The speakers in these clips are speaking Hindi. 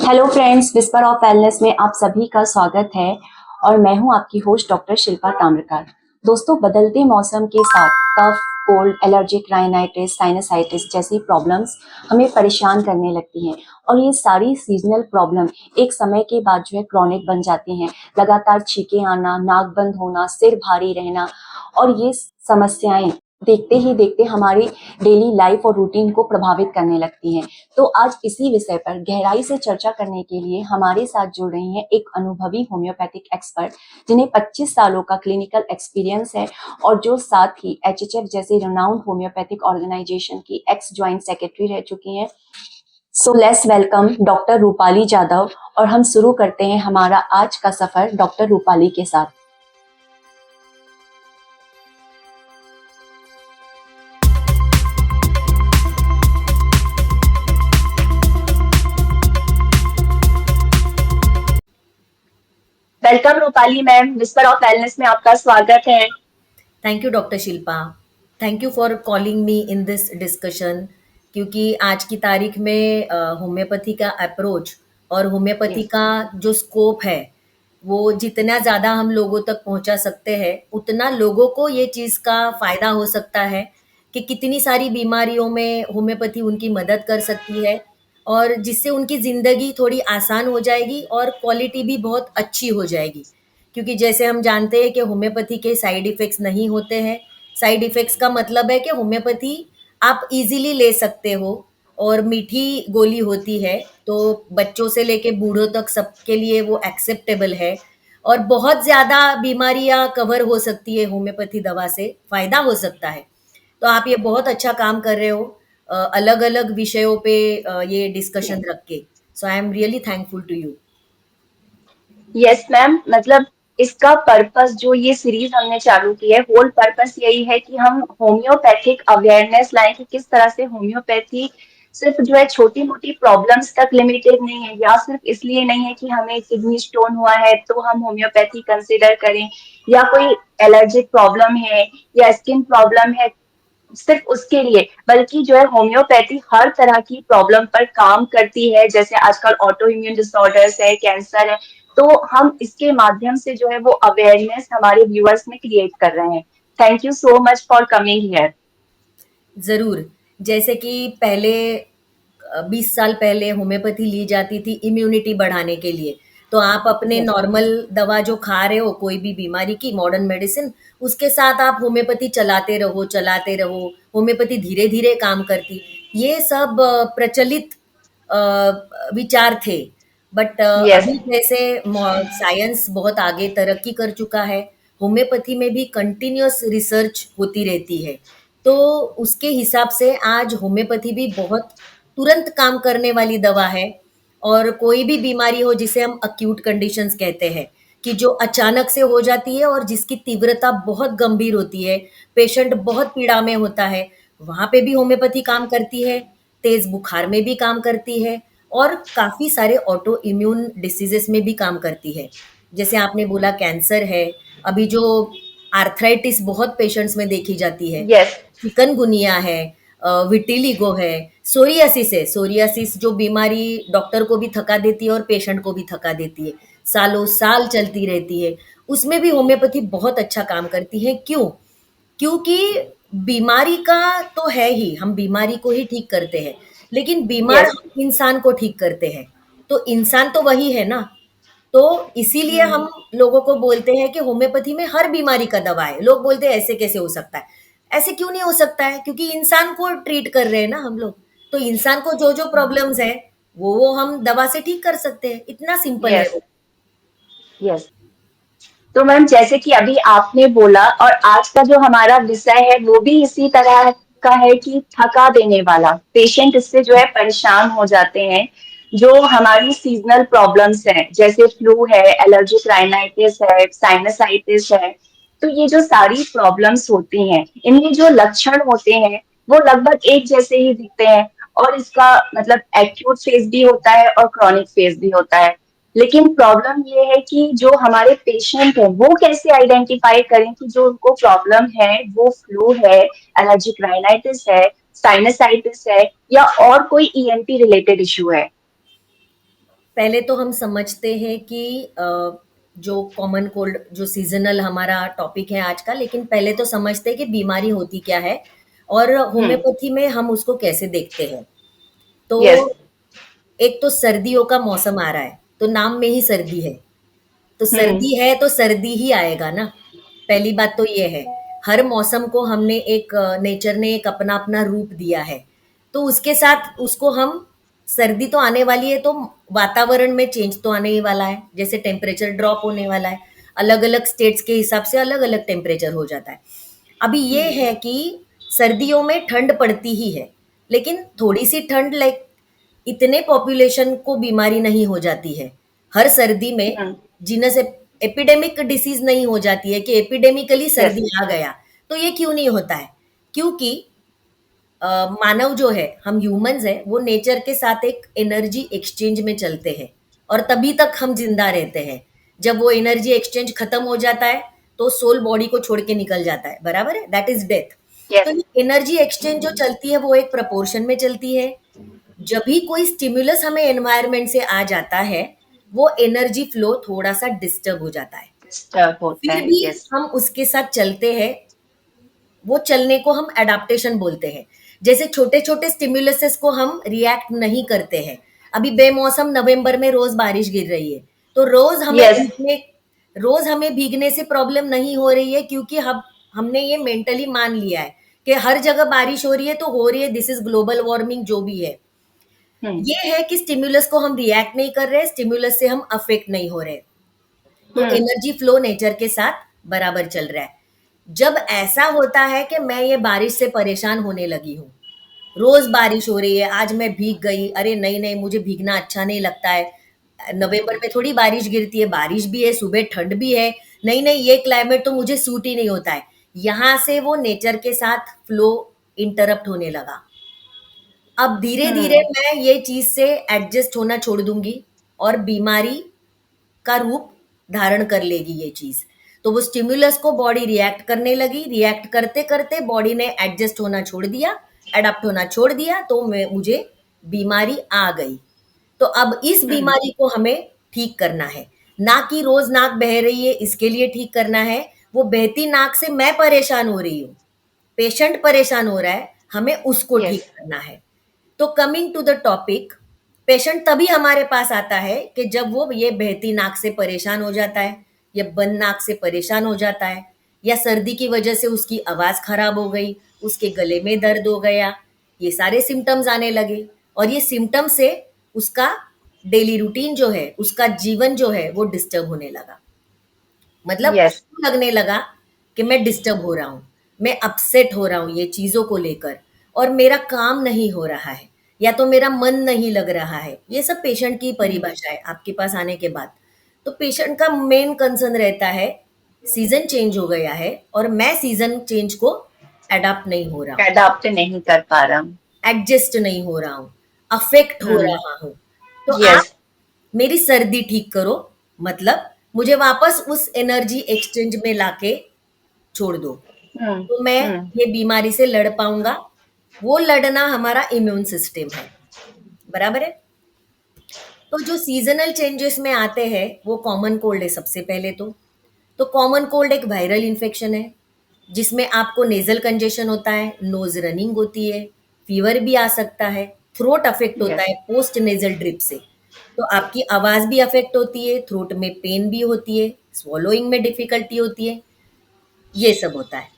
Hello friends, whisper of wellness में आप सभी का स्वागत है और मैं हूं आपकी होस्ट डॉक्टर शिल्पा ताम्रकार। दोस्तों, बदलते मौसम के साथ कफ, कोल्ड, एलर्जिक राइनाइटिस, साइनसाइटिस जैसी प्रॉब्लम्स हमें परेशान करने लगती हैं और ये सारी सीजनल प्रॉब्लम एक समय के बाद जो है क्रॉनिक बन जाती हैं। लगातार छींकें आना, नाक बंद होना, सिर भारी रहना और ये समस्याएं देखते ही देखते हमारी डेली लाइफ और रूटीन को प्रभावित करने लगती हैं। तो आज इसी विषय पर गहराई से चर्चा करने के लिए हमारे साथ जुड़ रही हैं एक अनुभवी होम्योपैथिक एक्सपर्ट, जिन्हें 25 सालों का क्लिनिकल एक्सपीरियंस है और जो साथ ही एचएचएफ जैसे रिनाउंड होम्योपैथिक ऑर्गेनाइजेशन की एक्स ज्वाइंट सेक्रेटरी रह चुकी हैं। So let's welcome doctor Rupali Jadhav और हम शुरू करते हैं हमारा आज का सफर डॉक्टर रूपाली के साथ। Welcome Rupali ma'am, whisper of wellness में आपका स्वागत है। Thank you doctor Shilpa. Thank you for calling me in this discussion, क्योंकि आज की तारीख में होम्योपैथी का अप्रोच और होम्योपैथी Yes. का जो स्कोप है वो जितना ज़्यादा हम लोगों तक पहुंचा सकते हैं उतना लोगों को ये चीज़ का फ़ायदा हो सकता है कि कितनी सारी बीमारियों में होम्योपैथी उनकी मदद कर सकती है और जिससे उनकी ज़िंदगी थोड़ी आसान हो जाएगी और क्वालिटी भी बहुत अच्छी हो जाएगी। क्योंकि जैसे हम जानते हैं कि होम्योपैथी के साइड इफ़ेक्ट्स नहीं होते हैं। साइड इफ़ेक्ट्स का मतलब है कि होम्योपैथी आप इज़िली ले सकते हो और मीठी गोली होती है, तो बच्चों से लेके बूढ़ों तक सबके लिए वो एक्सेप्टेबल है और बहुत ज़्यादा बीमारियाँ कवर हो सकती है होम्योपैथी दवा से, फ़ायदा हो सकता है। तो आप ये बहुत अच्छा काम कर रहे हो अलग-अलग विषयों पे ये डिस्कशन Yes. रख के। So I am really thankful to you. Yes ma'am, मतलब इसका पर्पस जो ये सीरीज हमने चालू की है, होल पर्पस यही है कि हम होम्योपैथिक अवेयरनेस लाएं कि किस तरह से होम्योपैथी सिर्फ जो है छोटी मोटी प्रॉब्लम्स तक लिमिटेड नहीं है, या सिर्फ इसलिए नहीं है कि हमें किडनी स्टोन हुआ है तो हम होम्योपैथी कंसिडर करें, या कोई एलर्जिक प्रॉब्लम है या स्किन प्रॉब्लम है सिर्फ उसके लिए, बल्कि जो है होम्योपैथी हर तरह की प्रॉब्लम पर काम करती है। जैसे आजकल ऑटो इम्यून डिसऑर्डर्स है, कैंसर है, तो हम इसके माध्यम से जो है वो अवेयरनेस हमारे व्यूअर्स में क्रिएट कर रहे हैं। Thank you so much for coming here. ज़रूर। जैसे कि पहले 20 साल पहले होम्योपैथी ली जाती थी इम्यूनिटी बढ़ाने के लिए। तो आप अपने यस। नॉर्मल दवा जो खा रहे हो कोई भी बीमारी की मॉडर्न मेडिसिन, उसके साथ आप होम्योपैथी चलाते रहो। होम्योपैथी धीरे-धीरे काम करती। ये सब प्रचलित विचार थे। But yes. अभी जैसे साइंस बहुत आगे तरक्की कर चुका है, होम्योपैथी में भी कंटिन्यूअस रिसर्च होती रहती है। तो उसके हिसाब से आज होम्योपैथी भी बहुत तुरंत काम करने वाली दवा है और कोई भी बीमारी हो जिसे हम अक्यूट कंडीशंस कहते हैं कि जो अचानक से हो जाती है और जिसकी तीव्रता बहुत गंभीर होती है, पेशेंट बहुत पीड़ा में होता है, वहाँ पे भी होम्योपैथी काम करती है, तेज़ बुखार में भी काम करती है और काफ़ी सारे ऑटो इम्यून डिसीज़ेज़ में भी काम करती है। जैसे आपने बोला कैंसर है, अभी जो आर्थराइटिस बहुत पेशेंट्स में देखी जाती है, यस। चिकनगुनिया है, विटिलिगो है, सोरियासिस है। सोरियासिस जो बीमारी डॉक्टर को भी थका देती है और पेशेंट को भी थका देती है, सालों साल चलती रहती है। उसमें भी होम्योपैथी बहुत अच्छा काम करती है। क्यों? क्योंकि बीमारी का तो है ही, हम बीमारी को ही ठीक करते हैं, लेकिन बीमार यस। हम इंसान को ठीक करते हैं। तो इंसान तो वही है ना, तो इसीलिए हम लोगों को बोलते हैं कि होम्योपैथी में हर बीमारी का दवा है। लोग बोलते हैं ऐसे कैसे हो सकता है? ऐसे क्यों नहीं हो सकता है? क्योंकि इंसान को ट्रीट कर रहे हैं ना हम लोग। तो इंसान को जो-जो प्रॉब्लम्स है, वो हम दवा से ठीक कर सकते हैं। इतना सिंपल है यस। वो। यस। तो मैम, जैसे कि अभी आपने बोला, और आज का जो हमारा विषय है वो भी इसी तरह का है कि थका देने वाला पेशेंट इससे जो है परेशान हो जाते हैं। जो हमारी सीजनल प्रॉब्लम्स हैं, जैसे फ्लू है, एलर्जिक राइनाइटिस है, साइनसाइटिस है, तो ये जो सारी प्रॉब्लम्स होती हैं, इनके जो लक्षण होते हैं वो लगभग एक जैसे ही दिखते हैं। और इसका मतलब एक्यूट फेज भी होता है और क्रॉनिक फेज भी होता है। लेकिन प्रॉब्लम ये है कि जो हमारे पेशेंट हैं वो कैसे आइडेंटिफाई करें कि जो उनको प्रॉब्लम है वो फ्लू है, एलर्जिक राइनाइटिस है, साइनसाइटिस है, या और कोई ईएनटी रिलेटेड इशू है। पहले तो हम समझते हैं कि जो कॉमन कोल्ड जो सीजनल हमारा टॉपिक है आज का, लेकिन पहले तो समझते हैं कि बीमारी होती क्या है और हम्म। होम्योपैथी में हम उसको कैसे देखते हैं। तो यस। एक तो सर्दियों का मौसम आ रहा है, तो नाम में ही सर्दी है। तो हम्म। सर्दी है तो सर्दी ही आएगा ना। पहली बात तो ये है। हर मौसम को हमने एक नेचर ने एक अपना अपना रूप दिया है। तो उसके साथ उसको हम सर्दी तो आने वाली है तो वातावरण में चेंज तो आने ही वाला है। जैसे टेम्परेचर ड्रॉप होने वाला है। अलग अलग स्टेट्स के हिसाब से अलग अलग टेम्परेचर हो जाता है। अभी ये है कि सर्दियों में ठंड पड़ती ही है, लेकिन थोड़ी सी ठंड लाइक इतने पॉपुलेशन को बीमारी नहीं हो जाती है। हर सर्दी में हम्म। जीनस एपिडेमिक डिसीज नहीं हो जाती है कि एपिडेमिकली यस। सर्दी आ गया। तो ये क्यों नहीं होता है? क्योंकि मानव जो है, हम ह्यूमंस है, वो नेचर के साथ एक एनर्जी एक्सचेंज में चलते हैं और तभी तक हम जिंदा रहते हैं। जब वो एनर्जी एक्सचेंज खत्म हो जाता है तो सोल बॉडी को छोड़ के निकल जाता है, बराबर है, दैट इज डेथ। तो यस। ये एनर्जी एक्सचेंज जो चलती है वो एक प्रपोर्शन में चलती है। जब भी कोई स्टिमुलस हमें एनवायरनमेंट से आ जाता है, वो एनर्जी फ्लो थोड़ा सा डिस्टर्ब हो जाता है। डिस्टर्ब होता फिर है। भी यस। हम उसके साथ चलते हैं। वो चलने को हम एडाप्टेशन बोलते हैं। जैसे छोटे छोटे स्टिमुलसेस को हम रिएक्ट नहीं करते हैं। अभी बेमौसम नवंबर में रोज बारिश गिर रही है, तो यस। रोज हमें भीगने से प्रॉब्लम नहीं हो रही है, क्योंकि हम हमने ये मेंटली मान लिया है कि हर जगह बारिश हो रही है तो हो रही है, दिस इज ग्लोबल वार्मिंग जो भी है। हम्म। ये है कि स्टिमुलस को हम रिएक्ट नहीं कर रहे, स्टिमुलस से हम अफेक्ट नहीं हो रहे। तो हम्म। एनर्जी फ्लो नेचर के साथ बराबर चल रहा है। जब ऐसा होता है कि मैं ये बारिश से परेशान होने लगी हूँ, रोज बारिश हो रही है, आज मैं भीग गई, अरे नहीं नहीं मुझे भीगना अच्छा नहीं लगता है। नवंबर में थोड़ी बारिश गिरती है, बारिश भी है, सुबह ठंड भी है, नहीं नहीं ये क्लाइमेट तो मुझे सूट ही नहीं होता है। यहाँ से वो नेचर के साथ फ्लो इंटरप्ट होने लगा। अब धीरे धीरे हम्म। मैं ये चीज से एडजस्ट होना छोड़ दूंगी और बीमारी का रूप धारण कर लेगी ये चीज। तो वो स्टिमुलस को बॉडी रिएक्ट करने लगी, रिएक्ट करते करते बॉडी ने एडजस्ट होना छोड़ दिया, एडाप्ट होना छोड़ दिया, तो मैं मुझे बीमारी आ गई। तो अब इस हम्म। बीमारी को हमें ठीक करना है, ना कि रोज नाक बह रही है इसके लिए ठीक करना है। वो बहती नाक से मैं परेशान हो रही हूँ, पेशेंट परेशान हो रहा है, हमें उसको ठीक यस। करना है। तो coming to the topic, patient तभी हमारे पास आता है कि जब वो ये बहती नाक से परेशान हो जाता है, या बंद नाक से परेशान हो जाता है, या सर्दी की वजह से उसकी आवाज खराब हो गई, उसके गले में दर्द हो गया, ये सारे सिम्टम्स आने लगे। और ये सिम्टम्स से उसका डेली रूटीन जो है, उसका जीवन जो है वो डिस्टर्ब होने लगा। मतलब यस। उसको लगने लगा कि मैं डिस्टर्ब हो रहा हूँ, मैं अपसेट हो रहा हूँ ये चीज़ों को लेकर, और मेरा काम नहीं हो रहा है, या तो मेरा मन नहीं लग रहा है। ये सब पेशेंट की परिभाषा है आपके पास आने के बाद। तो पेशेंट का मेन कंसर्न रहता है, सीज़न चेंज हो गया है और मैं सीज़न चेंज को अडॉप्ट नहीं हो रहा हूँ, अडॉप्ट नहीं कर पा रहा हूँ। एडजस्ट नहीं हो रहा हूँ, अफेक्ट हो हम्म। रहा हूँ। तो आप यस। मेरी सर्दी ठीक करो, मतलब मुझे वापस उस एनर्जी एक्सचेंज में लाके छोड़ दो, हम्म। तो मैं हम्म। ये बीमारी से लड़ पाऊंगा। वो लड़ना हमारा इम्यून सिस्टम है, बराबर है। तो जो सीजनल चेंजेस में आते हैं वो कॉमन कोल्ड है सबसे पहले तो कॉमन कोल्ड एक वायरल इन्फेक्शन है, जिसमें आपको नेजल कंजेशन होता है, नोज रनिंग होती है, फीवर भी आ सकता है, थ्रोट अफेक्ट होता यस। है पोस्ट नेजल ड्रिप से। तो आपकी आवाज भी अफेक्ट होती है, थ्रोट में पेन भी होती है, स्वॉलोइंग में डिफिकल्टी होती है, ये सब होता है।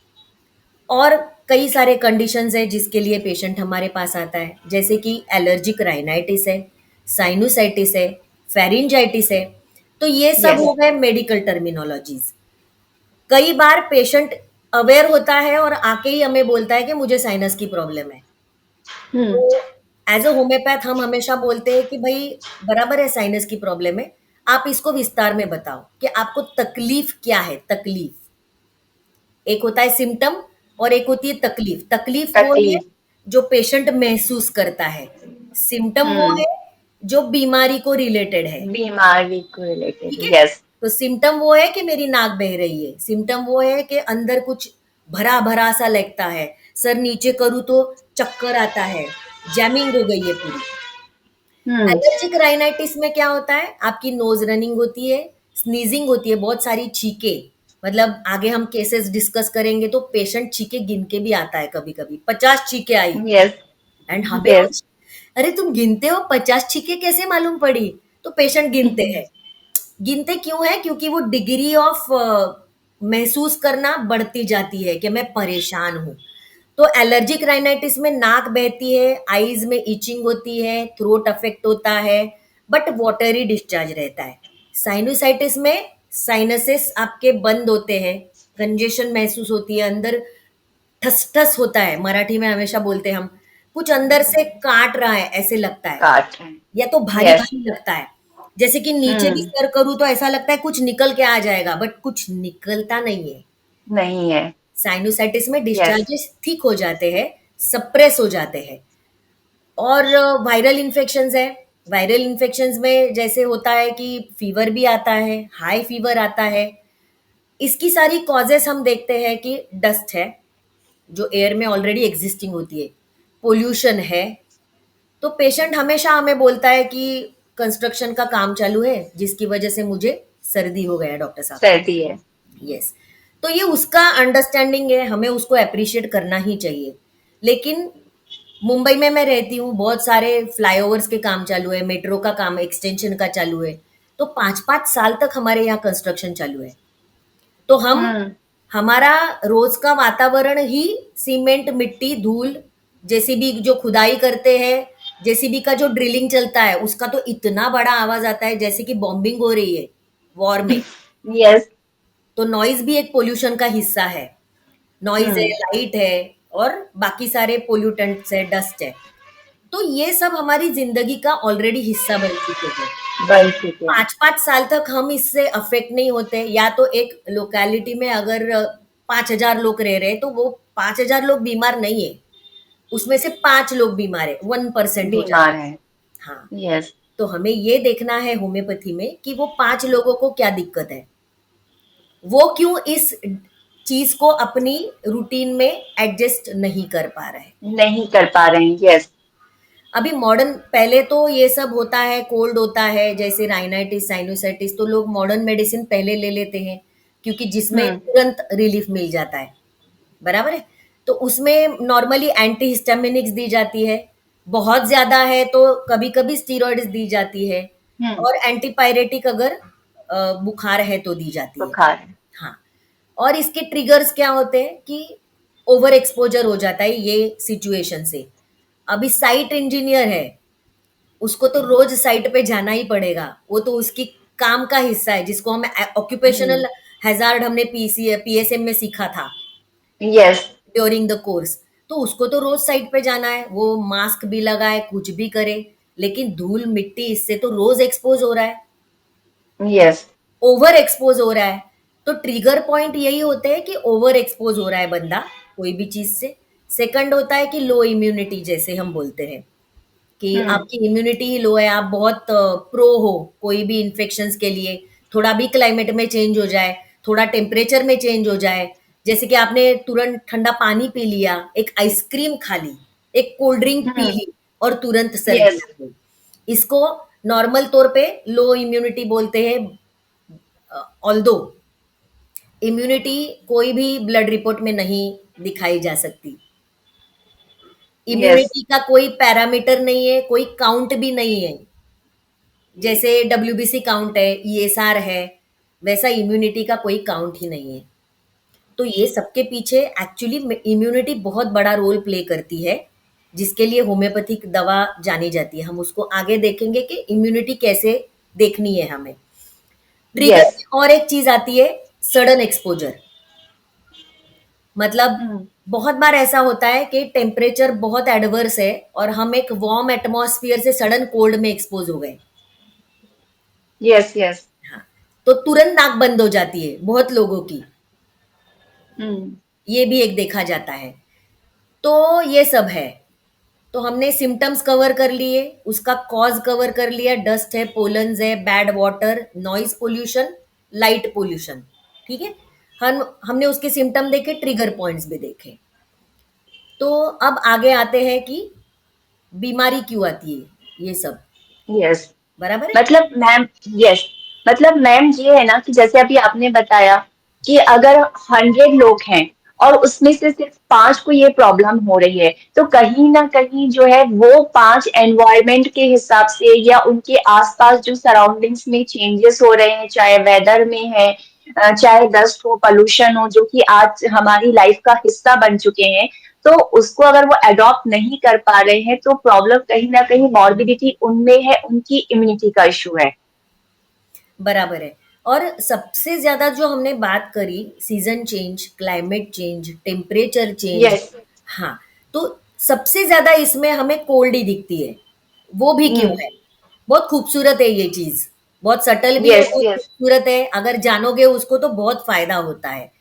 और कई सारे कंडीशंस है जिसके लिए पेशेंट हमारे पास आता है, जैसे कि एलर्जिक राइनाइटिस है, साइनोसाइटिस है, फेरिंजाइटिस है। तो ये सब यस। हो गए मेडिकल टर्मिनोलॉजीज। कई बार पेशेंट अवेयर होता है और आके ही हमें बोलता है कि मुझे साइनस की प्रॉब्लम है। हम्म। तो एज अ होम्योपैथ हम हमेशा बोलते हैं कि भाई बराबर है साइनस की प्रॉब्लम है, आप इसको विस्तार में बताओ कि आपको तकलीफ क्या है। तकलीफ एक होता है सिम्टम और एक होती है तकलीफ। तकलीफ वो है तकलीफ। जो पेशेंट महसूस करता है, सिम्टम वो हम्म। है जो बीमारी को रिलेटेड है। बीमारी को रिलेटेड। ठीक है। यस। तो सिम्टम वो है कि मेरी नाक बह रही है, सिम्टम वो है कि अंदर कुछ भरा भरा सा लगता है, सर नीचे करूँ तो चक्कर आता है, जैमिंग हो गई है पूरी। हम्म। एलर्जिक राइनाइटिस में क्या होता है, आपकी नोज रनिंग होती है, स्नीजिंग होती है, बहुत सारी छींके, मतलब आगे हम केसेस डिस्कस करेंगे तो पेशेंट छींके गिन के भी आता है, कभी कभी 50 छींके आई यस। एंड हमें यस। अरे तुम गिनते हो, 50 छींके कैसे मालूम पड़ी? तो पेशेंट गिनते हैं। गिनते क्यों है? क्योंकि वो डिग्री ऑफ महसूस करना बढ़ती जाती है कि मैं परेशान हूँ। तो एलर्जिक राइनाइटिस में नाक बहती है, आईज में इचिंग होती है, थ्रोट अफेक्ट होता है, बट वाटरी डिस्चार्ज रहता है। साइनोसाइटिस में साइनसेस आपके बंद होते हैं, कंजेशन महसूस होती है, अंदर ठस ठस होता है, मराठी में हमेशा बोलते हैं हम, कुछ अंदर से काट रहा है ऐसे लगता है, काट रहे हैं। या तो भारी यस। भारी लगता है, जैसे कि नीचे भी हम्म। सर करूं तो ऐसा लगता है कुछ निकल के आ जाएगा, बट कुछ निकलता नहीं है। नहीं है। साइनोसाइटिस में यस। डिस्चार्जेस थिक हो जाते हैं, सप्रेस हो जाते हैं। और वायरल इन्फेक्शंस है। वायरल इन्फेक्शंस में जैसे होता है कि फीवर भी आता है, हाई फीवर आता है। इसकी सारी कॉजेस हम देखते हैं कि डस्ट है, जो एयर में ऑलरेडी एग्जिस्टिंग होती है, पोल्यूशन है। तो पेशेंट हमेशा हमें बोलता है कि कंस्ट्रक्शन का काम चालू है जिसकी वजह से मुझे सर्दी हो गया डॉक्टर साहब। सर्दी है। यस। तो ये उसका अंडरस्टैंडिंग है, हमें उसको अप्रिशिएट करना ही चाहिए। लेकिन मुंबई में मैं रहती हूँ, बहुत सारे फ्लाईओवर्स के काम चालू है, मेट्रो का काम एक्सटेंशन का चालू है, तो 5-5 साल तक हमारे यहाँ कंस्ट्रक्शन चालू है। तो हम हम्म। हमारा रोज का वातावरण ही सीमेंट, मिट्टी, धूल, जेसीबी जो खुदाई करते हैं, जेसीबी का जो ड्रिलिंग चलता है उसका तो इतना बड़ा आवाज आता है जैसे कि बॉम्बिंग हो रही है वॉर में। यस। तो नॉइज भी एक पोल्यूशन का हिस्सा है। नॉइज है, हम्म। लाइट है, और बाकी सारे पोल्यूटेंट्स है, डस्ट है। तो ये सब हमारी जिंदगी का ऑलरेडी हिस्सा बन चुके हैं। बन चुके हैं। 5-5 साल तक हम इससे अफेक्ट नहीं होते। या तो एक लोकेलिटी में अगर 5,000 लोग रह रहे हैं तो वो 5,000 लोग बीमार नहीं है, उसमें से 5 लोग बीमार है, 1% हो बीमार जाता है। है। हाँ। यस। तो हमें ये देखना है होम्योपैथी में कि वो 5 लोगों को क्या दिक्कत है, वो क्यों इस चीज को अपनी रूटीन में एडजस्ट नहीं कर पा रहे हैं। नहीं कर पा रहे हैं। यस। अभी मॉडर्न, पहले तो ये सब होता है, कोल्ड होता है जैसे राइनाइटिस, साइनोसाइटिस, तो लोग मॉडर्न मेडिसिन पहले ले लेते हैं क्योंकि जिसमें हम्म। तुरंत रिलीफ मिल जाता है, बराबर है। तो उसमें नॉर्मली एंटीहिस्टामिनिक्स दी जाती है, बहुत ज्यादा है तो कभी कभी स्टीरॉइड्स दी जाती है, हम्म। और एंटीपायरेटिक अगर बुखार है तो दी जाती है। बुखार है। हाँ। और इसके ट्रिगर्स क्या होते हैं कि ओवर एक्सपोजर हो जाता है ये सिचुएशन से। अभी साइट इंजीनियर है, उसको तो रोज साइट पे जाना ही पड़ेगा, वो तो उसकी काम का हिस्सा है, जिसको हम हम्म। ऑक्यूपेशनल हैजार्ड हमने पीएसएम में सीखा था यस। During the course. तो उसको तो रोज साइट पे जाना है, वो मास्क भी लगाए, कुछ भी करे, लेकिन धूल मिट्टी इससे तो रोज एक्सपोज हो रहा है, यस। ओवर एक्सपोज हो रहा है। तो ट्रिगर पॉइंट यही होते हैं कि ओवर एक्सपोज हो रहा है बंदा कोई भी चीज से। सेकंड होता है कि लो इम्यूनिटी, जैसे हम बोलते हैं कि हम्म। आपकी इम्यूनिटी ही लो है, आप बहुत प्रो हो कोई भी इन्फेक्शंस के लिए। थोड़ा भी क्लाइमेट में चेंज हो जाए, थोड़ा टेम्परेचर में चेंज हो जाए, जैसे कि आपने तुरंत ठंडा पानी पी लिया, एक आइसक्रीम खा ली, एक कोल्ड ड्रिंक पी हम्म। ली, और तुरंत सर्दी यस। आ गई, इसको नॉर्मल तौर पे लो इम्यूनिटी बोलते हैं। ऑल्दो इम्यूनिटी कोई भी ब्लड रिपोर्ट में नहीं दिखाई जा सकती, यस। इम्यूनिटी का कोई पैरामीटर नहीं है, कोई काउंट भी नहीं है। जैसे डब्ल्यूबीसी काउंट है, ईएसआर है, वैसा इम्यूनिटी का कोई काउंट ही नहीं है। तो ये सबके पीछे एक्चुअली इम्यूनिटी बहुत बड़ा रोल प्ले करती है, जिसके लिए होम्योपैथिक दवा जानी जाती है। हम उसको आगे देखेंगे कि इम्यूनिटी कैसे देखनी है हमें। Trigger yes. में और एक चीज आती है, सडन एक्सपोजर। मतलब हम्म। बहुत बार ऐसा होता है कि टेम्परेचर बहुत एडवर्स है और हम एक वार्म एटमॉस्फेयर से सडन कोल्ड में एक्सपोज हो गए। यस। यस। हाँ, तो तुरंत नाक बंद हो जाती है बहुत लोगों की, हम्म। ये भी एक देखा जाता है। तो ये सब है। तो हमने सिम्टम्स कवर कर लिए, उसका कॉज कवर कर लिया, डस्ट है, पोलन्स है, bad water, noise pollution, light pollution, ठीक है। हमने उसके सिम्टम देखे, ट्रिगर पॉइंट्स भी देखे। तो अब आगे आते हैं कि बीमारी क्यों आती है, ये सब। यस। बराबर है? मतलब मैम, यस, मतलब मैम ये है ना कि जैसे अभी आपने बताया कि अगर 100 लोग हैं और उसमें से सिर्फ 5 को ये प्रॉब्लम हो रही है, तो कहीं ना कहीं जो है वो 5 एनवायरमेंट के हिसाब से या उनके आसपास जो सराउंडिंग्स में चेंजेस हो रहे हैं, चाहे वेदर में है, चाहे डस्ट हो, पोल्यूशन हो, जो कि आज हमारी लाइफ का हिस्सा बन चुके हैं, तो उसको अगर वो अडॉप्ट नहीं कर पा रहे हैं तो प्रॉब्लम कहीं ना कहीं मॉर्बिडिटी उनमें है, उनकी इम्यूनिटी का इशू है। बराबर है। और सबसे ज़्यादा जो हमने बात करी season change, climate change, temperature change, yes. हाँ, तो सबसे ज़्यादा इसमें हमें कोल्ड ही दिखती है। वो भी क्यों हम्म। है? बहुत खूबसूरत है ये चीज़, बहुत सटल भी है, यस, बहुत यस। खूबसूरत है, अगर जानोगे उसको तो बहुत फ़ायदा होता है।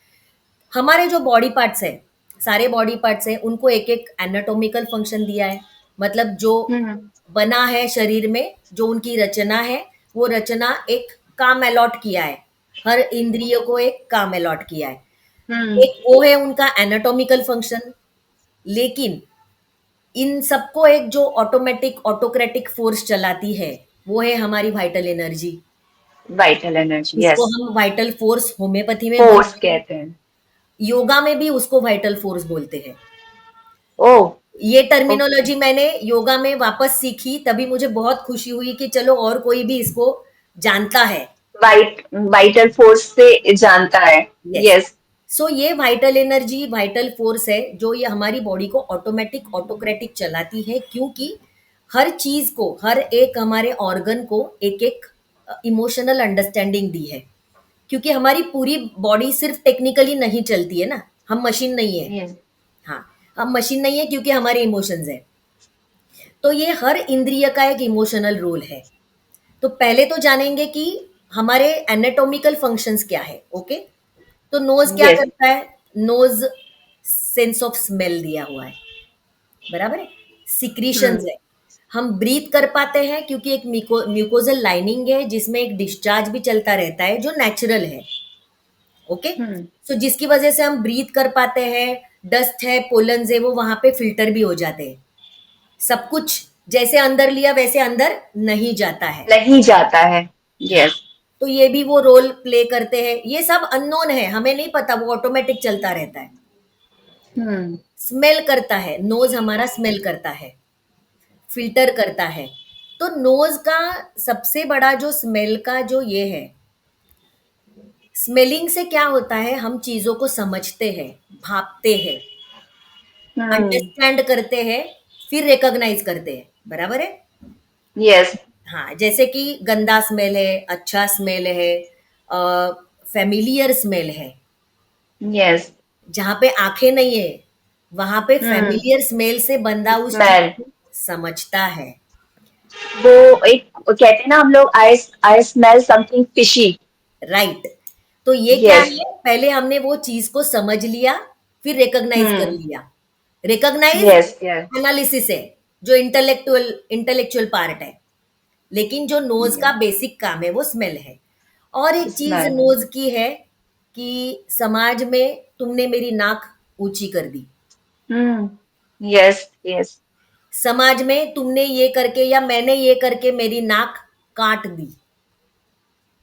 हमारे जो बॉडी पार्ट्स हैं, सारे बॉडी पार्ट्स हैं, उनको एक-एक एनाटॉमिकल फंक्शन दिया है। मतलब जो हम्म। बना है शरीर में, जो उनकी रचना है, वो रचना एक काम अलॉट किया है। हर इंद्रिय को एक काम अलॉट किया है। हम्म। एक वो है उनका एनाटॉमिकल फंक्शन, लेकिन इन सबको एक जो ऑटोमेटिक ऑटोक्रेटिक फोर्स चलाती है, वो है हमारी वाइटल एनर्जी। वाइटल एनर्जी, इसको यस। हम वाइटल फोर्स होम्योपैथी में फोर्स बोलते हैं, कहते हैं। योगा में भी उसको वाइटल फोर्स बोलते हैं। ओ। ये ओके। टर्मिनोलॉजी मैंने योगा में वापस सीखी, तभी मुझे बहुत खुशी हुई कि चलो और कोई भी इसको जानता है। वाइटल फोर्स से जानता है। यस। यस। सो ये वाइटल एनर्जी, वाइटल फोर्स है जो ये हमारी बॉडी को ऑटोमेटिक ऑटोक्रेटिक चलाती है, क्योंकि हर चीज को, हर एक हमारे ऑर्गन को एक एक इमोशनल अंडरस्टैंडिंग दी है, क्योंकि हमारी पूरी बॉडी सिर्फ टेक्निकली नहीं चलती है ना, हम मशीन नहीं है। यस। हाँ, हम मशीन नहीं है क्योंकि हमारे इमोशंस है। तो ये हर इंद्रिय का एक इमोशनल रोल है। तो पहले तो जानेंगे कि हमारे एनाटॉमिकल फंक्शंस क्या है। ओके, तो नोज क्या यस। करता है? नोज सेंस ऑफ स्मेल दिया हुआ है, बराबर है। सिक्रीशंस हम्म। है, हम ब्रीथ कर पाते हैं क्योंकि एक म्यूकोजल लाइनिंग है जिसमें एक डिस्चार्ज भी चलता रहता है जो नेचुरल है। ओके, हम्म। सो जिसकी वजह से हम ब्रीथ कर पाते हैं। डस्ट है, पोलन्स है, वो वहां पे फिल्टर भी हो जाते हैं। सब कुछ जैसे अंदर लिया वैसे अंदर नहीं जाता है। नहीं जाता है। हाँ, यस। तो ये भी वो रोल प्ले करते हैं। ये सब अननोन है, हमें नहीं पता, वो ऑटोमेटिक चलता रहता है। हम्म। स्मेल करता है, नोज हमारा स्मेल करता है, फिल्टर करता है। तो नोज का सबसे बड़ा जो स्मेल का जो ये है, स्मेलिंग से क्या होता है, हम चीजों को समझते हैं, भापते हैं, हम्म। अंडरस्टैंड करते हैं, फिर रिकॉग्नाइज करते हैं। बराबर है? यस। हाँ, जैसे कि गंदा स्मेल है, अच्छा स्मेल है, फेमिलियर स्मेल है। यस। जहाँ पे आंखें नहीं है, वहां पे हम्म। फेमिलियर स्मेल से बंदा उस चीज स्मेल। को समझता है। वो एक कहते हैं ना हम लोग, I I smell something fishy. Right. तो ये क्या यस। है, पहले हमने वो चीज को समझ लिया, फिर रिकॉग्नाइज कर हम्म। लिया। Recognise yes, yes. एनालिसिस है, जो इंटेलेक्चुअल इंटेलेक्चुअल पार्ट है, लेकिन जो नोज का बेसिक काम है वो स्मेल है। और एक चीज स्मेल। नोज की है कि समाज में तुमने मेरी नाक ऊंची कर दी, हम्म। Yes, yes. समाज में तुमने ये करके या मैंने ये करके मेरी नाक काट दी,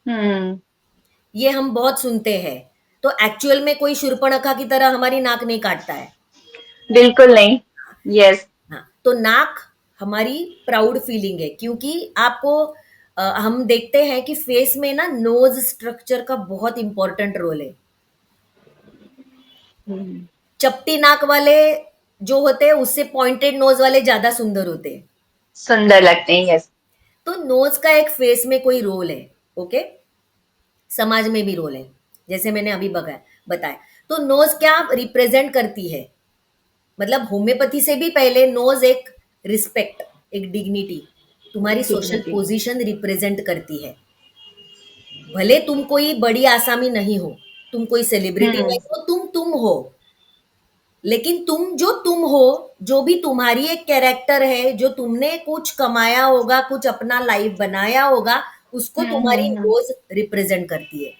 हम्म। ये हम बहुत सुनते हैं। तो एक्चुअल में कोई शूर्पणखा की तरह हमारी नाक नहीं काटता है। बिल्कुल नहीं। यस। हाँ, तो नाक हमारी प्राउड फीलिंग है, क्योंकि आपको हम देखते हैं कि फेस में ना नोज स्ट्रक्चर का बहुत इंपॉर्टेंट रोल है। चपटी नाक वाले जो होते हैं उससे पॉइंटेड नोज वाले ज्यादा सुंदर होते हैं। सुंदर लगते हैं। यस। तो नोज का एक फेस में कोई रोल है। ओके, समाज में भी रोल है, जैसे मैंने अभी बताया। तो नोज क्या रिप्रेजेंट करती है? मतलब होम्योपैथी से भी पहले नोज एक रिस्पेक्ट, एक डिग्निटी, तुम्हारी सोशल डिग्निटी। पोजीशन रिप्रेजेंट करती है। भले तुम कोई बड़ी आसामी नहीं हो, तुम कोई सेलिब्रिटी हम्म। नहीं हो, तुम हो, लेकिन तुम हो, जो भी तुम्हारी एक कैरेक्टर है, जो तुमने कुछ कमाया होगा, कुछ अपना लाइफ बनाया होगा, उसको तुम्हारी हम्म। नोज रिप्रेजेंट करती है।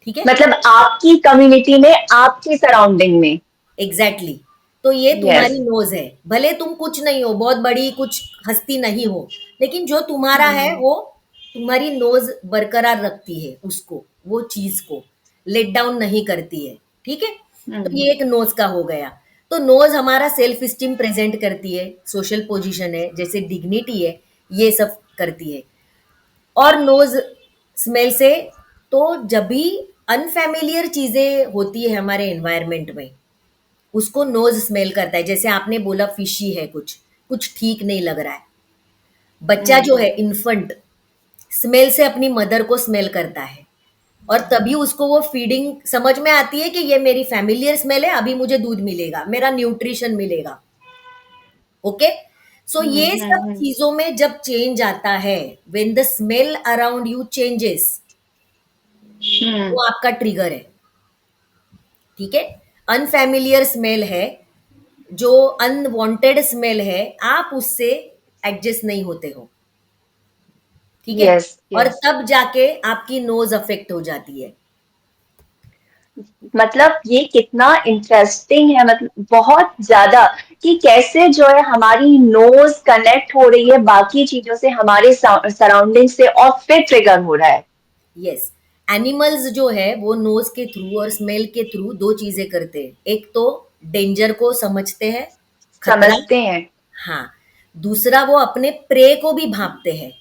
ठीक है? मतलब आपकी कम्युनिटी में, आपकी सराउंडिंग में। एग्जैक्टली। तो ये यस। तुम्हारी नोज है, भले तुम कुछ नहीं हो, बहुत बड़ी कुछ हस्ती नहीं हो, लेकिन जो तुम्हारा है वो तुम्हारी नोज बरकरार रखती है, उसको, वो चीज को लेट डाउन नहीं करती है। ठीक है, तो ये एक नोज का हो गया। तो नोज हमारा सेल्फ स्टीम प्रेजेंट करती है, सोशल पोजीशन है, जैसे डिग्निटी है, ये सब करती है। और नोज स्मेल से, तो जब भी अनफैमिलियर चीजें होती है हमारे एनवायरनमेंट में, उसको नोज स्मेल करता है। जैसे आपने बोला फिशी है, कुछ कुछ ठीक नहीं लग रहा है। बच्चा जो है इन्फंट स्मेल से अपनी मदर को स्मेल करता है, और तभी उसको वो फीडिंग समझ में आती है कि ये मेरी फैमिलियर स्मेल है, अभी मुझे दूध मिलेगा, मेरा न्यूट्रिशन मिलेगा। ओके, सो ये सब चीजों में जब चेंज आता है, when the smell around you changes, वो आपका ट्रिगर है। ठीक है, अनफैमिलियर स्मेल है, जो अनवांटेड स्मेल है, आप उससे एडजस्ट नहीं होते हो। ठीक है, यस और यस। तब जाके आपकी नोज अफेक्ट हो जाती है। मतलब ये कितना इंटरेस्टिंग है, मतलब बहुत ज्यादा, कि कैसे जो है हमारी नोज कनेक्ट हो रही है बाकी चीजों से, हमारे सराउंडिंग से, और फिर ट्रिगर हो रहा है। यस, एनिमल्स जो है वो नोज के थ्रू और स्मेल के थ्रू दो चीजें करते हैं। एक तो डेंजर को समझते हैं, खतरा। समझते हैं। हाँ, दूसरा वो अपने प्रे को भी भांपते हैं।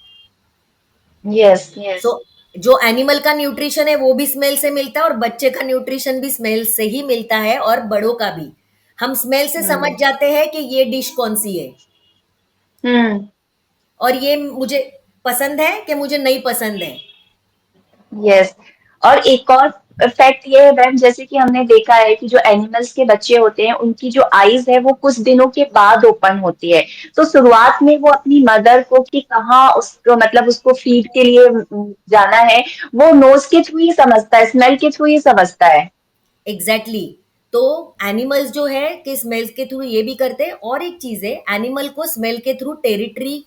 Yes yes. सो जो एनिमल का न्यूट्रिशन है वो भी स्मेल से मिलता है, और बच्चे का न्यूट्रिशन भी स्मेल से ही मिलता है, और बड़ों का भी। हम स्मेल से समझ जाते हैं कि ये डिश कौन सी है, हम्म। और ये मुझे पसंद है कि मुझे नहीं पसंद है। यस। और एक और फैक्ट ये है मैम, जैसे कि हमने देखा है कि जो एनिमल्स के बच्चे होते हैं उनकी जो आईज है वो कुछ दिनों के बाद ओपन होती है। तो शुरुआत में वो अपनी मदर को, कि कहाँ उसको, मतलब उसको फीड के लिए जाना है, वो नोज के थ्रू ही समझता है, स्मेल के थ्रू ही समझता है। Exactly exactly. तो एनिमल्स जो है कि स्मेल के थ्रू ये भी करते हैं। और एक चीज है, एनिमल को स्मेल के थ्रू टेरिटरी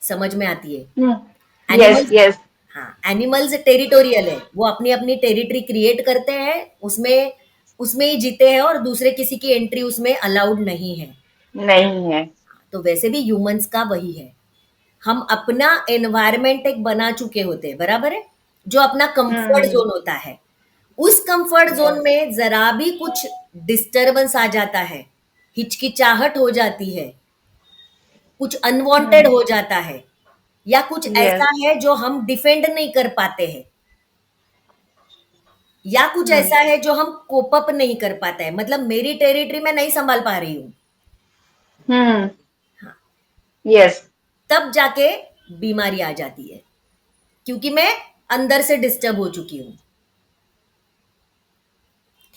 समझ में आती है। Yes animals, yes. हाँ, एनिमल्स टेरिटोरियल है, वो अपनी अपनी टेरिटरी क्रिएट करते हैं, उसमें उसमें ही जीते हैं, और दूसरे किसी की एंट्री उसमें अलाउड नहीं है। नहीं है। तो वैसे भी ह्यूमंस का वही है, हम अपना एनवायरमेंट एक बना चुके होते हैं, बराबर है, जो अपना कंफर्ट हम्म। जोन होता है। उस कंफर्ट जोन यस। में जरा भी कुछ डिस्टरबेंस आ जाता है, हिचकिचाहट हो जाती है, कुछ अनवांटेड हो जाता है, या कुछ यस। ऐसा है जो हम डिफेंड नहीं कर पाते हैं, या कुछ ऐसा है जो हम कोप अप नहीं कर पाते हैं, मतलब मेरी टेरिटरी में नहीं संभाल पा रही हूं, हम्म। हाँ, यस। तब जाके बीमारी आ जाती है, क्योंकि मैं अंदर से डिस्टर्ब हो चुकी हूं।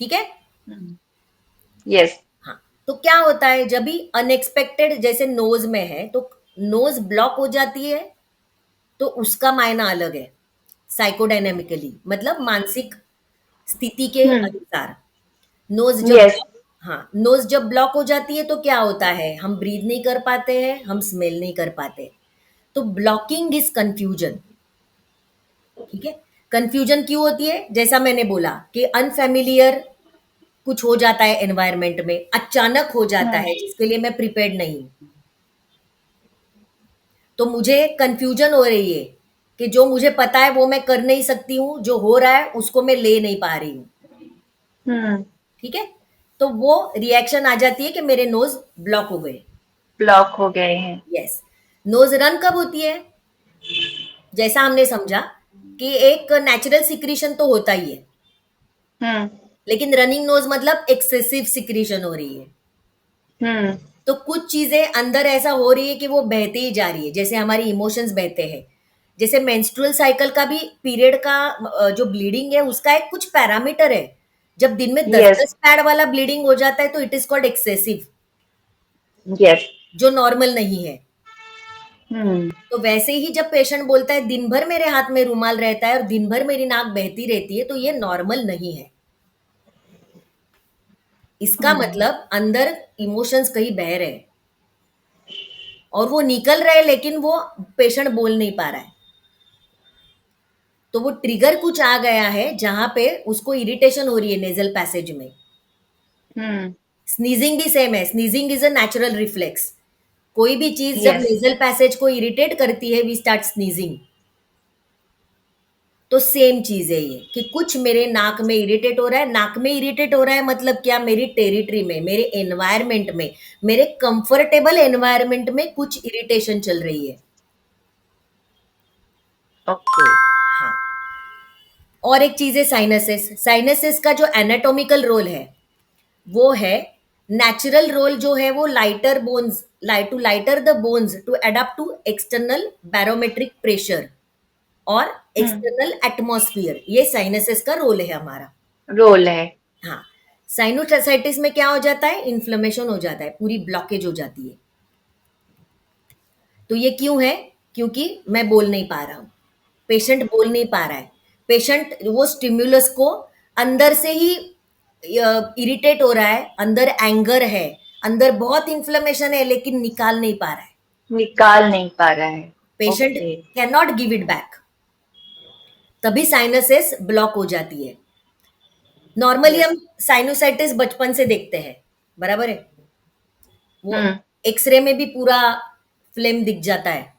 ठीक है, यस। हाँ। तो क्या होता है जब भी अनएक्सपेक्टेड, जैसे नोज में है तो नोज ब्लॉक हो जाती है, तो उसका मायना अलग है साइकोडायनेमिकली, मतलब मानसिक स्थिति के हम्म। अनुसार। नोज जब यस। हाँ, नोज जब ब्लॉक हो जाती है तो क्या होता है, हम ब्रीथ नहीं कर पाते हैं, हम स्मेल नहीं कर पाते। तो ब्लॉकिंग इज कंफ्यूजन। ठीक है, कंफ्यूजन क्यों होती है, जैसा मैंने बोला कि अनफेमिलियर कुछ हो जाता है एनवायरनमेंट में, अचानक हो जाता है, जिसके लिए मैं प्रिपेयर्ड नहीं हूं, तो मुझे कंफ्यूजन हो रही है कि जो मुझे पता है वो मैं कर नहीं सकती हूँ, जो हो रहा है उसको मैं ले नहीं पा रही हूँ। हम्म। ठीक है, तो वो रिएक्शन आ जाती है कि मेरे नोज ब्लॉक हो गए। ब्लॉक हो गए हैं। यस, नोज रन कब होती है, जैसा हमने समझा कि एक नेचुरल सिक्रीशन तो होता ही है, हम्म। लेकिन रनिंग नोज मतलब एक्सेसिव सिक्रीशन हो रही है। हम्म। तो कुछ चीजें अंदर ऐसा हो रही है कि वो बहती ही जा रही है, जैसे हमारी इमोशंस बहते हैं। जैसे मेंस्ट्रुअल साइकिल का भी पीरियड का जो ब्लीडिंग है उसका एक कुछ पैरामीटर है। जब दिन में दस यस दस पैड वाला ब्लीडिंग हो जाता है तो it is called excessive, yes. जो नॉर्मल नहीं है। हम्म। तो वैसे ही जब पेशेंट बोलता है दिन भर मेरे हाथ में रुमाल रहता है और दिन भर मेरी नाक बहती रहती है, तो ये नॉर्मल नहीं है। इसका मतलब अंदर इमोशंस कहीं बह रहे हैं, और वो निकल रहे, लेकिन वो पेशेंट बोल नहीं पा रहा है। तो वो ट्रिगर कुछ आ गया है जहां पे उसको इरिटेशन हो रही है नेजल पैसेज में। हम्म। स्नीजिंग भी सेम है, sneezing is a natural reflex. कोई भी चीज जब यस। नेजल पैसेज को इरिटेट करती है, वी स्टार्ट स्नीजिंग। तो सेम चीज है ये कि कुछ मेरे नाक में इरिटेट हो रहा है। नाक में इरिटेट हो रहा है मतलब क्या, मेरी टेरिटरी में, मेरे एनवायरमेंट में, मेरे कंफर्टेबल एनवायरमेंट में कुछ इरिटेशन चल रही है। ओके। हाँ। और एक चीज है साइनसेस। साइनसेस का जो एनाटॉमिकल रोल है वो है, नेचुरल रोल जो है वो lighter bones, lighter the bones to adapt to external barometric pressure और एक्सटर्नल एटमॉस्फेयर। ये साइनसेस का रोल है हमारा। रोल है। हाँ। साइनोसाइटिस में क्या हो जाता है, इन्फ्लेमेशन हो जाता है, पूरी ब्लॉकेज हो जाती है। तो ये क्यों है, क्योंकि मैं बोल नहीं पा रहा हूं, पेशेंट बोल नहीं पा रहा है। पेशेंट वो स्टिम्युलस को अंदर से ही इरिटेट हो रहा है, अंदर एंगर है, अंदर बहुत इन्फ्लेमेशन है, लेकिन निकाल नहीं पा रहा है। निकाल नहीं पा रहा है। Patient okay. Can not give it back, तभी साइनसेस ब्लॉक हो जाती है। Normally yes. हम साइनोसाइटिस बचपन से देखते हैं, बराबर है। वो हम्म। एक्सरे में भी पूरा फ्लेम दिख जाता है,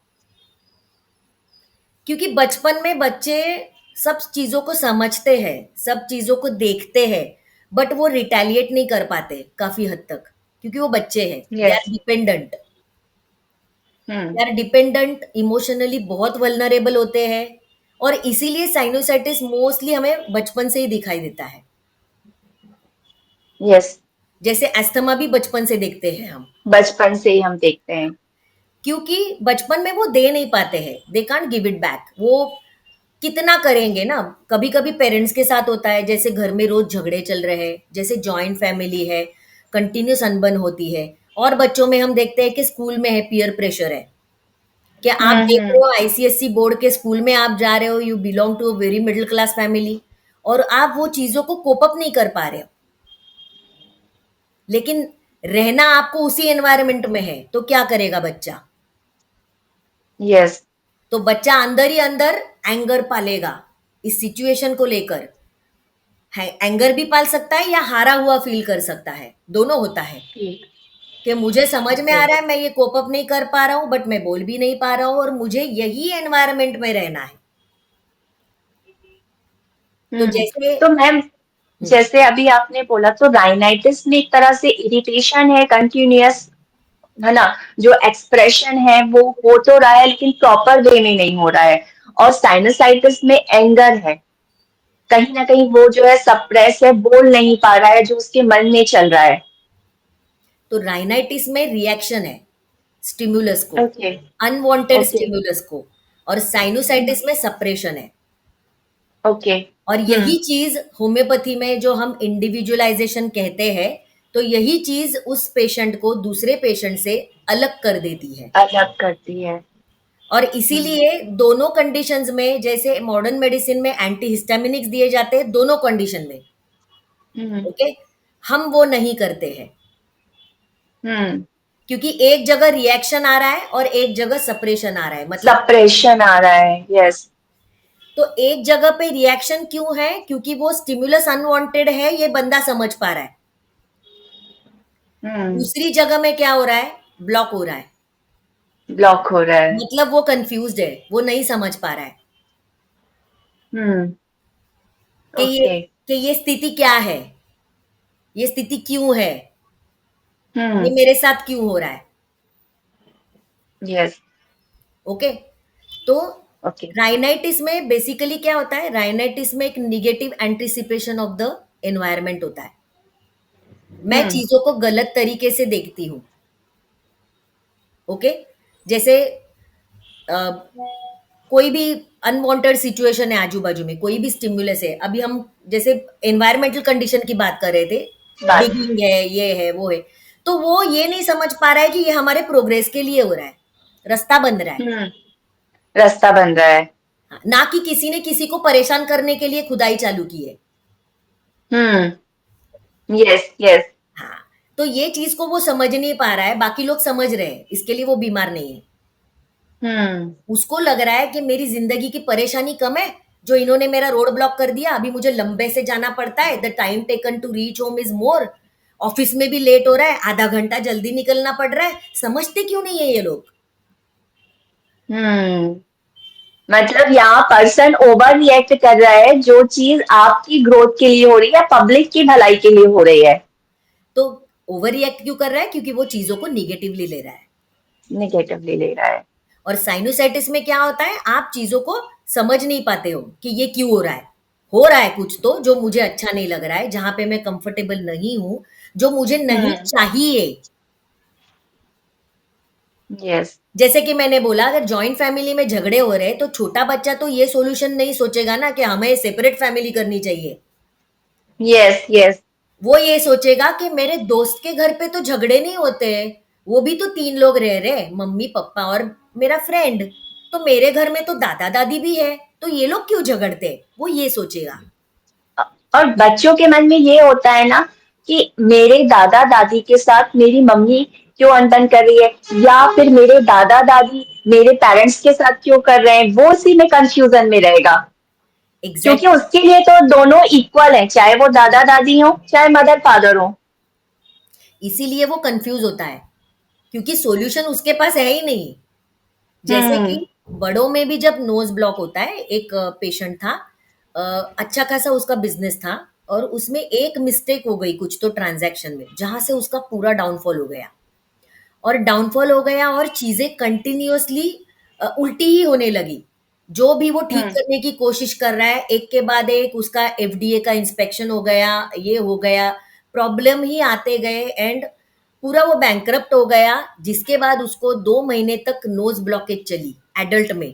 क्योंकि बचपन में बच्चे सब चीजों को समझते हैं, सब चीजों को देखते हैं, बट वो रिटेलिएट नहीं कर पाते काफी हद तक, क्योंकि वो बच्चे हैं, they yes. Are dependent. Hmm. They are dependent, emotionally बहुत वल्नरेबल होते हैं, और इसीलिए साइनोसाइटिस मोस्टली हमें बचपन से ही दिखाई देता है। यस। जैसे अस्थमा भी बचपन से देखते हैं हम, बचपन से ही हम देखते हैं। क्योंकि बचपन में वो दे नहीं पाते हैं, they can't give it back. वो कितना करेंगे ना। कभी कभी पेरेंट्स के साथ होता है, जैसे घर में रोज झगड़े चल रहे हैं, जैसे जॉइंट फैमिली है, कंटिन्यूस अनबन होती है। और बच्चों में हम देखते हैं कि स्कूल में है, पीयर प्रेशर है। क्या आप देख रहे हम्म। हो आईसीएससी बोर्ड के स्कूल में आप जा रहे हो, you belong to a very middle class family, और आप वो चीजों को कोप अप नहीं कर पा रहे हो, लेकिन रहना आपको उसी एनवायरनमेंट में है, तो क्या करेगा बच्चा। यस। तो बच्चा अंदर ही अंदर एंगर पालेगा इस सिचुएशन को लेकर। एंगर भी पाल सकता है या हारा हुआ फील कर सकता है, दोनों होता है। ठीक। कि मुझे समझ में ओके। आ रहा है मैं ये कोप अप नहीं कर पा रहा हूं, बट मैं बोल भी नहीं पा रहा हूं, और मुझे यही एनवायरनमेंट में रहना है। तो हम्म। जैसे तो मैम, जैसे अभी आपने बोला, तो राइनाइटिस में एक तरह से इरिटेशन है कंटिन्यूअस, है ना? जो एक्सप्रेशन है वो हो तो रहा है, लेकिन प्रॉपर वे में नहीं हो रहा है। और साइनसाइटिस में एंगर है, कहीं ना कहीं वो जो है सप्रेस है, बोल नहीं पा रहा है जो उसके मन में चल रहा है। तो राइनाइटिस में रिएक्शन है स्टिमुलस को, ओके। Unwanted okay. स्टिमुलस को, और साइनोसाइटिस में सप्रेशन है। ओके। और यही चीज होम्योपैथी में जो हम इंडिविजुअलाइजेशन कहते हैं, तो यही चीज उस पेशेंट को दूसरे पेशेंट से अलग कर देती है। अलग करती है। और हम्म। इसीलिए दोनों कंडीशंस में, जैसे मॉडर्न मेडिसिन में एंटीहिस्टामिनिक्स दिए जाते हैं दोनों कंडीशन में, हम्म। ओके, हम वो नहीं करते हैं, हम्म। क्योंकि एक जगह रिएक्शन आ रहा है और एक जगह सप्रेशन आ रहा है, मतलब। सप्रेशन आ रहा है। यस। तो एक जगह पे रिएक्शन क्यों है, क्योंकि वो स्टिमुलस अनवांटेड है, ये बंदा समझ पा रहा है। हम्म। दूसरी जगह में क्या हो रहा है, ब्लॉक हो रहा है, ब्लॉक हो रहा है। मतलब वो कंफ्यूज्ड है, वो नहीं समझ पा रहा है हम्म। कि ये ओके। कि ये स्थिति क्या है, ये स्थिति क्यों है, ये हम्म। मेरे साथ क्यों हो रहा है। यस। ओके। तो ओके। राइनाइटिस में बेसिकली क्या होता है, राइनाइटिस में एक negative anticipation of the environment होता है। मैं हम्म। चीजों को गलत तरीके से देखती हूँ। ओके। जैसे अ, कोई भी अनवांटेड सिचुएशन है आजू बाजू में, कोई भी स्टिमुलस है, अभी हम जैसे एनवायरमेंटल कंडीशन की बात कर रहे थे, बात। डिगिंग है, ये है, वो है, तो वो ये नहीं समझ पा रहा है कि ये हमारे प्रोग्रेस के लिए हो रहा है, रास्ता बन रहा है। हम्म। रास्ता बन रहा है। हाँ, ना कि किसी ने किसी को परेशान करने के लिए खुदाई चालू की है। हम्म। यस। यस। हाँ। तो ये चीज को वो समझ नहीं पा रहा है, बाकी लोग समझ रहे हैं, इसके लिए वो बीमार नहीं है। हम्म। उसको लग रहा है कि मेरी जिंदगी की परेशानी कम है, जो इन्होंने मेरा रोड ब्लॉक कर दिया, अभी मुझे लंबे से जाना पड़ता है, the time taken to reach home is more, office में भी लेट हो रहा है, आधा घंटा जल्दी निकलना पड़ रहा है, समझते क्यों नहीं है ये लोग? हम्म मतलब यहाँ पर्सन ओवर रिएक्ट कर रहा है, जो चीज आपकी ग्रोथ के लिए हो रही है, पब्लिक की भलाई के लिए हो रही है, तो ओवर रिएक्ट क्यों कर रहा है? क्योंकि वो चीजों को निगेटिवली ले रहा है। निगेटिवली ले रहा है। और साइनोसाइटिस में क्या होता है, आप चीजों को समझ नहीं पाते हो कि ये क्यों हो रहा है कुछ तो जो मुझे अच्छा नहीं लग रहा है, जहां पे मैं कंफर्टेबल नहीं हूं, जो मुझे नहीं हम्म चाहिए। यस जैसे कि मैंने बोला, अगर जॉइंट फैमिली में झगड़े हो रहे हैं तो छोटा बच्चा तो ये सॉल्यूशन नहीं सोचेगा ना कि हमें सेपरेट फैमिली करनी चाहिए। यस यस वो ये सोचेगा कि मेरे दोस्त के घर पे तो झगड़े नहीं होते, वो भी तो 3 लोग रह रहे, मम्मी पापा और मेरा फ्रेंड, तो मेरे घर में तो दादा दादी भी है, तो ये लोग क्यों झगड़ते, वो ये सोचेगा। और बच्चों के मन में ये होता है ना कि मेरे दादा दादी के साथ मेरी मम्मी क्यों अनबन कर रही है, या फिर मेरे दादा दादी मेरे पेरेंट्स के साथ क्यों कर रहे हैं, वो उसी में कंफ्यूजन में रहेगा। क्योंकि एग्जैक्टली। उसके लिए तो दोनों इक्वल हैं, चाहे वो दादा दादी हो चाहे मदर फादर हो। इसीलिए वो कंफ्यूज होता है, क्योंकि सॉल्यूशन उसके पास है ही नहीं। जैसे हम्म कि बड़ों में भी जब नोज ब्लॉक होता है, एक पेशेंट था, अ, अच्छा खासा उसका बिजनेस था, और उसमें एक मिस्टेक हो गई कुछ तो ट्रांजैक्शन में, जहां से उसका पूरा डाउनफॉल हो गया। और डाउनफॉल हो गया और चीजें कंटिन्यूअसली उल्टी ही होने लगी। जो भी वो ठीक हम्म करने की कोशिश कर रहा है, एक के बाद एक उसका एफडीए का इंस्पेक्शन हो गया, ये हो गया, प्रॉब्लम ही आते गए, एंड पूरा वो बैंकरप्ट हो गया। जिसके बाद उसको 2 महीने तक नोज ब्लॉकेज चली एडल्ट में,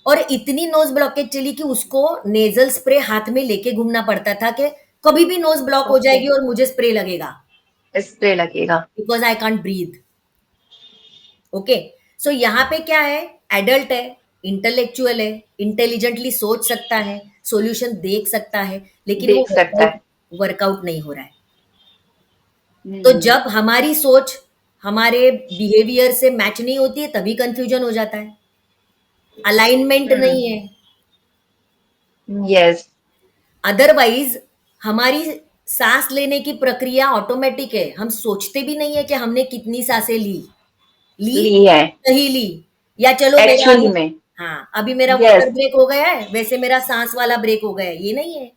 और इतनी नोज ब्लॉकेज चली कि उसको नेजल स्प्रे हाथ में लेके घूमना पड़ता था कि कभी भी नोज ब्लॉक हो ओके जाएगी और मुझे स्प्रे लगेगा, स्प्रे लगेगा। Because I can't breathe. Okay. So यहाँ पे क्या है, एडल्ट है, इंटेलेक्चुअल है, इंटेलिजेंटली सोच सकता है, सॉल्यूशन देख सकता है, लेकिन वो देख सकता है। वर्कआउट नहीं हो रहा है। तो हम्म जब हमारी सोच हमारे बिहेवियर से मैच नहीं होती है, तभी कंफ्यूजन हो जाता है, अलाइनमेंट नहीं है। यस अदरवाइज हमारी सांस लेने की प्रक्रिया ऑटोमेटिक है, हम सोचते भी नहीं है कि हमने कितनी सांसें ली, ली है नहीं ली, या चलो मेरा एक्चुअली अभी, में। हाँ अभी मेरा वाटर यस ब्रेक हो गया है, वैसे मेरा सांस वाला ब्रेक हो गया है, ये नहीं है।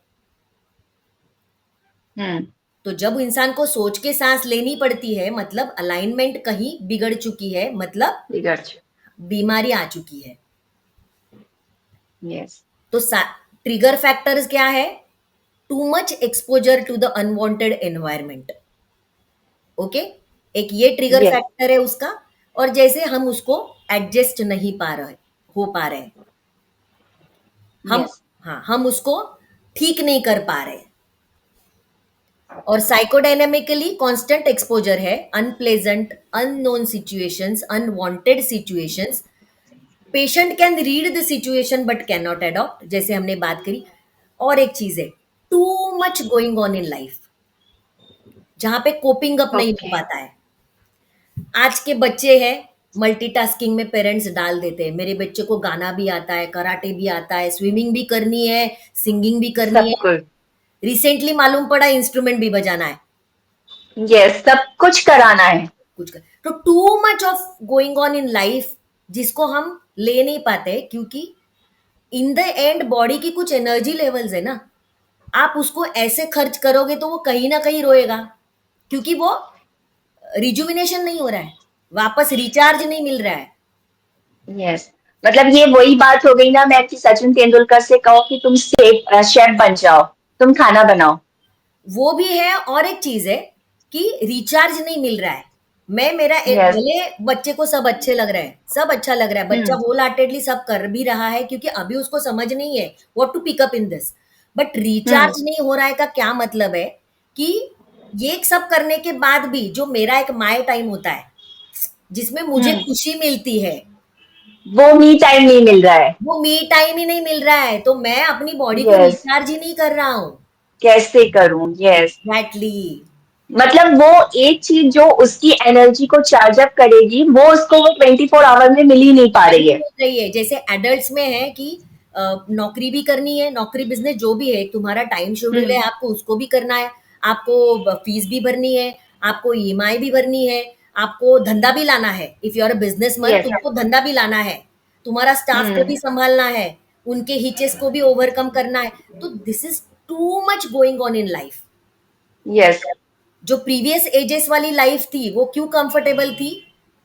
हम्म तो जब इंसान को सोच के सांस लेनी पड़ती है, मतलब अलाइनमेंट कहीं बिगड़ चुकी है, मतलब बिगड़। बीमारी आ चुकी है। यस तो ट्रिगर फैक्टर्स क्या है? Too much exposure to the unwanted environment. Okay. एक ये ट्रिगर यस फैक्टर है उसका। और जैसे हम उसको एडजस्ट नहीं हो पा रहे, हम, यस हाँ हम उसको ठीक नहीं कर पा रहे। और साइकोडायनेमिकली कांस्टेंट एक्सपोजर है, unpleasant, unknown situations, unwanted situations. Patient can read the situation but can not adopt, जैसे हमने बात करी। और एक चीज है, too much going on in life, जहां पे कोपिंग अप नहीं हो ओके पाता है। आज के बच्चे हैं, मल्टीटास्किंग में पेरेंट्स डाल देते हैं, मेरे बच्चे को गाना भी आता है, कराटे भी आता है, स्विमिंग भी करनी है, सिंगिंग भी करनी सब है, कुछ। रिसेंटली मालूम पड़ा इंस्ट्रूमेंट भी बजाना है, यस सब कुछ कराना है। कुछ कर। तो too much of going on in life, जिसको हम ले नहीं पाते, क्योंकि इन द एंड बॉडी की कुछ एनर्जी लेवल्स है ना, आप उसको ऐसे खर्च करोगे तो वो कहीं ना कहीं रोएगा, क्योंकि वो रिजुविनेशन नहीं हो रहा है, वापस रिचार्ज नहीं मिल रहा है। यस मतलब ये वही बात हो गई ना, मैं कि सचिन तेंदुलकर से कहो कि तुम शेफ बन जाओ, तुम खाना बनाओ। वो भी है, और एक चीज है कि रिचार्ज नहीं मिल रहा है। मैं मेरा एक, यस भले बच्चे को सब अच्छे लग रहे हैं, सब अच्छा लग रहा है, बच्चा हम्म होल हार्टेडली सब कर भी रहा है, क्योंकि अभी उसको समझ नहीं है what to pick up in this, but hmm recharge नहीं हो रहा है का क्या मतलब है कि ये सब करने के बाद भी जो मेरा एक माय टाइम होता है, जिसमें मुझे हम्म खुशी मिलती है, वो मी टाइम नहीं मिल रहा है। वो मी टाइम ही नहीं मिल रहा है, तो मैं अपनी बॉडी को यस रिचार्ज ही नहीं कर रहा हूँ। कैसे करूं। Yes exactly. मतलब वो एक चीज जो उसकी एनर्जी को चार्ज अप करेगी, वो उसको वो 24 आवर में मिल ही नहीं पा रही नहीं है। मिल रही है। जैसे एडल्ट्स में है कि नौकरी भी करनी है, नौकरी बिजनेस जो भी है, तुम्हारा टाइम शेड्यूल है, हम्म आपको उसको भी करना है। आपको फीस भी भरनी है, आपको ईएमआई भी भरनी है, आपको धंधा भी लाना है। If you are a businessman, yes. तुमको धंधा भी लाना है, तुम्हारा स्टाफ को भी संभालना है, उनके हिचेस को भी ओवरकम करना है। तो this is too much going on in life. Yes. जो प्रीवियस एजेस वाली लाइफ थी वो क्यों कंफर्टेबल थी?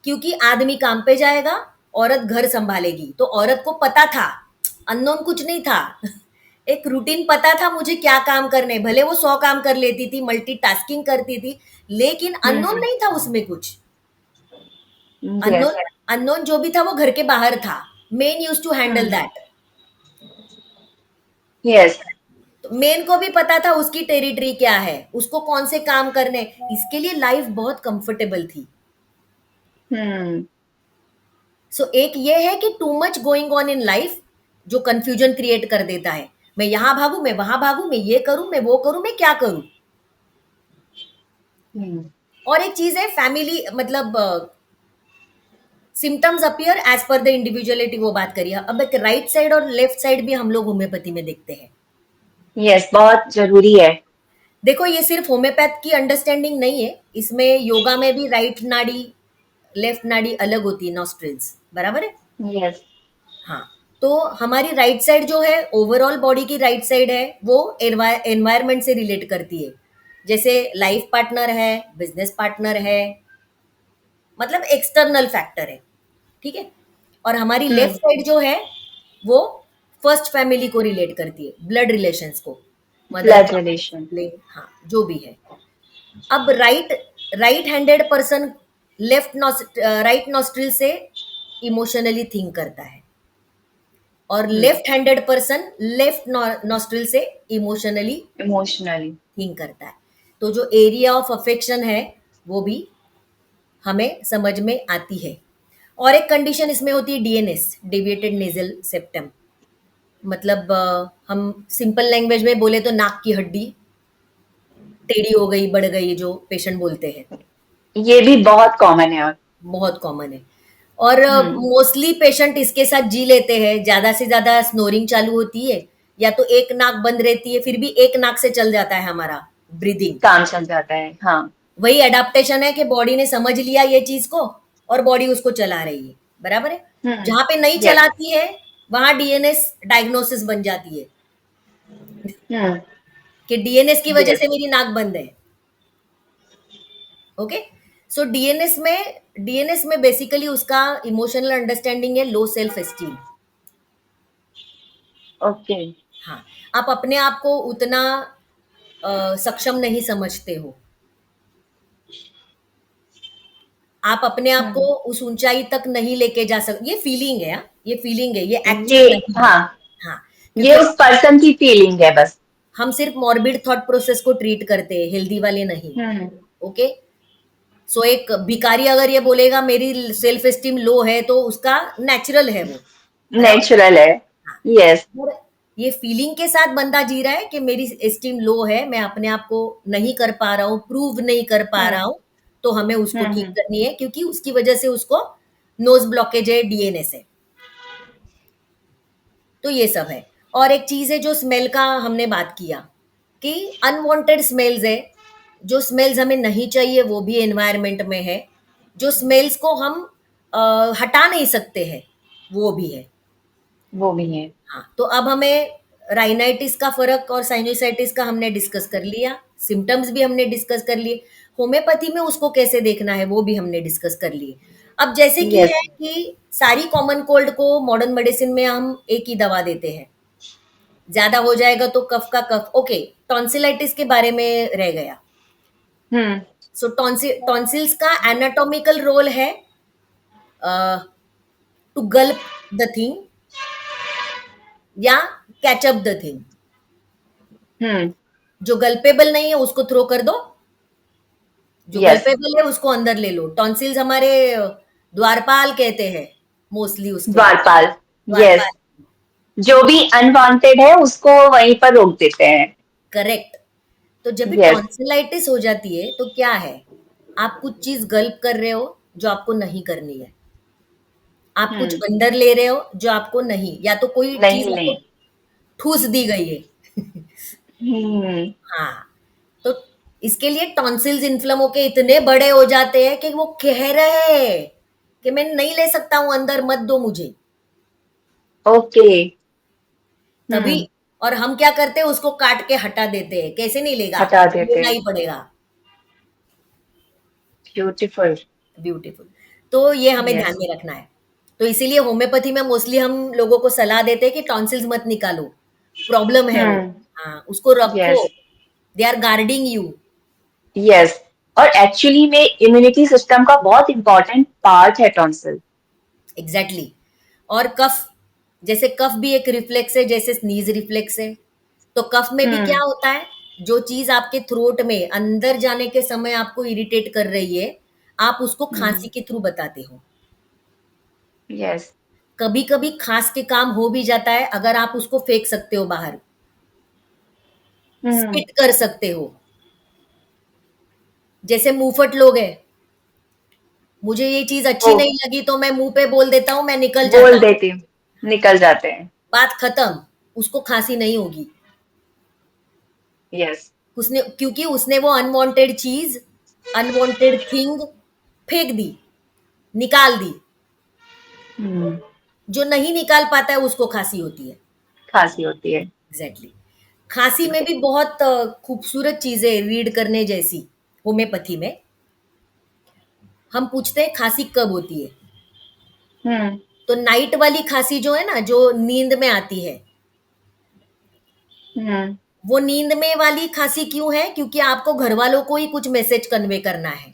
क्योंकि आदमी काम पे जाएगा, औरत घर संभालेगी। तो औरत को पता था, अननोन कुछ नहीं था। एक रूटीन पता था मुझे क्या काम करने, भले वो 100 काम कर लेती थी, मल्टीटास्किंग करती थी, लेकिन अननोन नहीं था उसमें कुछ। यस। अननोन अननोन जो भी था वो घर के बाहर था। Men use to handle that. Yes. तो मेन को भी पता था उसकी टेरिटरी क्या है, उसको कौन से काम करने। इसके लिए लाइफ बहुत कंफर्टेबल थी। सो एक ये है कि too much going on in life जो कंफ्यूजन क्रिएट कर देता है। मैं यहां भागू, मैं वहां भागू, मैं ये करूं, मैं वो करूं, मैं क्या करूं। और एक चीज है फैमिली, मतलब symptoms appear as per the individuality, वो बात करिए। अब एक राइट साइड और लेफ्ट साइड भी हम लोग होम्योपैथी में देखते हैं। यस, बहुत जरूरी है। देखो ये सिर्फ होम्योपैथ की अंडरस्टैंडिंग नहीं है, इसमें योगा में भी राइट नाड़ी लेफ्ट नाड़ी अलग होती है, नॉस्ट्रिल्स, बराबर है। यस। हाँ, तो हमारी राइट साइड जो है, ओवरऑल बॉडी की राइट साइड है, वो एनवायरमेंट से रिलेट करती है। जैसे लाइफ पार्टनर है, बिजनेस पार्टनर है, मतलब एक्सटर्नल फैक्टर है, ठीक है। और हमारी लेफ्ट साइड जो है वो फर्स्ट फैमिली को रिलेट करती है, ब्लड रिलेशंस को, मदर, ब्लड रिलेशन। हाँ जो भी है। अब right handed person right nostril से इमोशनली थिंक करता है, और left handed person left nostril से इमोशनली इमोशनली थिंक करता है। तो जो एरिया ऑफ अफेक्शन है वो भी हमें समझ में आती है। और एक कंडीशन इसमें होती है डीएनएस, डेविएटेड नेजल सेप्टम। मतलब हम सिंपल लैंग्वेज में बोले तो नाक की हड्डी टेढ़ी हो गई, बढ़ गई, जो पेशेंट बोलते हैं, ये भी बहुत कॉमन है। और बहुत कॉमन है। और मोस्टली पेशेंट इसके साथ जी लेते हैं। ज्यादा से ज्यादा स्नोरिंग चालू होती है, या तो एक नाक बंद रहती है, फिर भी एक नाक से चल जाता है हमारा ब्रीदिंग। काम चल जाता है। हाँ। वही एडाप्टेशन है कि बॉडी ने समझ लिया ये चीज को, और बॉडी उसको चला रही है, बराबर है। जहां पे नहीं यस। चलाती है वहां डीएनएस डायग्नोसिस बन जाती है कि डीएनएस की वजह यस। से मेरी नाक बंद है। ओके, सो डीएनएस में बेसिकली उसका इमोशनल अंडरस्टैंडिंग है लो सेल्फ एस्टीम। ओके। हाँ, आप अपने आप को उतना सक्षम नहीं समझते हो, आप अपने आप को उस ऊंचाई तक नहीं लेके जा सकते। ये फीलिंग है, हाँ? ये फीलिंग है, ये ये, एक्चुअल नहीं है। हाँ, हाँ, ये क्योंकि उस पर्सन की फीलिंग है बस। हम सिर्फ मॉर्बिड थॉट प्रोसेस को ट्रीट करते हैं, हेल्दी वाले नहीं। ओके, सो एक भिखारी अगर ये बोलेगा मेरी सेल्फ एस्टीम लो है, तो उसका नेचुरल है वो, बराबर। नेचुरल है। हाँ, यस। और ये फीलिंग के साथ बंदा जी रहा है कि मेरी एस्टीम लो है, मैं अपने आप को नहीं कर पा रहा हूँ, प्रूव नहीं कर पा रहा हूँ, तो हमें उसको ठीक करनी है, क्योंकि उसकी वजह से उसको नोज ब्लॉकेज है, डीएनएस है। तो ये सब है। और एक चीज है जो स्मेल का हमने बात किया, कि अनवांटेड स्मेल्स है, जो स्मेल्स हमें नहीं चाहिए वो भी एनवायरनमेंट में है, जो स्मेल्स को हम हटा नहीं सकते हैं वो भी है। वो भी है। हाँ, तो अब हमें राइनाइटिस का फर्क और साइनोसाइटिस का हमने डिस्कस कर लिया, सिम्टम्स भी हमने डिस्कस कर लिए, होम्योपैथी में उसको कैसे देखना है वो भी हमने डिस्कस कर लिए। अब जैसे कि यस। है कि सारी कॉमन कोल्ड को मॉडर्न मेडिसिन में हम एक ही दवा देते हैं, ज्यादा हो जाएगा तो कफ का कफ। ओके, टॉन्सिलाइटिस के बारे में रह गया। सो टॉन्सिल्स का एनाटॉमिकल रोल है टू गल्प द थिंग या कैच अप द थिंग। जो गल्पेबल नहीं है उसको थ्रो कर दो, जो यस। गल्पेबल है उसको अंदर ले लो। टॉन्सिल्स हमारे द्वारपाल कहते हैं मोस्टली उसको, द्वारपाल। यस। द्वारपाल। जो भी अनवांटेड है उसको वहीं पर रोक देते हैं। करेक्ट। तो जब भी यस। टॉन्सिलाइटिस हो जाती है तो क्या है, आप कुछ चीज गल्प कर रहे हो जो आपको नहीं करनी है, आप कुछ अंदर ले रहे हो जो आपको नहीं, या तो कोई चीज नहीं आपको नहीं। ठूस दी गई है। हम्म। हाँ, तो इसके लिए टॉन्सिल्स इन्फ्लम होके इतने बड़े हो जाते हैं कि वो कह रहे हैं कि मैं नहीं ले सकता हूँ अंदर, मत दो मुझे। ओके। तभी हम्म। और हम क्या करते हैं, उसको काट के हटा देते हैं, कैसे नहीं लेगा, हटा देते लेना हैं। ही पड़ेगा। ब्यूटीफुल। ब्यूटीफुल। तो ये हमें ध्यान यस। में रखना है। तो इसीलिए होम्योपैथी में मोस्टली हम लोगों को सलाह देते हैं कि टॉन्सिल्स मत निकालो, प्रॉब्लम है वो। हम्म। हाँ, उसको रखो, yes. They are guarding you. Yes. और एक्चुअली में इम्यूनिटी सिस्टम का बहुत इंपॉर्टेंट पार्ट है टॉन्सिल। एग्जैक्टली। और कफ, जैसे कफ भी एक रिफ्लेक्स है, जैसे स्नीज रिफ्लेक्स है। तो कफ में भी क्या हम्म। होता है, जो चीज आपके थ्रोट में अंदर जाने के समय आपको इरिटेट कर रही है, आप उसको खांसी हम्म। के थ्रू बताते हो। यस। कभी कभी खांस के काम हो भी जाता है अगर आप उसको फेंक सकते हो बाहर, हम्म। स्पिट कर सकते हो। जैसे मुंहफट लोग हैं, मुझे ये चीज वो अच्छी नहीं लगी तो मैं मुंह पे बोल देता हूँ, मैं निकल बोल जाता हूँ, देती हूँ, निकल जाते हैं। बात खत्म, उसको खांसी नहीं होगी। यस। उसने, क्योंकि उसने वो अनवांटेड चीज, अनवांटेड थिंग फेंक दी, निकाल दी। हम्म। जो नहीं निकाल पाता है उसको खांसी होती है। खांसी होती है। एग्जैक्टली। खांसी में भी बहुत खूबसूरत चीजें रीड करने जैसी, होम्योपैथी में। हम पूछते हैं खांसी कब होती है, हम्म। तो नाइट वाली खांसी जो है ना, जो नींद में आती है, हम्म। वो नींद में वाली खांसी क्यों है, क्योंकि आपको घर वालों को ही कुछ मैसेज कन्वे करना है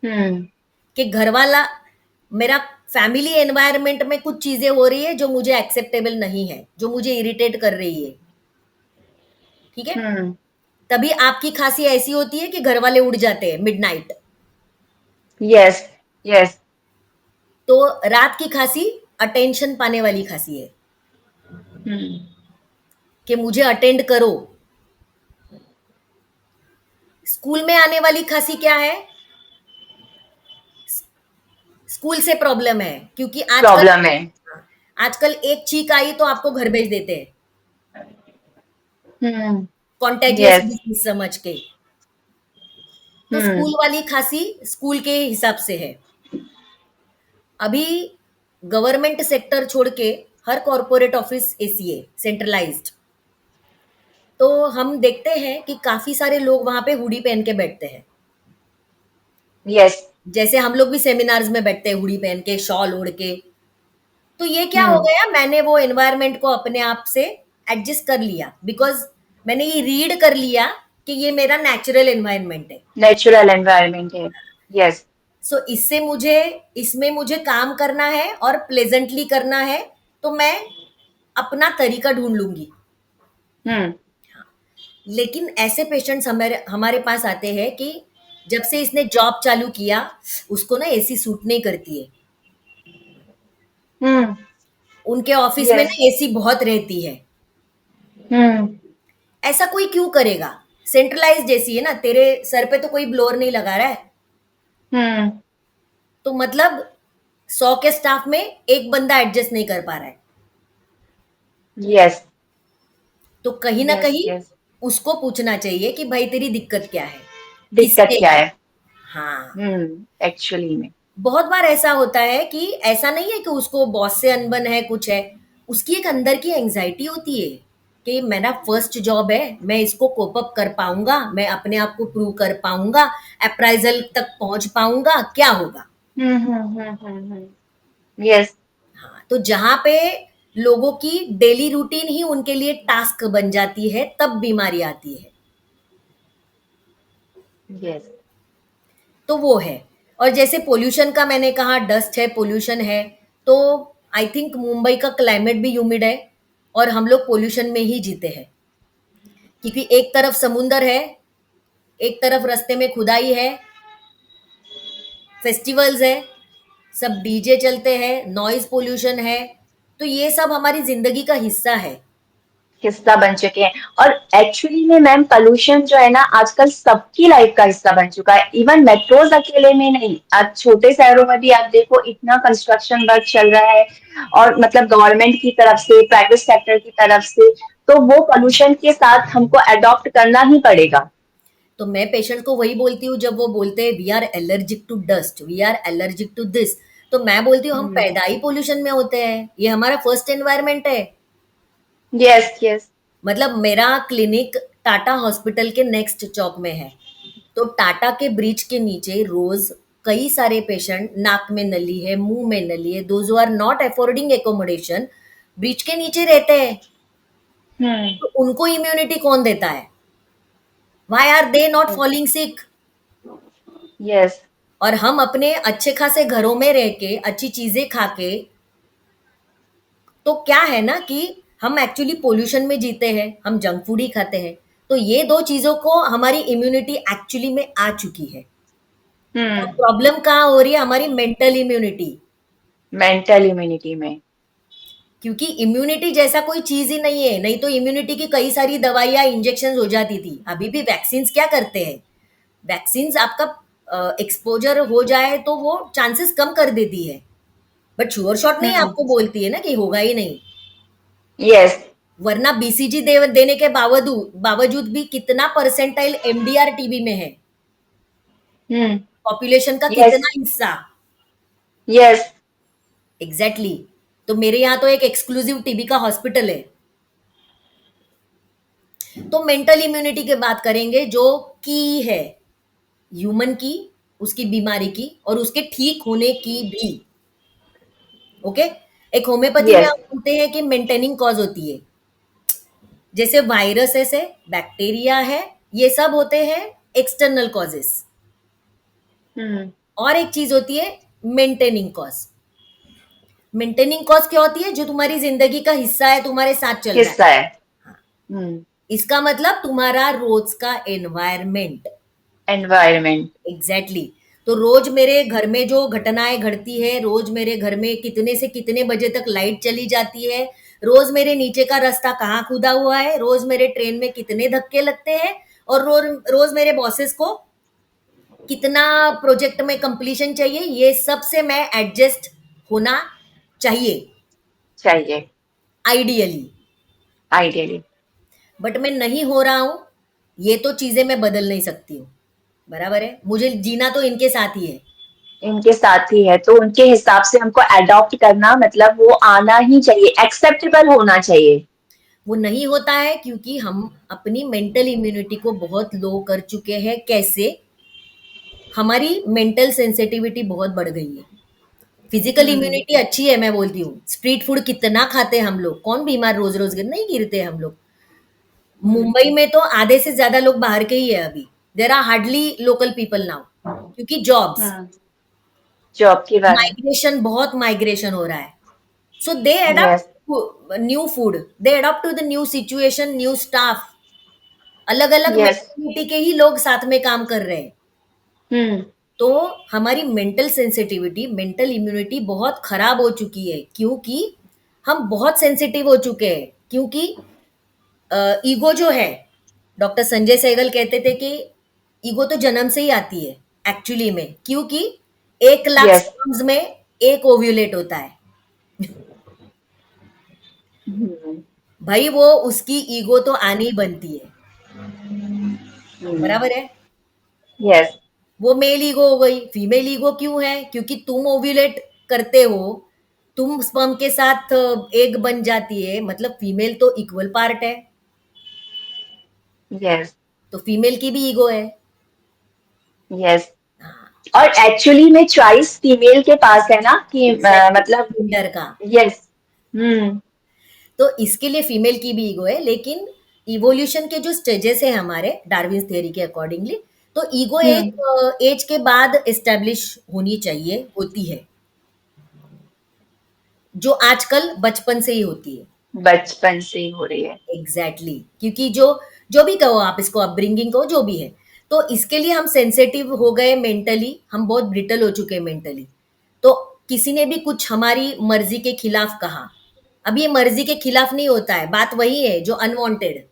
हम्म। कि घर वाला, मेरा फैमिली एनवायरनमेंट में कुछ चीजें हो रही है जो मुझे एक्सेप्टेबल नहीं है, जो मुझे इरिटेट कर रही है। ठीक है। हम्म। तभी आपकी खांसी ऐसी होती है कि घर वाले उड़ जाते हैं मिडनाइट। यस। यस। तो रात की खांसी अटेंशन पाने वाली खांसी है, हम्म। कि मुझे अटेंड करो। स्कूल में आने वाली खांसी क्या है, स्कूल से प्रॉब्लम है, क्योंकि आजकल, प्रॉब्लम है। आजकल एक छींक आई तो आपको घर भेज देते हैं, हम्म। Contagious yes. डिजीज समझ के। तो हम्म। स्कूल वाली खांसी स्कूल के हिसाब से है। अभी गवर्नमेंट सेक्टर छोड़ के हर कॉरपोरेट ऑफिस एसी है, सेंट्रलाइज्ड। तो हम देखते हैं कि काफी सारे लोग वहां पे हुडी पहन के बैठते हैं। यस। जैसे हम लोग भी सेमिनार्स में बैठते हैं हुडी पहन के, शॉल ओढ़ के। तो ये क्या हो हम्म। गया, मैंने वो एनवायरनमेंट को अपने आप से एडजस्ट कर लिया, बिकॉज मैंने ये रीड कर लिया कि ये मेरा नेचुरल एनवायरनमेंट है। नेचुरल एनवायरनमेंट है। यस। सो इससे मुझे, इसमें मुझे काम करना है और प्लेजेंटली करना है, तो मैं अपना तरीका ढूंढ लूंगी। हम्म। लेकिन ऐसे पेशेंट्स हमारे हमारे पास आते हैं कि जब से इसने जॉब चालू किया, उसको ना एसी सूट नहीं करती है। हम्म। उनके ऑफिस में यस। ना एसी बहुत रहती है। हम्म। ऐसा कोई क्यों करेगा, सेंट्रलाइज जैसी है ना, तेरे सर पे तो कोई ब्लोअर नहीं लगा रहा है। हम्म। तो मतलब 100 के स्टाफ में एक बंदा एडजस्ट नहीं कर पा रहा है। यस। तो कहीं ना यस। कहीं यस। उसको पूछना चाहिए कि भाई तेरी दिक्कत क्या है, दिक्कत किसके क्या लिए। है। हाँ। एक्चुअली में। बहुत बार ऐसा होता है कि ऐसा नहीं है कि उसको बॉस से अनबन है, कुछ है, उसकी एक अंदर की एंजाइटी होती है कि मेरा फर्स्ट जॉब है, मैं इसको कोप अप कर पाऊंगा, मैं अपने आप को प्रूव कर पाऊंगा, अप्राइजल तक पहुंच पाऊंगा, क्या होगा। यस। हाँ, तो जहां पे लोगों की डेली रूटीन ही उनके लिए टास्क बन जाती है, तब बीमारी आती है। यस। तो वो है। और जैसे पोल्यूशन का मैंने कहा, डस्ट है, पोल्यूशन है, तो आई थिंक मुंबई का क्लाइमेट भी ह्यूमिड है, और हम लोग पोल्यूशन में ही जीते हैं, क्योंकि एक तरफ समुंदर है, एक तरफ रास्ते में खुदाई है, फेस्टिवल्स है, सब डीजे चलते हैं, नॉइज पोल्यूशन है। तो ये सब हमारी जिंदगी का हिस्सा है। हिस्सा बन चुके हैं। और एक्चुअली में मैम पोल्यूशन जो है ना आजकल सबकी लाइफ का हिस्सा बन चुका है, इवन मेट्रोज अकेले में नहीं, आज छोटे शहरों में भी आप देखो इतना कंस्ट्रक्शन वर्क चल रहा है, और मतलब गवर्नमेंट की तरफ से, प्राइवेट सेक्टर की तरफ से, तो वो पोल्यूशन के साथ हमको अडॉप्ट करना ही पड़ेगा। तो मैं पेशेंट को वही बोलती हूँ, जब वो बोलते हैं we are allergic to dust, we are allergic to this, तो मैं बोलती हूँ हम पैदा ही पोल्यूशन में होते हैं, ये हमारा फर्स्ट एनवायरनमेंट है। Yes yes. मतलब मेरा क्लिनिक टाटा हॉस्पिटल के नेक्स्ट चौक में है, तो टाटा के ब्रिज के नीचे रोज कई सारे पेशेंट, नाक में नली है, मुंह में नली है, those who are not affording accommodation, bridge के नीचे रहते हैं। तो उनको इम्यूनिटी कौन देता है? Why are they not falling sick? Yes. और हम अपने अच्छे खासे घरों में रह के अच्छी चीजें खा के, तो क्या है ना कि हम एक्चुअली पोल्यूशन में जीते हैं, हम जंक फूड ही खाते हैं। तो ये दो चीजों को हमारी इम्यूनिटी एक्चुअली में आ चुकी है। और प्रॉब्लम कहाँ हो रही है? हमारी मेंटल इम्यूनिटी। मेंटल इम्यूनिटी में। क्योंकि इम्यूनिटी जैसा कोई चीज ही नहीं है, नहीं तो इम्यूनिटी की कई सारी दवाइयां इंजेक्शन हो जाती थी। अभी भी वैक्सीन क्या करते हैं? वैक्सीन आपका एक्सपोजर हो जाए तो वो चांसेस कम कर देती है, बट श्योर शॉट नहीं आपको बोलती है ना कि होगा ही नहीं। यस। वरना बीसीजी देने के बावजूद बावजूद भी कितना परसेंटाइल एमडीआर टीबी में है, पॉपुलेशन का यस कितना हिस्सा। यस। Exactly exactly. तो मेरे यहाँ तो एक एक्सक्लूसिव टीबी का हॉस्पिटल है। तो मेंटल इम्यूनिटी की बात करेंगे, जो की है ह्यूमन की, उसकी बीमारी की और उसके ठीक होने की भी। ओके, एक होम्योपैथी में यस। आप बोलते हैं कि मेंटेनिंग कॉज होती है, जैसे वायरसेस है, बैक्टीरिया है, ये सब होते हैं एक्सटर्नल कॉजेस। और एक चीज होती है मेंटेनिंग कॉज। मेंटेनिंग कॉज क्या होती है? जो तुम्हारी जिंदगी का हिस्सा है, तुम्हारे साथ चल रहा हिस्सा है। है। इसका मतलब तुम्हारा रोज का एनवायरमेंट। एनवायरमेंट। एग्जैक्टली तो रोज मेरे घर में जो घटनाएं घटती है, रोज मेरे घर में कितने से कितने बजे तक लाइट चली जाती है, रोज मेरे नीचे का रास्ता कहाँ खुदा हुआ है, रोज मेरे ट्रेन में कितने धक्के लगते हैं, और रोज रोज मेरे बॉसेस को कितना प्रोजेक्ट में कंप्लीशन चाहिए, ये सब से मैं एडजस्ट होना चाहिए चाहिए। आइडियली। आइडियली। बट मैं नहीं हो रहा हूं, ये तो चीजें मैं बदल नहीं सकती हूँ। बराबर है, मुझे जीना तो इनके साथ ही है। इनके साथ ही है, तो उनके हिसाब से हमको अडॉप्ट करना, मतलब वो आना ही चाहिए, एक्सेप्टेबल होना चाहिए। वो नहीं होता है क्योंकि हम अपनी मेंटल इम्यूनिटी को बहुत लो कर चुके हैं। कैसे? हमारी मेंटल सेंसिटिविटी बहुत बढ़ गई है। फिजिकल इम्यूनिटी अच्छी है, मैं बोलती हूँ। स्ट्रीट फूड कितना खाते हैं हम लोग, कौन बीमार रोज रोज नहीं गिरते हम लोग। मुंबई में तो आधे से ज्यादा लोग बाहर के ही है अभी। There are hardly local people now, क्योंकि जॉब्स, जॉब के बारे में। माइग्रेशन, बहुत माइग्रेशन हो रहा है। So they yes. Adopt new food, they adopt to the new situation, new staff. अलग अलग यस। मेंटेलिटी के ही लोग साथ में काम कर रहे हैं। तो हमारी मेंटल सेंसिटिविटी, मेंटल इम्यूनिटी बहुत खराब हो चुकी है, क्योंकि हम बहुत सेंसिटिव हो चुके हैं। क्योंकि ईगो जो है, डॉक्टर संजय सहगल कहते थे कि ईगो तो जन्म से ही आती है एक्चुअली में, क्योंकि 1 लाख यस। स्पर्म्स में एक ओव्यूलेट होता है। भाई वो उसकी ईगो तो आनी ही बनती है। बराबर है। यस। वो मेल ईगो हो गई। फीमेल ईगो क्यों है? क्योंकि तुम ओव्यूलेट करते हो, तुम स्पर्म के साथ एग बन जाती है, मतलब फीमेल तो इक्वल पार्ट है, यस। तो फीमेल की भी ईगो है। यस। हाँ, और एक्चुअली में चॉइस फीमेल के पास है ना, कि मतलब। जेंडर का। यस। हम्म। तो इसके लिए फीमेल की भी ईगो है, लेकिन इवोल्यूशन के जो स्टेजेस है हमारे डार्विन थ्योरी के अकॉर्डिंगली, तो ईगो एक एज के बाद एस्टेब्लिश होनी चाहिए, होती है, जो आजकल बचपन से ही होती है। बचपन से ही हो रही है। Exactly exactly. क्योंकि जो जो भी कहो आप, इसको अपब्रिंगिंग कहो, जो भी है, तो इसके लिए हम सेंसिटिव हो गए मेंटली, हम बहुत ब्रिटल हो चुके हैं मेंटली। तो किसी ने भी कुछ हमारी मर्जी के खिलाफ कहा, अब ये मर्जी के खिलाफ नहीं होता है, बात वही है जो अनवांटेड।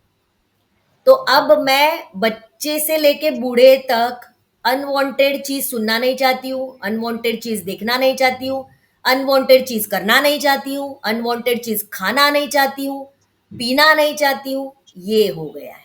तो अब मैं बच्चे से लेके बूढ़े तक अनवांटेड चीज सुनना नहीं चाहती हूँ, अनवांटेड चीज देखना नहीं चाहती हूँ, अनवांटेड चीज करना नहीं चाहती हूँ, अनवांटेड चीज खाना नहीं चाहती हूँ, पीना नहीं चाहती हूँ। ये हो गया है।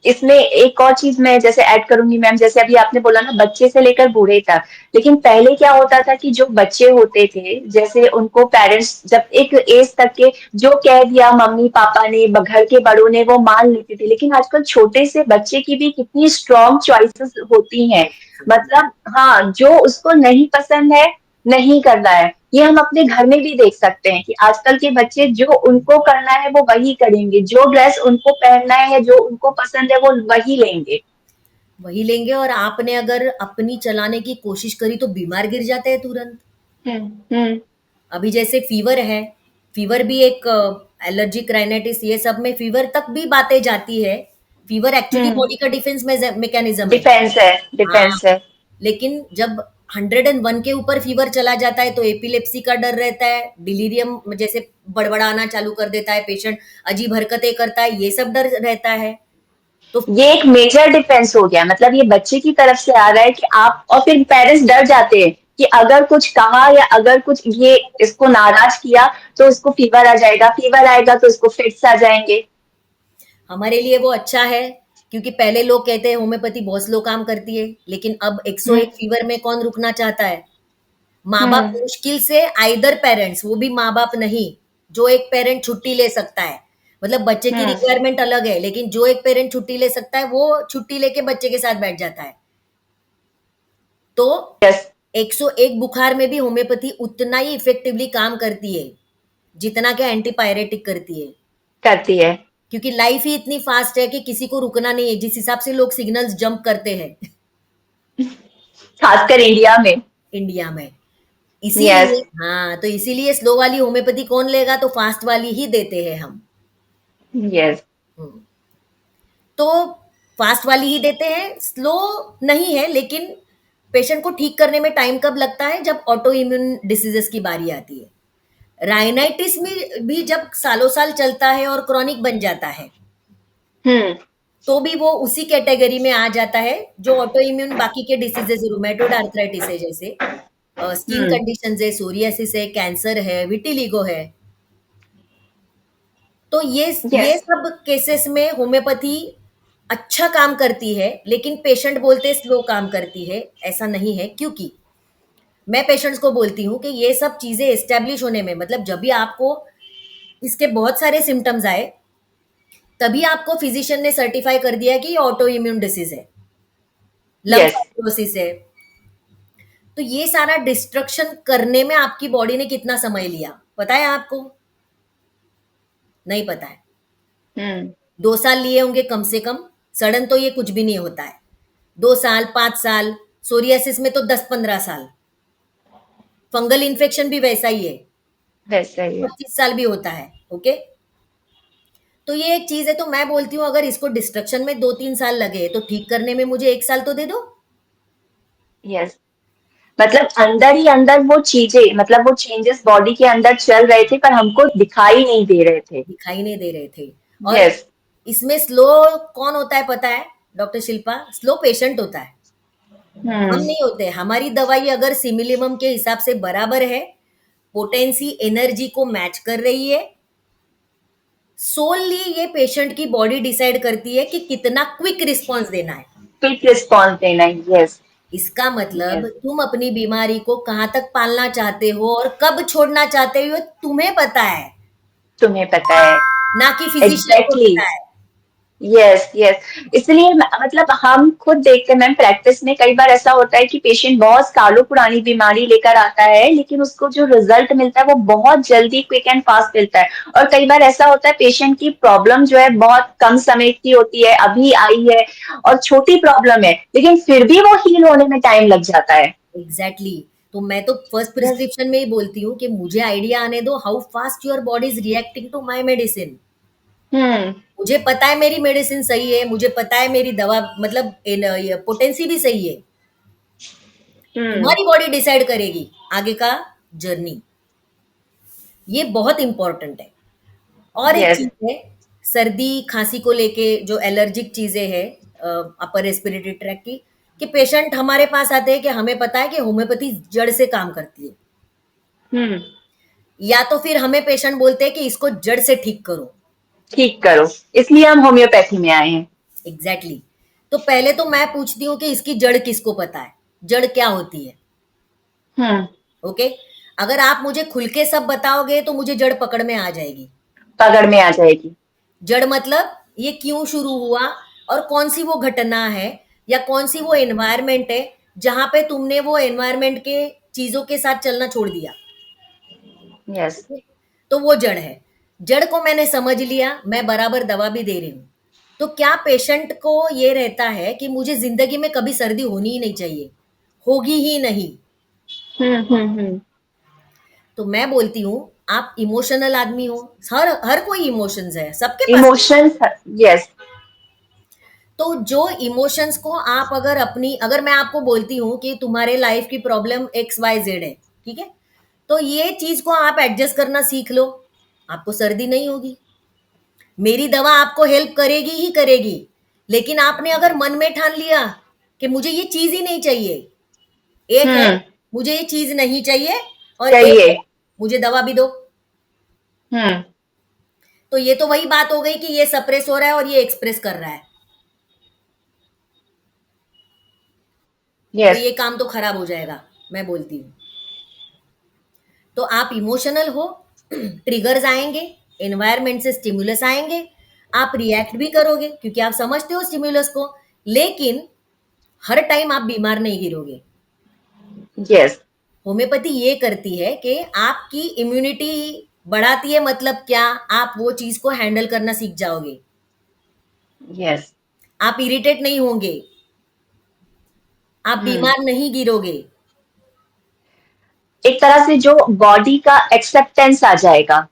इसमें एक और चीज मैं जैसे ऐड करूंगी मैम, जैसे अभी आपने बोला ना बच्चे से लेकर बूढ़े तक, लेकिन पहले क्या होता था कि जो बच्चे होते थे जैसे उनको पेरेंट्स जब एक एज तक के जो कह दिया मम्मी पापा ने घर के बड़ों ने वो मान लेते थे, लेकिन आजकल छोटे से बच्चे की भी कितनी स्ट्रॉन्ग चॉइसेस होती हैं। मतलब हाँ, जो उसको नहीं पसंद है नहीं करना है, ये हम अपने घर में भी देख सकते हैं कि आजकल के बच्चे जो उनको करना है वो वही करेंगे, जो ड्रेस उनको पहनना है जो उनको पसंद है वो वही लेंगे। वही लेंगे, और आपने अगर अपनी चलाने की कोशिश करी तो बीमार गिर जाते हैं तुरंत। हम्म। अभी जैसे फीवर है, फीवर भी एक एलर्जिक राइनाइटिस, ये सब में फीवर तक भी बातें जाती है। फीवर एक्चुअली हम्म। बॉडी का डिफेंस मैकेनिज्म है। डिफेंस है, हाँ, डिफेंस है। लेकिन जब 101 के ऊपर फीवर चला जाता है तो एपिलेप्सी का डर रहता है, डिलीरियम जैसे बड़बड़ाना चालू कर देता है पेशेंट, अजीब हरकतें करता है, ये सब डर रहता है। तो ये एक मेजर डिफेंस हो गया, मतलब ये बच्चे की तरफ से आ रहा है कि आप, और फिर पेरेंट्स डर जाते हैं कि अगर कुछ कहा या अगर कुछ ये इसको नाराज किया तो उसको फीवर आ जाएगा, फीवर आएगा तो उसको फिट्स आ जाएंगे। हमारे लिए वो अच्छा है, क्योंकि पहले लोग कहते हैं होम्योपैथी बहुत स्लो काम करती है, लेकिन अब हम्म। 101 फीवर में कौन रुकना चाहता है? माँ-बाप हम्म। मुश्किल से आइदर पेरेंट्स, वो भी माँ-बाप नहीं, जो एक पेरेंट छुट्टी ले सकता है। मतलब बच्चे की हम्म। रिक्वायरमेंट अलग है, लेकिन जो एक पेरेंट छुट्टी ले सकता है, वो छुट्टी लेके बच्चे के साथ बैठ जाता है। तो यस। 101 बुखार में भी होम्योपैथी उतना ही इफेक्टिवली काम करती है, जितना कि एंटीपायरेटिक करती है। करती है। क्योंकि लाइफ ही इतनी फास्ट है कि किसी को रुकना नहीं है, जिस हिसाब से लोग सिग्नल्स जंप करते हैं खासकर इंडिया में। इंडिया में। यस। इसीलिए हाँ, तो इसीलिए स्लो वाली होम्योपैथी कौन लेगा, तो फास्ट वाली ही देते हैं हम। यस। हम्म। तो फास्ट वाली ही देते हैं, स्लो नहीं है, लेकिन पेशेंट को ठीक करने में टाइम कब लगता है, जब ऑटो इम्यून डिसीजेस की बारी आती है। राइनाइटिस में भी जब सालों साल चलता है और क्रॉनिक बन जाता है, हम्म। तो भी वो उसी कैटेगरी में आ जाता है जो ऑटो इम्यून बाकी के डिसीजेस, रूमेटोड आर्थराइटिस है, जैसे स्किन हम्म। कंडीशंस है, सोरियासिस है, कैंसर है, विटिलिगो है। तो ये यस। सब केसेस में होम्योपैथी अच्छा काम करती है, लेकिन पेशेंट बोलते स्लो काम करती है। ऐसा नहीं है, क्योंकि मैं पेशेंट्स को बोलती हूँ कि ये सब चीजें एस्टेब्लिश होने में, मतलब जब भी आपको इसके बहुत सारे सिम्टम्स आए, तभी आपको फिजिशियन ने सर्टिफाई कर दिया कि ये ऑटो इम्यून डिसीज है, लंग यस। फाइब्रोसिस है। तो ये सारा डिस्ट्रक्शन करने में आपकी बॉडी ने कितना समय लिया, पता है आपको? नहीं पता है। हम्म। 2 साल लिए होंगे कम से कम। सडन तो ये कुछ भी नहीं होता है। 2 साल, 5 साल, सोरियासिस में तो 10-15 साल। फंगल इन्फेक्शन भी वैसा ही है, वैसा ही है। 25 साल भी होता है। ओके, तो ये एक चीज है। तो मैं बोलती हूँ अगर इसको डिस्ट्रक्शन में 2-3 साल लगे, तो ठीक करने में मुझे 1 साल तो दे दो। यस। मतलब अंदर ही अंदर वो चीजें, मतलब वो चेंजेस बॉडी के अंदर चल रहे थे पर हमको दिखाई नहीं दे रहे थे। दिखाई नहीं दे रहे थे। और यस। इसमें स्लो कौन होता है पता है डॉक्टर शिल्पा? स्लो पेशेंट होता है, हम हम्म। नहीं होते। हमारी दवाई अगर सिमिलिमम के हिसाब से बराबर है, पोटेंसी एनर्जी को मैच कर रही है, सोलली ये पेशेंट की बॉडी डिसाइड करती है कि कितना क्विक रिस्पॉन्स देना है। क्विक रिस्पॉन्स देना। यस। इसका मतलब यस। तुम अपनी बीमारी को कहाँ तक पालना चाहते हो और कब छोड़ना चाहते हो, तुम्हें पता है, तुम्हें पता है। ना कि फिजिशियन को एग्जैक्टली। पता है। यस। यस। इसलिए मतलब हम खुद देखते हैं मैम, प्रैक्टिस में कई बार ऐसा होता है कि पेशेंट बहुत सालों पुरानी बीमारी लेकर आता है लेकिन उसको जो रिजल्ट मिलता है वो बहुत जल्दी क्विक एंड फास्ट मिलता है। और कई बार ऐसा होता है पेशेंट की प्रॉब्लम जो है बहुत कम समय की होती है, अभी आई है और छोटी प्रॉब्लम है, लेकिन फिर भी वो हील होने में टाइम लग जाता है। Exactly exactly. तो मैं तो फर्स्ट यस। प्रिस्क्रिप्शन में ही बोलती हूँ कि मुझे आइडिया आने दो how fast your body is reacting to my medicine. Hmm. मुझे पता है मेरी मेडिसिन सही है, मुझे पता है मेरी दवा मतलब पोटेंसी भी सही है। हम्म। तुम्हारी बॉडी डिसाइड करेगी आगे का जर्नी। ये बहुत इंपॉर्टेंट है। और एक यस। चीज है, सर्दी खांसी को लेके जो एलर्जिक चीजें हैं अपर रेस्पिरेटरी ट्रैक की, कि पेशेंट हमारे पास आते हैं कि हमें पता है कि होम्योपैथी जड़ से काम करती है, हम्म। या तो फिर हमें पेशेंट बोलते हैं कि इसको जड़ से ठीक करो। ठीक करो, इसलिए हम होम्योपैथी में आए हैं। एग्जैक्टली। तो पहले तो मैं पूछती हूँ कि इसकी जड़ किसको पता है, जड़ क्या होती है। हम्म। ओके, अगर आप मुझे खुल के सब बताओगे तो मुझे जड़ पकड़ में आ जाएगी। पकड़ में आ जाएगी। जड़ मतलब ये क्यों शुरू हुआ, और कौन सी वो घटना है या कौन सी वो एनवायरनमेंट है जहां पे तुमने वो एनवायरनमेंट के चीजों के साथ चलना छोड़ दिया। यस। ओके? तो वो जड़ है। जड़ को मैंने समझ लिया, मैं बराबर दवा भी दे रही हूँ। तो क्या पेशेंट को ये रहता है कि मुझे जिंदगी में कभी सर्दी होनी ही नहीं चाहिए, होगी ही नहीं। हम्म। तो मैं बोलती हूँ आप इमोशनल आदमी हो, हर हर कोई इमोशंस है सबके पास। इमोशंस। यस। तो जो इमोशंस को आप अगर अपनी, अगर मैं आपको बोलती हूँ कि तुम्हारे लाइफ की प्रॉब्लम एक्स वाई जेड है, ठीक है, तो ये चीज को आप एडजस्ट करना सीख लो, आपको सर्दी नहीं होगी। मेरी दवा आपको हेल्प करेगी ही करेगी, लेकिन आपने अगर मन में ठान लिया कि मुझे ये चीज ही नहीं चाहिए, एक है हम्म। मुझे ये चीज नहीं चाहिए, और एक चाहिए। है मुझे दवा भी दो, हम्म। तो ये तो वही बात हो गई कि ये सप्रेस हो रहा है और ये एक्सप्रेस कर रहा है, तो यस। ये काम तो खराब हो जाएगा, मैं बोलती हूँ। तो आप इमोशनल हो, ट्रिगर्स आएंगे, एनवायरनमेंट से स्टिमुलस आएंगे, आप रिएक्ट भी करोगे क्योंकि आप समझते हो स्टिमुलस को, लेकिन हर टाइम आप बीमार नहीं गिरोगे। यस। होम्योपैथी ये करती है कि आपकी इम्यूनिटी बढ़ाती है, मतलब क्या, आप वो चीज को हैंडल करना सीख जाओगे, यस। आप इरिटेट नहीं होंगे, आप हम्म। बीमार नहीं गिरोगे। एक तरह से जो बॉडी का एक्सेप्टेंस आ जाएगा,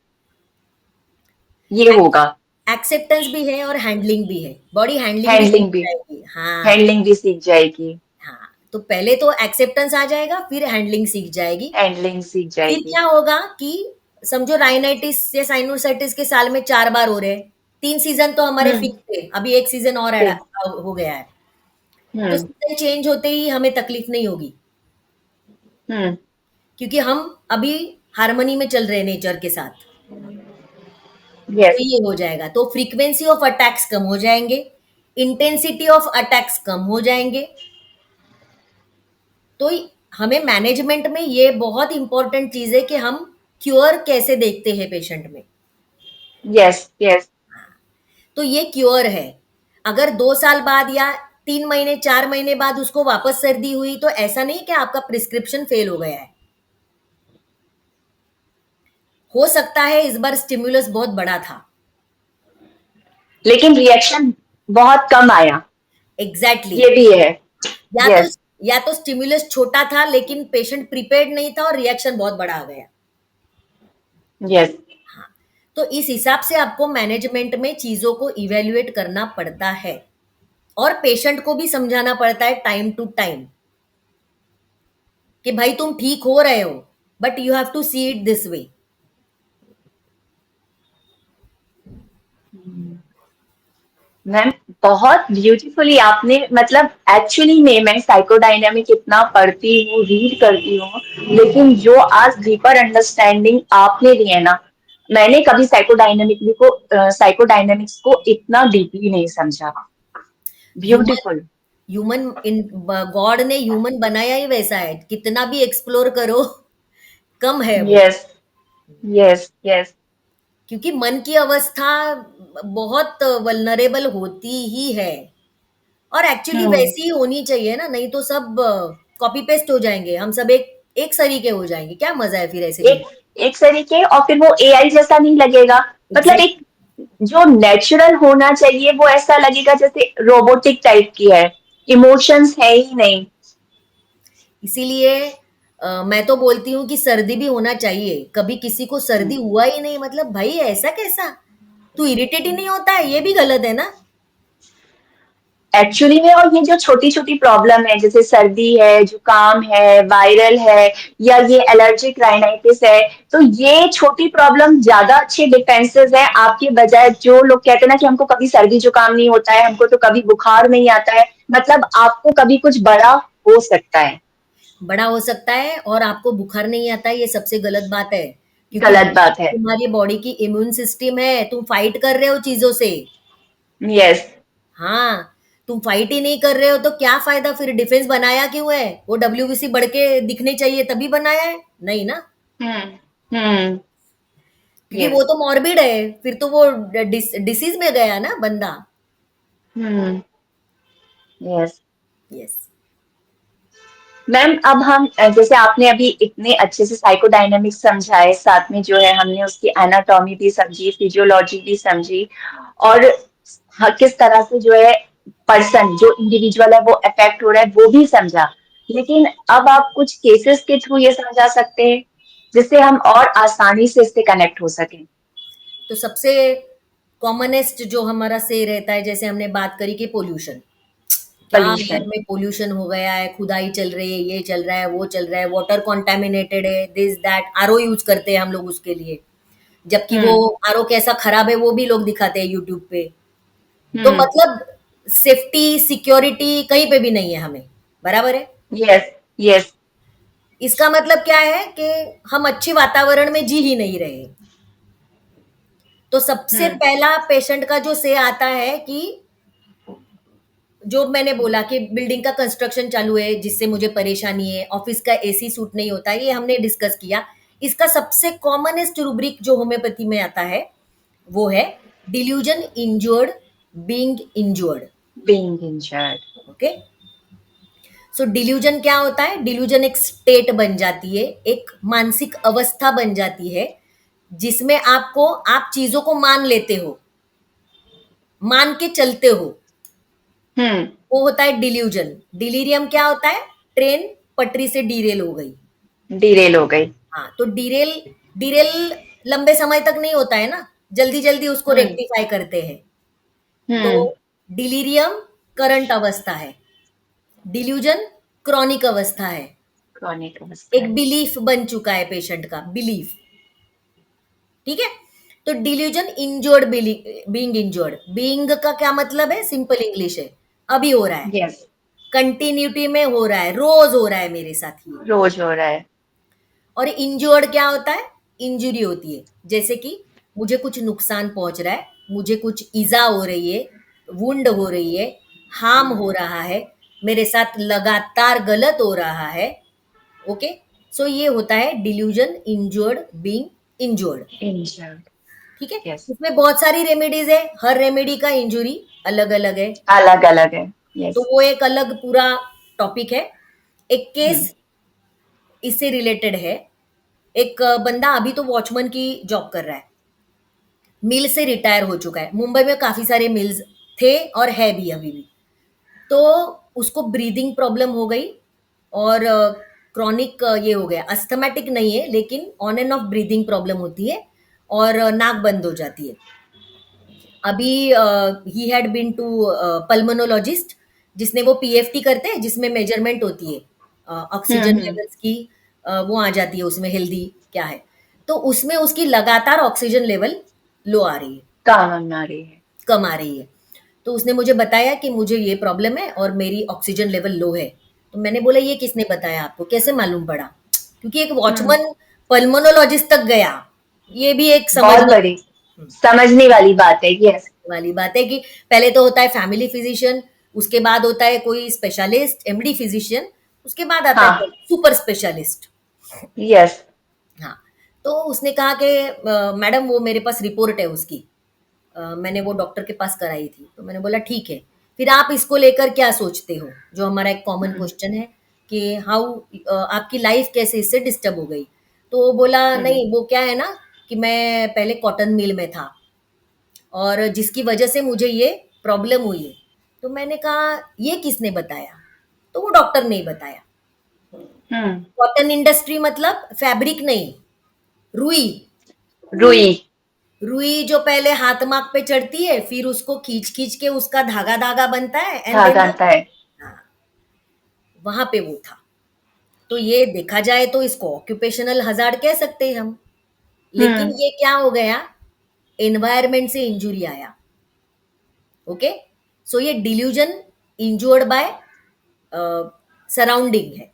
ये होगा। एक्सेप्टेंस भी है और हैंडलिंग भी है, बॉडी हैंडलिंग भी सीख हैंडलिंग भी। जाएगी। हाँ, हैंडलिंग भी सीख जाएगी। हाँ, तो पहले तो एक्सेप्टेंस आ जाएगा, फिर हैंडलिंग सीख जाएगी। हैंडलिंग सीख फिर जाएगी। क्या होगा कि समझो राइनाइटिस या साइनोसाइटिस के साल में 4 बार हो रहे हैं, 3 सीज़न तो हमारे हम्म। फिक्स थे, अभी 1 सीज़न और ऐड ठीक। हो गया है। तो हम्म। सीज़न चेंज होते ही हमें तकलीफ नहीं होगी, हम्म। क्योंकि हम अभी हार्मनी में चल रहे हैं नेचर के साथ। तो यस। ये हो जाएगा, तो फ्रीक्वेंसी ऑफ अटैक्स कम हो जाएँगे, इंटेंसिटी ऑफ अटैक्स कम हो जाएँगे। तो हमें मैनेजमेंट में ये बहुत इंपॉर्टेंट चीज़ है कि हम क्योर कैसे देखते हैं पेशेंट में। यस। यस। तो ये क्योर है। अगर 2 साल बाद या 3 महीने 4 महीने बाद उसको वापस सर्दी हुई तो ऐसा नहीं कि आपका प्रिस्क्रिप्शन फेल हो गया है। हो सकता है इस बार स्टिमुलस बहुत बड़ा था। लेकिन रिएक्शन बहुत कम आया। एग्जैक्टली ये भी है। exactly. या तो यस। या तो स्टिमुलस छोटा था लेकिन पेशेंट प्रिपेयर्ड नहीं था और रिएक्शन बहुत बड़ा आ गया। यस। हाँ, तो इस हिसाब से आपको मैनेजमेंट में चीजों को इवेल्युएट करना पड़ता है, और पेशेंट को भी समझाना पड़ता है टाइम टू टाइम कि भाई तुम ठीक हो रहे हो, but you have to see it this way. Ma'am, बहुत ब्यूटीफुली आपने, मतलब एक्चुअली में मैं साइकोडायनामिक इतना पढ़ती हूँ, रीड करती हूँ, लेकिन जो आज डीपर अंडरस्टैंडिंग आपने दी है ना, मैंने कभी साइकोडायनामिक्स को इतना डीपली नहीं समझा। Human beautiful. Human in God ने ह्यूमन बनाया ही वैसा है, कितना भी एक्सप्लोर करो कम है वो, यस। यस। यस। क्योंकि मन की अवस्था बहुत वल्नरेबल होती ही है, और एक्चुअली हम्म। वैसी ही होनी चाहिए ना, नहीं तो सब कॉपी पेस्ट हो जाएंगे, हम सब एक एक सरीके हो जाएंगे, क्या मजा है फिर ऐसे एक जिंदगी। एक तरीके, और फिर वो एआई जैसा नहीं लगेगा। मतलब एक एग्जैक्टली, जो नेचुरल होना चाहिए वो ऐसा लगेगा जैसे रोबोटिक टाइप की है। इमोशंस है ही नहीं। इसीलिए मैं तो बोलती हूँ कि सर्दी भी होना चाहिए, कभी किसी को सर्दी हुआ ही नहीं मतलब भाई ऐसा कैसा, तू इरिटेट ही नहीं होता है, ये भी गलत है ना। एक्चुअली में, और ये जो छोटी छोटी प्रॉब्लम है जैसे सर्दी है, जुकाम है, वायरल है, या ये एलर्जिक राइनाइटिस है, तो ये छोटी प्रॉब्लम ज्यादा अच्छे डिफेंसेस है आपके बजाय जो लोग कहते हैं ना कि हमको कभी सर्दी जुकाम नहीं होता है, हमको तो कभी बुखार नहीं आता है। मतलब आपको कभी कुछ बड़ा हो सकता है। बड़ा हो सकता है और आपको बुखार नहीं आता है, ये सबसे गलत बात है, क्योंकि गलत बात है। तुम्हारी बॉडी की इम्यून सिस्टम है, तुम फाइट कर रहे हो चीजों से। यस। हाँ, तुम फाइट ही नहीं कर रहे हो तो क्या फ़ायदा फिर डिफेंस बनाया क्यों है? वो डब्ल्यूबीसी बढ़ के दिखने चाहिए तभी बनाया है? नहीं ना, हम्म। क्योंकि वो यस। तो मॉर्बिड है, फिर तो वो डिसीज़ में गया ना बंदा। हम्म। यस। यस। मैम अब हम जैसे आपने अभी इतने अच्छे से साइकोडायनेमिक्स समझाए, साथ में जो है हमने उसकी एनाटॉमी भी समझी, फिजियोलॉजी भी समझी, और किस तरह से जो है पर्सन जो इंडिविजुअल है वो अफेक्ट हो रहा है वो भी समझा। लेकिन अब आप कुछ केसेस के थ्रू ये समझा सकते हैं जिससे हम और आसानी से इससे कनेक्ट हो सकें। तो सबसे कॉमनेस्ट जो हमारा से रहता है, जैसे हमने बात करी कि पॉल्यूशन, क्या घर पोल्यूशन। में पॉल्यूशन हो गया है, खुदाई चल रही है, ये चल रहा है, वो चल रहा है, वाटर कॉन्टेमिनेटेड है, दिस दैट, आरओ यूज करते हैं हम लोग उसके लिए, जबकि वो हम्म। आरओ कैसा खराब है वो भी लोग दिखाते हैं यूट्यूब पे। तो हम्म। मतलब सेफ्टी सिक्योरिटी कहीं पे भी नहीं है हमें, बराबर है। यस। यस। इसका मतलब क्या है कि हम अच्छे वातावरण में जी ही नहीं रहे। तो सबसे हम्म। पहला पेशेंट का जो से आता है कि जो मैंने बोला कि बिल्डिंग का कंस्ट्रक्शन चालू है जिससे मुझे परेशानी है, ऑफिस का एसी सूट नहीं होता, ये हमने डिस्कस किया। इसका सबसे कॉमनेस्ट रूब्रिक जो होम्योपैथी में आता है वो है delusion injured, being injured. Being injured. Okay, so delusion क्या होता है? डिल्यूजन एक स्टेट बन जाती है, एक मानसिक अवस्था बन जाती है जिसमें आप चीजों को मान लेते हो, मान के चलते हो, हम्म। वो होता है डिल्यूजन। डिलीरियम क्या होता है? ट्रेन पटरी से डीरेल हो गई। डिरेल हो गई। हाँ, तो डीरेल डीरेल लंबे समय तक नहीं होता है ना, जल्दी जल्दी उसको हम्म। रेक्टिफाई करते हैं। तो हम्म। डिलीरियम करंट अवस्था है, डिल्यूजन क्रॉनिक अवस्था है। क्रॉनिक अवस्था एक है। बिलीफ बन चुका है पेशेंट का, बिलीफ। ठीक है, तो delusion injured, being injured, being का क्या मतलब है? सिंपल इंग्लिश है, अभी हो रहा है, यस। कंटिन्यूटी में हो रहा है, रोज हो रहा है मेरे साथ ये। रोज हो रहा है। और इंजर्ड क्या होता है? इंजुरी होती है, जैसे कि मुझे कुछ नुकसान पहुंच रहा है, मुझे कुछ ईजा हो रही है, वुंड हो रही है, हार्म हो रहा है, मेरे साथ लगातार गलत हो रहा है। ओके, सो ये होता है delusion injured, being injured. Injured. ठीक है, यस। इसमें बहुत सारी रेमेडीज है, हर रेमेडी का इंजुरी अलग अलग है, अलग अलग है। तो यस। वो एक अलग पूरा टॉपिक है। एक हम्म। केस इससे रिलेटेड है। एक बंदा अभी तो वॉचमैन की जॉब कर रहा है, मिल से रिटायर हो चुका है। मुंबई में काफी सारे मिल्स थे और है भी अभी भी। तो उसको ब्रीदिंग प्रॉब्लम हो गई और क्रॉनिक ये हो गया, अस्थमेटिक नहीं है लेकिन on and off breathing problem होती है और नाक बंद हो जाती है। अभी ही हैड बीन टू पल्मोनोलॉजिस्ट, जिसने वो पीएफटी करते हैं जिसमें मेजरमेंट होती है ऑक्सीजन हम्म। लेवल्स की, वो आ जाती है उसमें, हेल्दी क्या है। तो उसमें उसकी लगातार ऑक्सीजन लेवल लो आ रही है, काम आ रही है। कम आ रही है। तो उसने मुझे बताया कि मुझे ये प्रॉब्लम है और मेरी ऑक्सीजन लेवल लो है। तो मैंने बोला ये किसने बताया आपको, कैसे मालूम पड़ा? क्योंकि एक हम्म। वॉचमैन पल्मोनोलॉजिस्ट तक गया, ये भी एक बहुत समझने बड़ी समझने वाली बात है। यस। वाली बात है कि पहले तो होता है फैमिली फिजिशियन, उसके बाद होता है कोई स्पेशलिस्ट एमडी फिजिशियन, उसके बाद आता है हाँ। Super specialist. यस। हाँ, तो उसने कहा कि मैडम वो मेरे पास रिपोर्ट है उसकी, मैंने वो डॉक्टर के पास कराई थी। तो मैंने बोला ठीक है, फिर आप इसको लेकर क्या सोचते हो, जो हमारा एक कॉमन क्वेश्चन है कि हाउ आपकी लाइफ कैसे इससे डिस्टर्ब हो गई। तो वो बोला हम्म। नहीं, वो क्या है ना कि मैं पहले कॉटन मिल में था और जिसकी वजह से मुझे ये प्रॉब्लम हुई है। तो मैंने कहा ये किसने बताया? तो वो डॉक्टर ने ही बताया। हम्म। कॉटन इंडस्ट्री मतलब फैब्रिक नहीं, रुई। रुई। रुई जो पहले हाथ माक पे चढ़ती है, फिर उसको खींच खींच के उसका धागा धागा बनता है एंड देन धागा आता है। वहां पे वो था। तो ये देखा जाए तो इसको ऑक्यूपेशनल हजार्ड कह सकते हैं हम। लेकिन हम्म। ये क्या हो गया, एनवायरमेंट से इंजुरी आया। ओके, सो ये डिल्यूजन इंजोर्ड बाय सराउंडिंग है।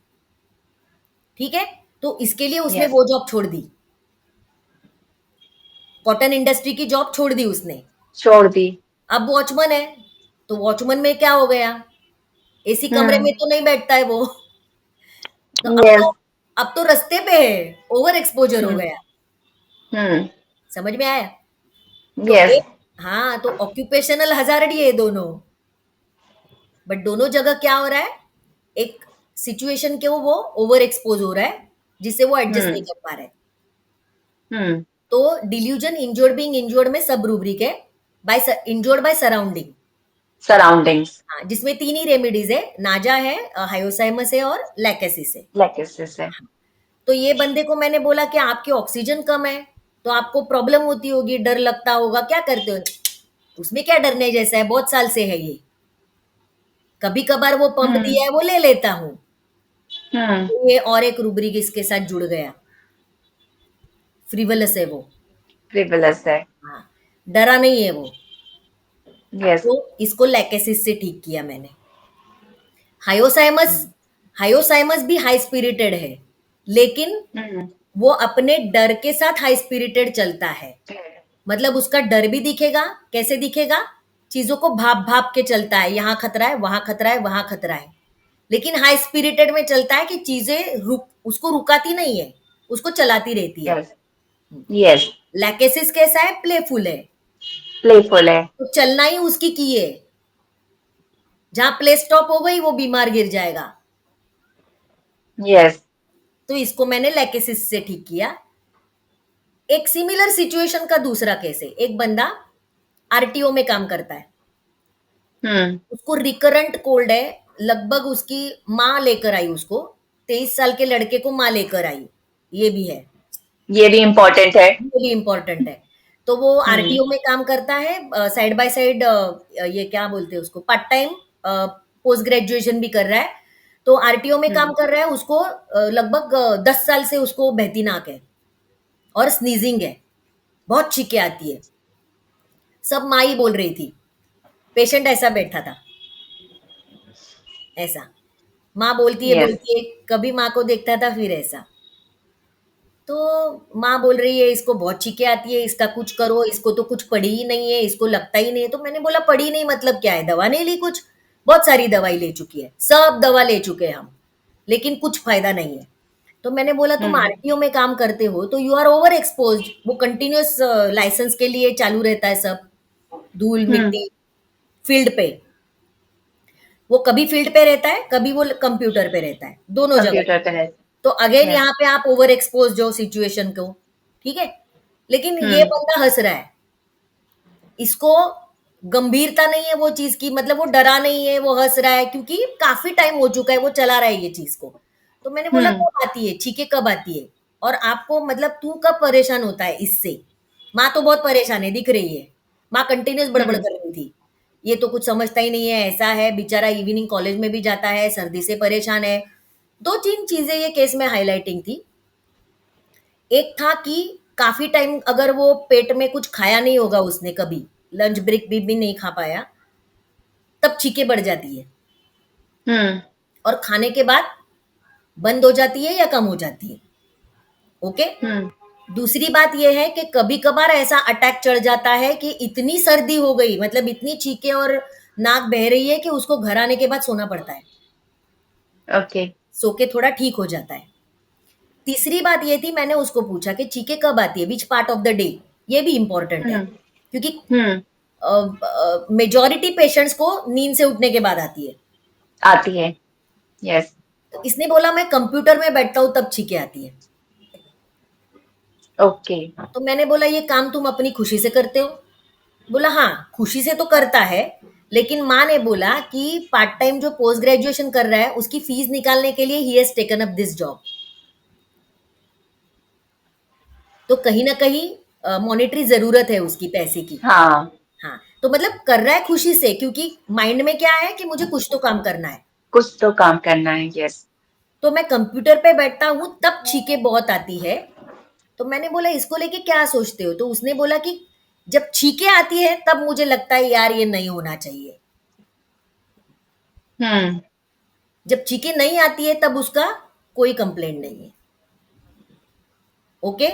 ठीक है, तो इसके लिए उसने यस। वो जॉब छोड़ दी, कॉटन इंडस्ट्री की जॉब छोड़ दी उसने। छोड़ दी। अब वॉचमैन है, तो वॉचमैन में क्या हो गया? एसी कमरे में तो नहीं बैठता है वो। तो यस। अब तो रास्ते पे है, ओवर एक्सपोज़र हो गया। हम्म। समझ में आया? तो यस। एक हाँ, तो ऑक्यूपेशनल हज़ार्ड ये दोनों। बट दोनों जगह क्या हो रहा है? एक सिचुएशन के वो ओवर एक्सपोज़ हो रहा है, जिससे वो एडजस्ट नहीं हम्म। कर पा रहा है। हम्म। तो डिल्यूजन इंज्योर्ड बीइंग इंज्योर्ड में सब रूब्रिक है, इंज्योर्ड बाय सराउंडिंग। सराउंडिंग्स। हाँ, जिसमें 3 ही रेमेडीज़ है, नाजा है, हायोसाइमस है और लैकेसिस है। लैकेसिस है। तो ये बंदे को मैंने बोला कि आपकी ऑक्सीजन कम है, तो आपको प्रॉब्लम होती होगी, डर लगता होगा, क्या करते हो? उसमें क्या डरने जैसा है, बहुत साल से है ये। कभी-कभार वो पंप हम्म। दिया है, वो ले लेता हूँ। हम्म। ये और एक रूब्रिक इसके साथ जुड़ गया, फ्रिवलस है वो। फ्रिवलस है। हाँ, डरा नहीं है वो। यस। तो इसको लैकेसिस से ठीक किया मैंने। हायोसाइमस हायोसाइमस भी हाई स्पिरिटेड है, लेकिन हम्म। वो अपने डर के साथ हाई स्पिरिटेड चलता है। मतलब उसका डर भी दिखेगा, कैसे दिखेगा? चीज़ों को भाप-भाप के चलता है, यहाँ खतरा है, वहाँ खतरा है, वहाँ खतरा है। लेकिन हाई स्पिरिटेड में चलता है कि चीज़ें उसको रुकाती नहीं है, उसको चलाती रहती है। यस। यस। लैकेसिस कैसा है? प्लेफुल है, प्लेफुल है। तो चलना ही उसकी की है। जहाँ प्ले स्टॉप हो गई, वो बीमार गिर जाएगा। यस। तो इसको मैंने लैकेसिस से ठीक किया। एक सिमिलर सिचुएशन का दूसरा केस है। एक बंदा आरटीओ में काम करता है, हम्म। उसको रिकरेंट कोल्ड है, लगभग उसकी माँ लेकर आई उसको, 23 साल के लड़के को माँ लेकर आई, ये भी है, ये भी इम्पोर्टेंट है। ये भी इम्पोर्टेंट है। तो वो हम्म। आरटीओ में काम करता है, साइड बाय साइड ये क्या बोलते हैं उसको, पार्ट टाइम पोस्ट ग्रेजुएशन भी कर रहा है। तो आरटीओ में काम हम्म। कर रहा है, उसको लगभग 10 साल से उसको बहती नाक है और स्नीजिंग है, बहुत छींकें आती है। सब माँ ही बोल रही थी, पेशेंट ऐसा बैठा था, ऐसा। माँ यस। बोलती है, कभी माँ को देखता था फिर ऐसा। तो माँ बोल रही है इसको बहुत छींकें आती है, इसका कुछ करो, इसको तो कुछ पड़ी ही नहीं है, इसको लगता ही नहीं है। तो मैंने बोला पड़ी नहीं मतलब क्या है, दवा नहीं ली कुछ? बहुत सारी दवाई ले चुकी है, सब दवा ले चुके हैं हम, लेकिन कुछ फायदा नहीं है। तो मैंने बोला तुम हम्म। आरटीओ में काम करते हो तो यू आर ओवर एक्सपोज्ड, वो कंटिन्यूअस लाइसेंस के लिए चालू रहता है सब, धूल हम्म। मिट्टी फील्ड पे। वो कभी फील्ड पे रहता है, कभी वो कंप्यूटर पे रहता है, दोनों जगह। कंप्यूटर पे है। तो अगेन यस। यहाँ पे आप ओवर एक्सपोज हो सिचुएशन को, ठीक है? लेकिन ये हम्म। बंदा हंस रहा है, इसको गंभीरता नहीं है वो चीज की, मतलब वो डरा नहीं है, वो हंस रहा है क्योंकि काफी टाइम हो चुका है वो चला रहा है ये चीज को। तो मैंने बोला हम्म। कब आती है छींके, कब आती है? और आपको मतलब तू कब परेशान होता है इससे? माँ तो बहुत परेशान है, दिख रही है, माँ कंटिन्यूस बड़बड़ हम्म। कर रही थी, ये तो कुछ समझता ही नहीं है, ऐसा है बेचारा, इवनिंग कॉलेज में भी जाता है, सर्दी से परेशान है। दो तीन चीजें ये केस में हाईलाइटिंग थी। एक था कि काफी टाइम अगर वो पेट में कुछ खाया नहीं होगा उसने, कभी लंच ब्रेक भी नहीं खा पाया, तब छींकें बढ़ जाती है, हम्म। और खाने के बाद बंद हो जाती है या कम हो जाती है। ओके। हम्म। दूसरी बात यह है कि कभी कभार ऐसा अटैक चढ़ जाता है कि इतनी सर्दी हो गई, मतलब इतनी छींकें और नाक बह रही है कि उसको घर आने के बाद सोना पड़ता है, ओके। सो के थोड़ा ठीक हो जाता है। तीसरी बात ये थी, मैंने उसको पूछा कि छींकें कब आती है, which part of the day, ये भी इंपॉर्टेंट है, हम्म। क्योंकि हम्म। मेजॉरिटी पेशेंट्स को नींद से उठने के बाद आती है। आती है। यस। तो इसने बोला मैं कंप्यूटर में बैठता हूँ तब छींकें आती है। ओके। तो मैंने बोला ये काम तुम अपनी खुशी से करते हो? बोला हाँ, खुशी से तो करता है, लेकिन माँ ने बोला कि पार्ट टाइम जो पोस्ट ग्रेजुएशन कर रहा है उसकी फीस निकालने के लिए he has taken up this job. तो कहीं ना कहीं मॉनेटरी जरूरत है उसकी, पैसे की। हाँ। हाँ, तो मतलब कर रहा है खुशी से, क्योंकि माइंड में क्या है कि मुझे कुछ तो काम करना है। कुछ तो काम करना है। यस। तो मैं कंप्यूटर पे बैठता हूँ तब छींकें बहुत आती है। तो मैंने बोला इसको लेके क्या सोचते हो? तो उसने बोला कि जब छींकें आती है तब मुझे लगता है यार ये नहीं होना चाहिए, हम्म। जब छींकें नहीं आती है तब उसका कोई कंप्लेंट नहीं है। ओके।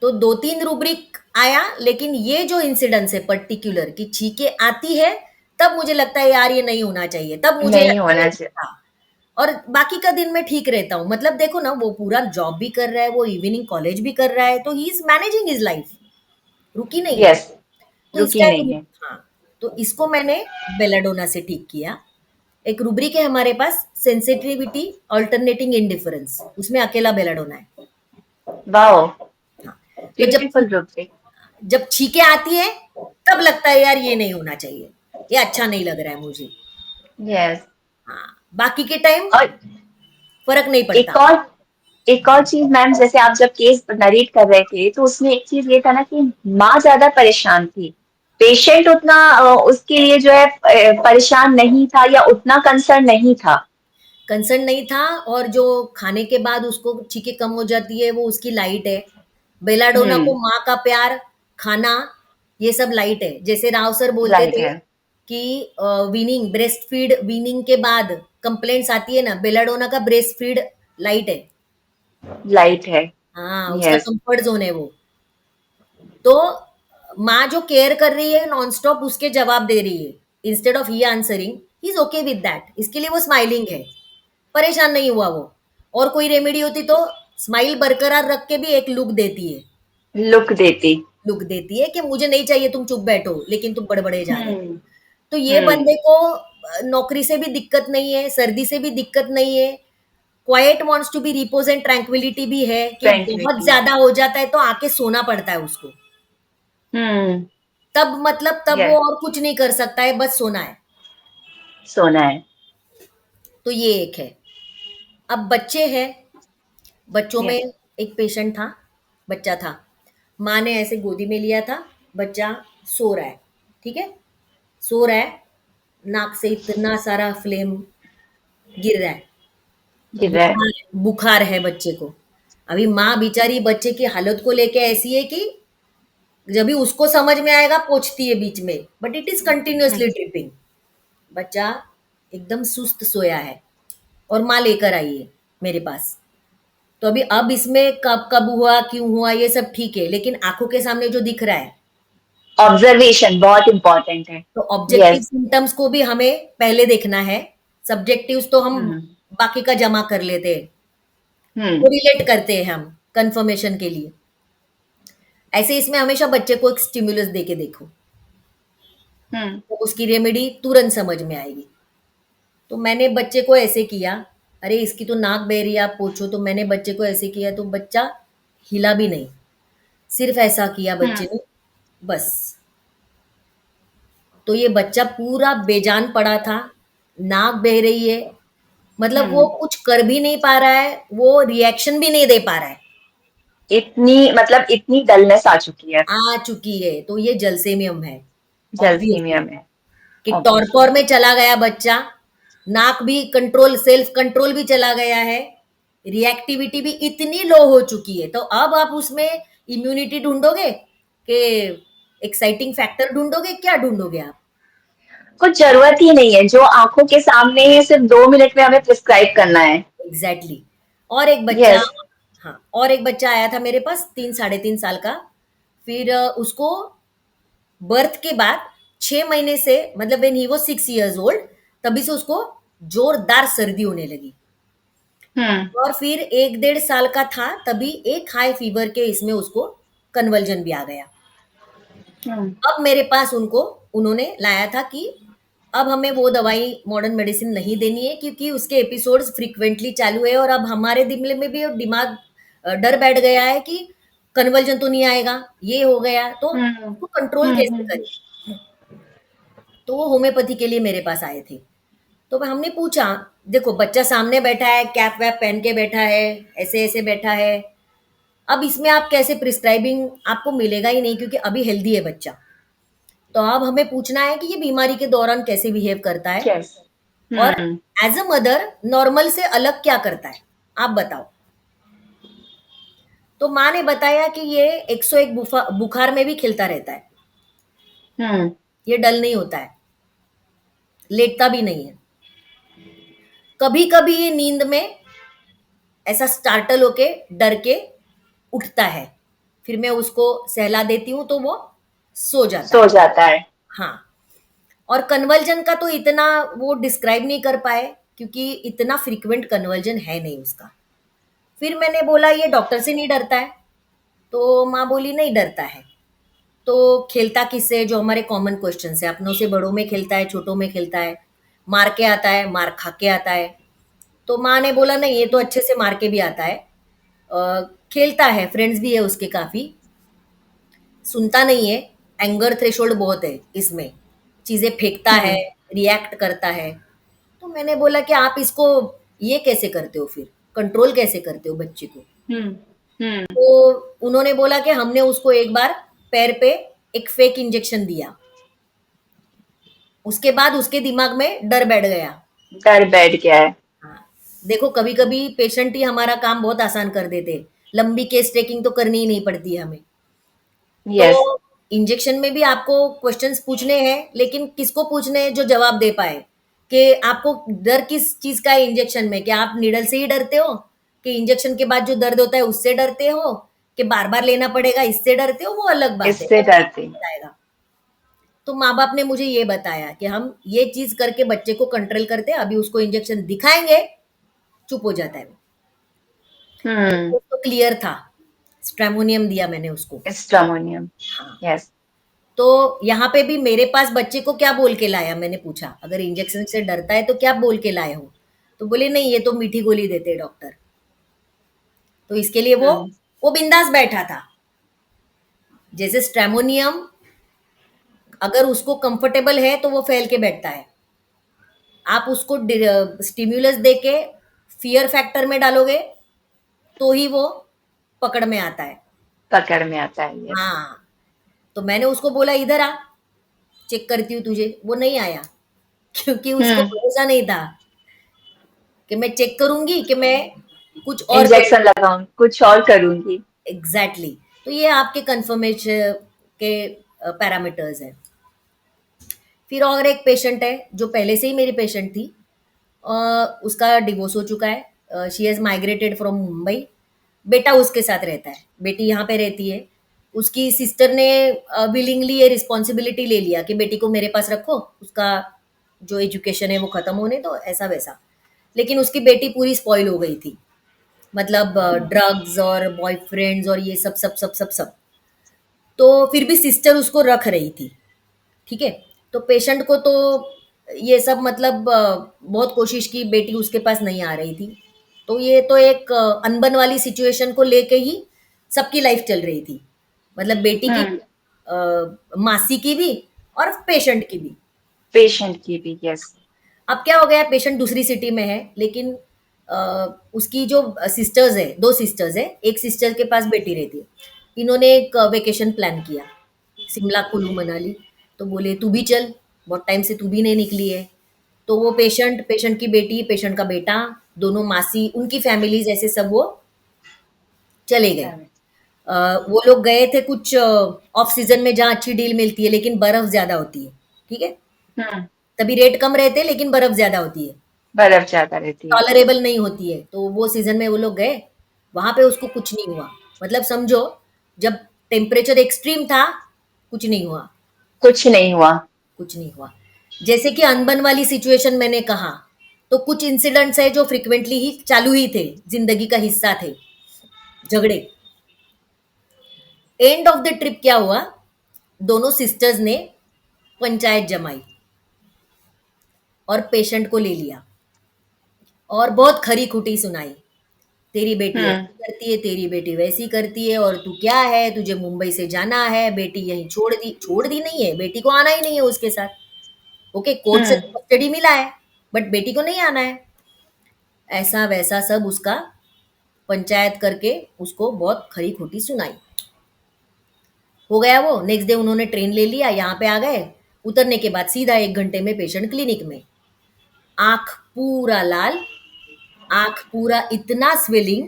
तो 2-3 रूब्रिक आया, लेकिन ये जो इंसिडेंस है पर्टिकुलर कि छींकें आती है तब मुझे लगता है यार ये नहीं होना चाहिए, तब मुझे नहीं अच्छा होना नहीं चाहिए। लगता। और बाकी का दिन मैं ठीक रहता हूँ, मतलब देखो ना, वो पूरा जॉब भी कर रहा है, वो इवनिंग कॉलेज भी कर रहा है, तो he is managing his life, रुकी नहीं है। यस, तो रुकी इसका नहीं एक, है। हाँ, तो इसको मैंने बेलाडोना से ठीक किया। एक रूब्रिक है हमारे पास, सेंसिटिविटी अल्टरनेटिंग इंडिफरेंस, उसमें अकेला बेलाडोना है। वाओ, हाँ, तो ब्यूटीफुल रूप से। जब छींके आती है, तब लगता है यार ये नहीं होना चाहिए, ये अच्छा नहीं लग रहा है मुझे। यस। हाँ, बाकी के टाइम और फर्क नहीं एक पड़ता। और एक और चीज मैम, जैसे आप जब केस नरेट कर रहे थे तो उसमें एक चीज ये था ना कि माँ ज्यादा परेशान थी, पेशेंट उतना उसके लिए जो है परेशान नहीं था या उतना कंसर्न नहीं था। कंसर्न नहीं था, और जो खाने के बाद उसको छींके कम हो जाती है, वो उसकी लाइट है। बेलाडोना को हम्म। माँ का प्यार, खाना, ये सब लाइट है। जैसे राव सर बोलते राइट थे है। कि वीनिंग, ब्रेस्ट फीड वीनिंग के बाद कंप्लेंट्स आती है ना, बेलाडोना का ब्रेस्ट फीड लाइट है। लाइट है। हाँ, उसका यस। कंफर्ट जोन है वो। तो माँ जो केयर कर रही है नॉनस्टॉप, उसके जवाब दे रही है, instead of he answering, he is okay with that, इसके लिए वो स्माइलिंग है, परेशान नहीं हुआ वो। और कोई रेमेडी होती तो स्माइल बरकरार रख के भी एक लुक देती। लुक देती है कि मुझे नहीं चाहिए तुम चुप बैठो, लेकिन तुम बड़बड़े जा रहे हो। हम्म। तो ये हम्म। बंदे को नौकरी से भी दिक्कत नहीं है, सर्दी से भी दिक्कत नहीं है, quite wants to be repose and tranquility भी है, कि बहुत ट्रांक्विलिटी। ज्यादा हो जाता है तो आके सोना पड़ता है उसको। हम्म। तब मतलब तब वो यस। और कुछ नहीं कर सकता है, बस सोना है। सोना है। तो ये एक है। अब बच्चे हैं, बच्चों में यस। एक पेशेंट था, बच्चा था, माँ ने ऐसे गोदी में लिया था, बच्चा सो रहा है, ठीक है, सो रहा है, नाक से इतना सारा फ्लेम गिर रहा है, गिर रहा है। बुखार बुखार है बच्चे को। अभी माँ बेचारी बच्चे की हालत को लेके ऐसी है कि जब भी उसको समझ में आएगा पोंछती है बीच में, but it is continuously dripping. बच्चा एकदम सुस्त सोया है, और माँ लेकर आई है मेरे पास। तो अभी अब इसमें कब कब हुआ, क्यों हुआ, ये सब ठीक है, लेकिन आंखों के सामने जो दिख रहा है, ऑब्जर्वेशन बहुत इंपॉर्टेंट है। तो ऑब्जेक्टिव यस। सिम्टम्स को भी हमें पहले देखना है। सब्जेक्टिव्स तो हम हम्म। बाकी का जमा कर लेते हैं, हम्म। कोरिलेट करते हैं हम कंफर्मेशन के लिए। ऐसे इसमें हमेशा बच्चे को एक स्टिमुलस दे के देखो, हम्म। तो उसकी रेमेडी तुरंत समझ में आएगी। तो मैंने बच्चे को ऐसे किया, अरे इसकी तो नाक बह रही है, आप पूछो, तो मैंने बच्चे को ऐसे किया, तो बच्चा हिला भी नहीं, सिर्फ ऐसा किया बच्चे हम्म। ने, बस। तो ये बच्चा पूरा बेजान पड़ा था, नाक बह रही है, मतलब वो हम्म। कुछ कर भी नहीं पा रहा है, वो रिएक्शन भी नहीं दे पा रहा है। इतनी मतलब इतनी डलनेस आ चुकी है। आ चुकी है, तो ये जलसेमियम है, जलसीमिया ऑब्वियसली। में। कि ऑब्वियसली। टॉर्पॉर में चला गया बच्चा, नाक भी कंट्रोल, सेल्फ कंट्रोल भी चला गया है, रिएक्टिविटी भी इतनी लो हो चुकी है, तो अब आप उसमें इम्यूनिटी ढूंढोगे कि एक्साइटिंग फैक्टर ढूंढोगे, क्या ढूंढोगे आप? कुछ जरूरत ही नहीं है, जो आंखों के सामने है सिर्फ 2 मिनट में हमें प्रिस्क्राइब करना है। Exactly exactly. और एक बच्चा, यस। हाँ, और एक बच्चा आया था मेरे पास, 3 साढ़े 3 साल का। फिर उसको बर्थ के बाद 6 महीने से, मतलब when he was 6 years old, तभी से उसको जोरदार सर्दी होने लगी। हम्म। और फिर 1 डेढ़ साल का था तभी एक हाई फीवर के इसमें उसको कन्वर्जन भी आ गया। हम्म। अब मेरे पास उनको, उन्होंने लाया था कि अब हमें वो दवाई मॉडर्न मेडिसिन नहीं देनी है, क्योंकि उसके एपिसोड्स फ्रीक्वेंटली चालू है, और अब हमारे दिमाग में भी दिमाग डर बैठ गया है कि कन्वर्जन तो नहीं आएगा, ये हो गया तो हम्म। उसको कंट्रोल कैसे हम्म। करें। तो वो होम्योपैथी के लिए मेरे पास आए थे। तो हमने पूछा, देखो बच्चा सामने बैठा है, कैप वैप पहन के बैठा है, ऐसे ऐसे बैठा है, अब इसमें आप कैसे प्रिस्क्राइबिंग, आपको मिलेगा ही नहीं क्योंकि अभी हेल्दी है बच्चा। तो अब हमें पूछना है कि ये बीमारी के दौरान कैसे बिहेव करता है, यस। और हम्म। एज अ मदर नॉर्मल से अलग क्या करता है, आप बताओ। तो माँ ने बताया कि ये 101 बुखार में भी खिलता रहता है, हम्म। ये डल नहीं होता है, लेटता भी नहीं है, कभी कभी ये नींद में ऐसा स्टार्टल होके डर के उठता है, फिर मैं उसको सहला देती हूँ तो वो सो जाता सो है। जाता है। हाँ, और कन्वर्जन का तो इतना वो डिस्क्राइब नहीं कर पाए क्योंकि इतना फ्रीक्वेंट कन्वर्जन है नहीं उसका। फिर मैंने बोला ये डॉक्टर से नहीं डरता है? तो माँ बोली नहीं डरता है। तो खेलता किससे? जो हमारे कॉमन क्वेश्चन है, अपनों से बड़ों में खेलता है, छोटों में खेलता है, मार के आता है, मार खा के आता है। तो माँ ने बोला नहीं ये तो अच्छे से मार के भी आता है, खेलता है, फ्रेंड्स भी है उसके काफी, सुनता नहीं है, एंगर थ्रेशोल्ड बहुत है इसमें, चीजें फेंकता है, रिएक्ट करता है। तो मैंने बोला कि आप इसको ये कैसे करते हो, फिर कंट्रोल कैसे करते हो बच्चे को? हम्म हम्म तो उन्होंने बोला कि हमने उसको एक बार पैर पे एक फेक इंजेक्शन दिया, उसके बाद उसके दिमाग में डर बैठ गया। डर बैठ गया है। हाँ, देखो कभी कभी पेशेंट ही हमारा काम बहुत आसान कर देते हैं, लंबी केस टेकिंग तो करनी ही नहीं पड़ती है हमें। तो यस। इंजेक्शन में भी आपको क्वेश्चंस पूछने हैं, लेकिन किसको पूछने हैं? जो जवाब दे पाए कि आपको डर किस चीज का है इंजेक्शन में, कि आप नीडल से ही डरते हो, कि इंजेक्शन के बाद जो दर्द होता है उससे डरते हो, कि बार बार लेना पड़ेगा इससे डरते हो, वो अलग बात है, इससे वो डरते। बताएगा। तो माँ बाप ने मुझे ये बताया कि हम ये चीज करके बच्चे को कंट्रोल करते हैं, अभी उसको इंजेक्शन दिखाएंगे, चुप हो जाता है वो। तो क्लियर था, स्ट्रेमोनियम दिया मैंने उसको। स्ट्रामोनियम। हाँ, यस। तो यहाँ पे भी मेरे पास बच्चे को क्या बोल के लाया, मैंने पूछा अगर इंजेक्शन से डरता है तो क्या बोल के लाए हो? तो बोले नहीं ये तो मीठी गोली देते हैं डॉक्टर। तो इसके लिए वो बिंदास बैठा था। जैसे स्ट्रेमोनियम अगर उसको कंफर्टेबल है तो वो फैल के बैठता है, आप उसको स्टिम्युलस दे के फियर फैक्टर में डालोगे तो ही वो पकड़ में आता है। पकड़ में आता है। यस। हाँ, तो मैंने उसको बोला इधर आ, चेक करती हूँ तुझे। वो नहीं आया क्योंकि उसको भरोसा नहीं था कि मैं चेक करूंगी कि मैं कुछ और इंजेक्शन लगाऊं, कुछ और करूंगी। Exactly exactly। तो ये आपके कंफर्मेशन के पैरामीटर्स हैं। फिर और एक पेशेंट है जो पहले से ही मेरी पेशेंट थी, उसका डिवोर्स हो चुका है, she has migrated from Mumbai. बेटा उसके साथ रहता है, बेटी यहाँ पे रहती है। उसकी सिस्टर ने विलिंगली ये रिस्पॉन्सिबिलिटी ले लिया कि बेटी को मेरे पास रखो, उसका जो एजुकेशन है वो ख़त्म होने दो, ऐसा वैसा। लेकिन उसकी बेटी पूरी स्पॉइल हो गई थी, मतलब ड्रग्स और बॉयफ्रेंड्स और ये सब सब सब सब सब। तो फिर भी सिस्टर उसको रख रही थी, ठीक है। तो पेशेंट को तो ये सब मतलब बहुत कोशिश की, बेटी उसके पास नहीं आ रही थी। तो ये तो एक अनबन वाली सिचुएशन को लेके ही सबकी लाइफ चल रही थी, मतलब बेटी की भी, मासी की भी और पेशेंट की भी। पेशेंट की भी। यस। अब क्या हो गया, पेशेंट दूसरी सिटी में है, लेकिन उसकी जो सिस्टर्स है, दो सिस्टर्स है, एक सिस्टर के पास बेटी रहती है। इन्होंने एक वेकेशन प्लान किया, शिमला कुल्लू मनाली। तो बोले तू भी चल, बहुत टाइम से तू भी नहीं निकली है। तो वो पेशेंट, पेशेंट की बेटी, पेशेंट का बेटा, दोनों मासी, उनकी फैमिलीज ऐसे सब वो चले गए। वो लोग गए थे कुछ ऑफ सीजन में जहाँ अच्छी डील मिलती है, लेकिन बर्फ ज्यादा होती है, ठीक है। तभी रेट कम रहते हैं लेकिन बर्फ ज्यादा होती है, बर्फ ज्यादा रहती है। टॉलरेबल नहीं होती है। तो वो सीजन में वो लोग गए, वहां पे उसको कुछ नहीं हुआ। मतलब समझो, जब टेम्परेचर एक्सट्रीम था कुछ नहीं हुआ, कुछ नहीं हुआ। कुछ नहीं हुआ। जैसे कि अनबन वाली सिचुएशन मैंने कहा, तो कुछ इंसिडेंट्स है जो फ्रिक्वेंटली ही चालू ही थे, जिंदगी का हिस्सा थे, झगड़े। एंड ऑफ द ट्रिप क्या हुआ, दोनों सिस्टर्स ने पंचायत जमाई और पेशेंट को ले लिया और बहुत खरी खुटी सुनाई। तेरी बेटी ऐसी करती है, तेरी बेटी वैसी करती है, और तू क्या है, तुझे मुंबई से जाना है, बेटी यहीं छोड़ दी नहीं है, बेटी को आना ही नहीं है उसके साथ। ओके, कोर्ट से कस्टडी मिला है, बट बेटी को नहीं आना है। ऐसा वैसा सब उसका पंचायत करके उसको बहुत खरी खोटी सुनाई। हो गया वो, नेक्स्ट डे उन्होंने ट्रेन ले लिया, यहाँ पे आ गए। उतरने के बाद सीधा 1 घंटे में पेशेंट क्लिनिक में, आंख पूरा लाल, आंख पूरा इतना स्वेलिंग,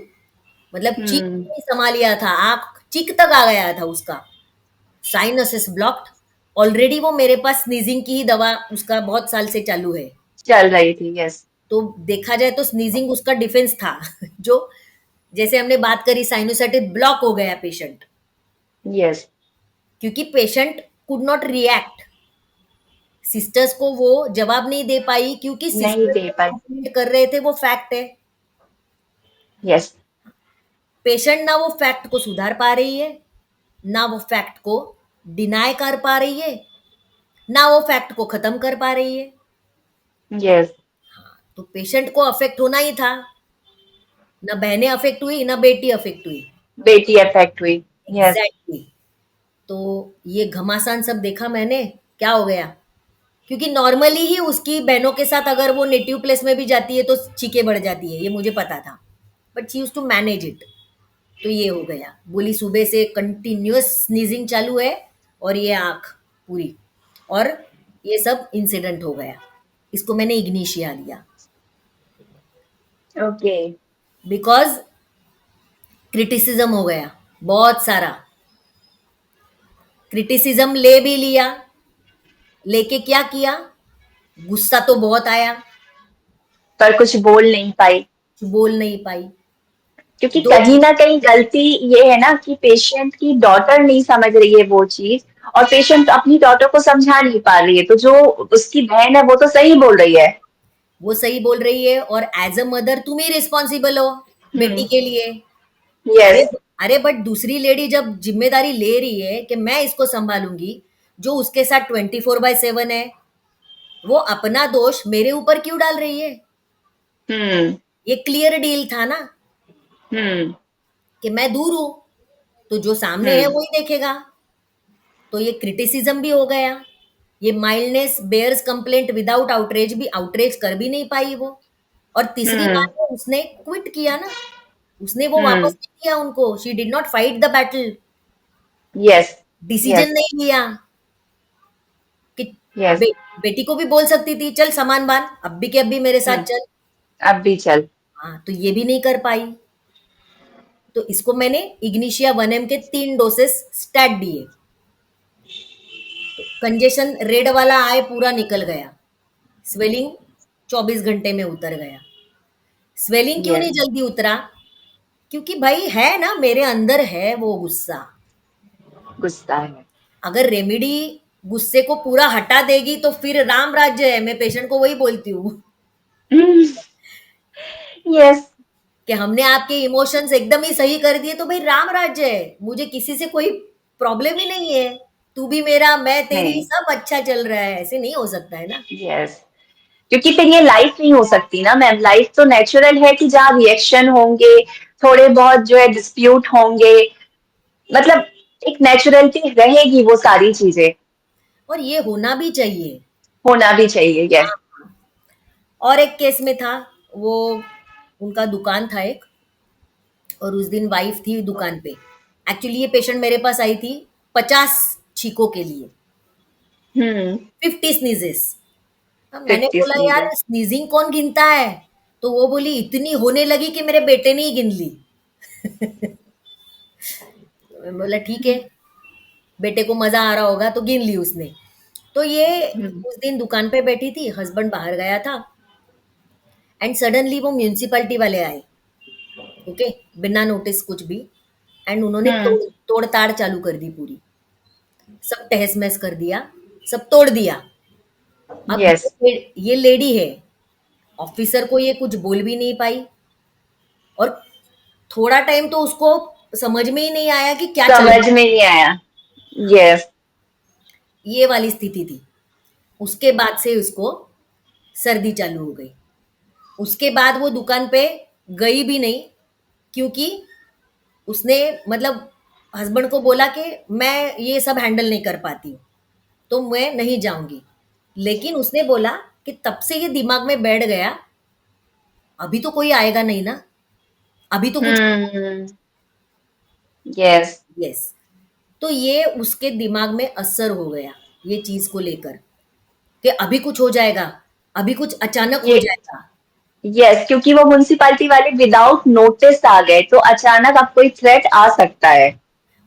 मतलब चीक नहीं समा लिया था, आंख चीक तक आ गया था उसका, साइनसेस ब्लॉक्ड। ऑलरेडी वो मेरे पास स्नीजिंग की ही दवा उसका बहुत साल से चालू है। चल रही थी। यस। तो देखा जाए तो स्नीजिंग उसका डिफेंस था जो, जैसे हमने बात करी, साइनोसाइटिस ब्लॉक हो गया पेशेंट, यस। क्योंकि patient could not react. Sisters को वो जवाब नहीं दे पाई क्योंकि नहीं सिस्टर्स दे जो पाए। कंप्लेंट कर रहे थे वो फैक्ट है। यस। पेशेंट ना वो फैक्ट को सुधार पा रही है, ना वो फैक्ट को डिनाय कर पा रही है, ना वो फैक्ट को खत्म कर पा रही है। यस। तो पेशेंट को अफेक्ट होना ही था। ना बहनें अफेक्ट हुई, ना बेटी अफेक्ट हुई। बेटी अफेक्ट हुई। यस। एग्जैक्टली। तो ये घमासान सब देखा मैंने, क्या हो गया? क्योंकि नॉर्मली ही उसकी बहनों के साथ अगर वो नेटिव प्लेस में भी जाती है तो चीखें बढ़ जाती है, ये मुझे पता था। But she used to manage it. तो ये हो गया। बोली सुबह से कंटिन्यूअस स्नीजिंग चालू है और ये आँख पूरी, और ये सब इंसिडेंट हो गया। इसको मैंने इग्निशिया दिया ओके। बिकॉज़ क्रिटिसिज्म हो गया, बहुत सारा। क्रिटिसिज्म ले भी लिया, लेके क्या किया? गुस्सा तो बहुत आया, पर कुछ बोल नहीं पाई, कुछ बोल नहीं पाई। क्योंकि 2 कहीं ना कहीं गलती ये है ना कि पेशेंट की डॉटर नहीं समझ रही है वो चीज, और पेशेंट अपनी डॉटर को समझा नहीं पा रही है, तो जो उसकी बहन है वो तो सही बोल रही है। वो सही बोल रही है और एज़ अ मदर तुम ही रिस्पॉन्सिबल हो बेटी हम्म। के लिए। यस। अरे अरे बट दूसरी लेडी जब ज़िम्मेदारी ले रही है कि मैं इसको सँभालूँगी, जो उसके साथ 24/7 है, वो अपना दोष मेरे ऊपर क्यों डाल रही है? हम्म। ये क्लियर डील था ना हम्म। कि मैं दूर हूँ, तो जो सामने है हम्म। वही देखेगा। तो ये क्रिटिसिज्म भी हो गया। ये mildness bears complaint without outrage, भी आउटरेज कर भी नहीं पाई वो। और तीसरी हम्म। बात है, उसने क्विट किया ना, उसने वो हम्म। वापस नहीं किया उनको। She did not fight the battle. Yes. Decision yes. नहीं लिया कि यस। बेटी को भी बोल सकती थी चल सामान बांध, अब भी के अब भी मेरे साथ हम्म। चल। अब भी चल। हाँ, तो ये भी नहीं कर पाई। तो इसको मैंने इग्निशिया 1M के 3 डोसेस स्टैट दिए। कंजेशन रेड वाला आए पूरा निकल गया, स्वेलिंग 24 घंटे में उतर गया। स्वेलिंग क्यों यस। नहीं जल्दी उतरा? क्योंकि भाई है ना, मेरे अंदर है वो गुस्सा। गुस्सा है। अगर रेमेडी गुस्से को पूरा हटा देगी तो फिर राम राज्य है। मैं पेशेंट को वही बोलती हूँ यस। कि हमने आपके इमोशंस एकदम ही सही कर दिए तो भाई राम राज्य है, मुझे किसी से कोई प्रॉब्लम ही नहीं है। तू भी मेरा, मैं तेरी, नहीं। सब अच्छा चल रहा है। ऐसे नहीं हो सकता है ना। यस। क्योंकि फिर ये लाइफ नहीं हो सकती ना मैम। लाइफ तो नेचुरल है कि जहाँ रिएक्शन होंगे, थोड़े बहुत जो है डिस्प्यूट होंगे, मतलब एक नेचुरलिटी रहेगी वो सारी चीजें। और ये होना भी चाहिए। होना भी चाहिए। यस। हाँ। और एक केस में था, वो उनका दुकान था एक, और उस दिन वाइफ थी दुकान पे। एक्चुअली ये पेशेंट मेरे पास आई थी 50 छींकों के लिए, हम्म। 50 स्नीजेस। मैंने 50 बोला यार स्नीजेस। स्नीजिंग कौन गिनता है? तो वो बोली इतनी होने लगी कि मेरे बेटे ने ही गिन ली। तो मैं बोला ठीक है, बेटे को मजा आ रहा होगा तो गिन ली उसने। तो ये हम्म। उस दिन दुकान पे बैठी थी, हस्बैंड बाहर गया था, एंड सडनली वो म्यूनिसिपैलिटी वाले आए। ओके, बिना नोटिस कुछ भी। एंड उन्होंने हम्म। तोड़ ताड़ चालू कर दी पूरी, सब तहस महस कर दिया, सब तोड़ दिया। अब यस। ये लेडी है, ऑफिसर को ये कुछ बोल भी नहीं पाई, और थोड़ा टाइम तो उसको समझ में ही नहीं आया कि क्या चल समझ रहा में नहीं आया। है। हाँ, यस। ये वाली स्थिति थी। उसके बाद से उसको सर्दी चालू हो गई। उसके बाद वो दुकान पे गई भी नहीं, क्योंकि उसने मतलब हस्बैंड को बोला कि मैं ये सब हैंडल नहीं कर पाती हूँ, तो मैं नहीं जाऊंगी। लेकिन उसने बोला कि तब से ये दिमाग में बैठ गया, अभी तो कोई आएगा नहीं ना, अभी तो कुछ। हम्म। यस। यस। तो ये उसके दिमाग में असर हो गया ये चीज को लेकर, कि अभी कुछ हो जाएगा, अभी कुछ अचानक हो ये जाएगा। यस, क्योंकि वो म्युनिसिपैलिटी वाले विदाउट नोटिस आ गए, तो अचानक अब कोई थ्रेट आ सकता है।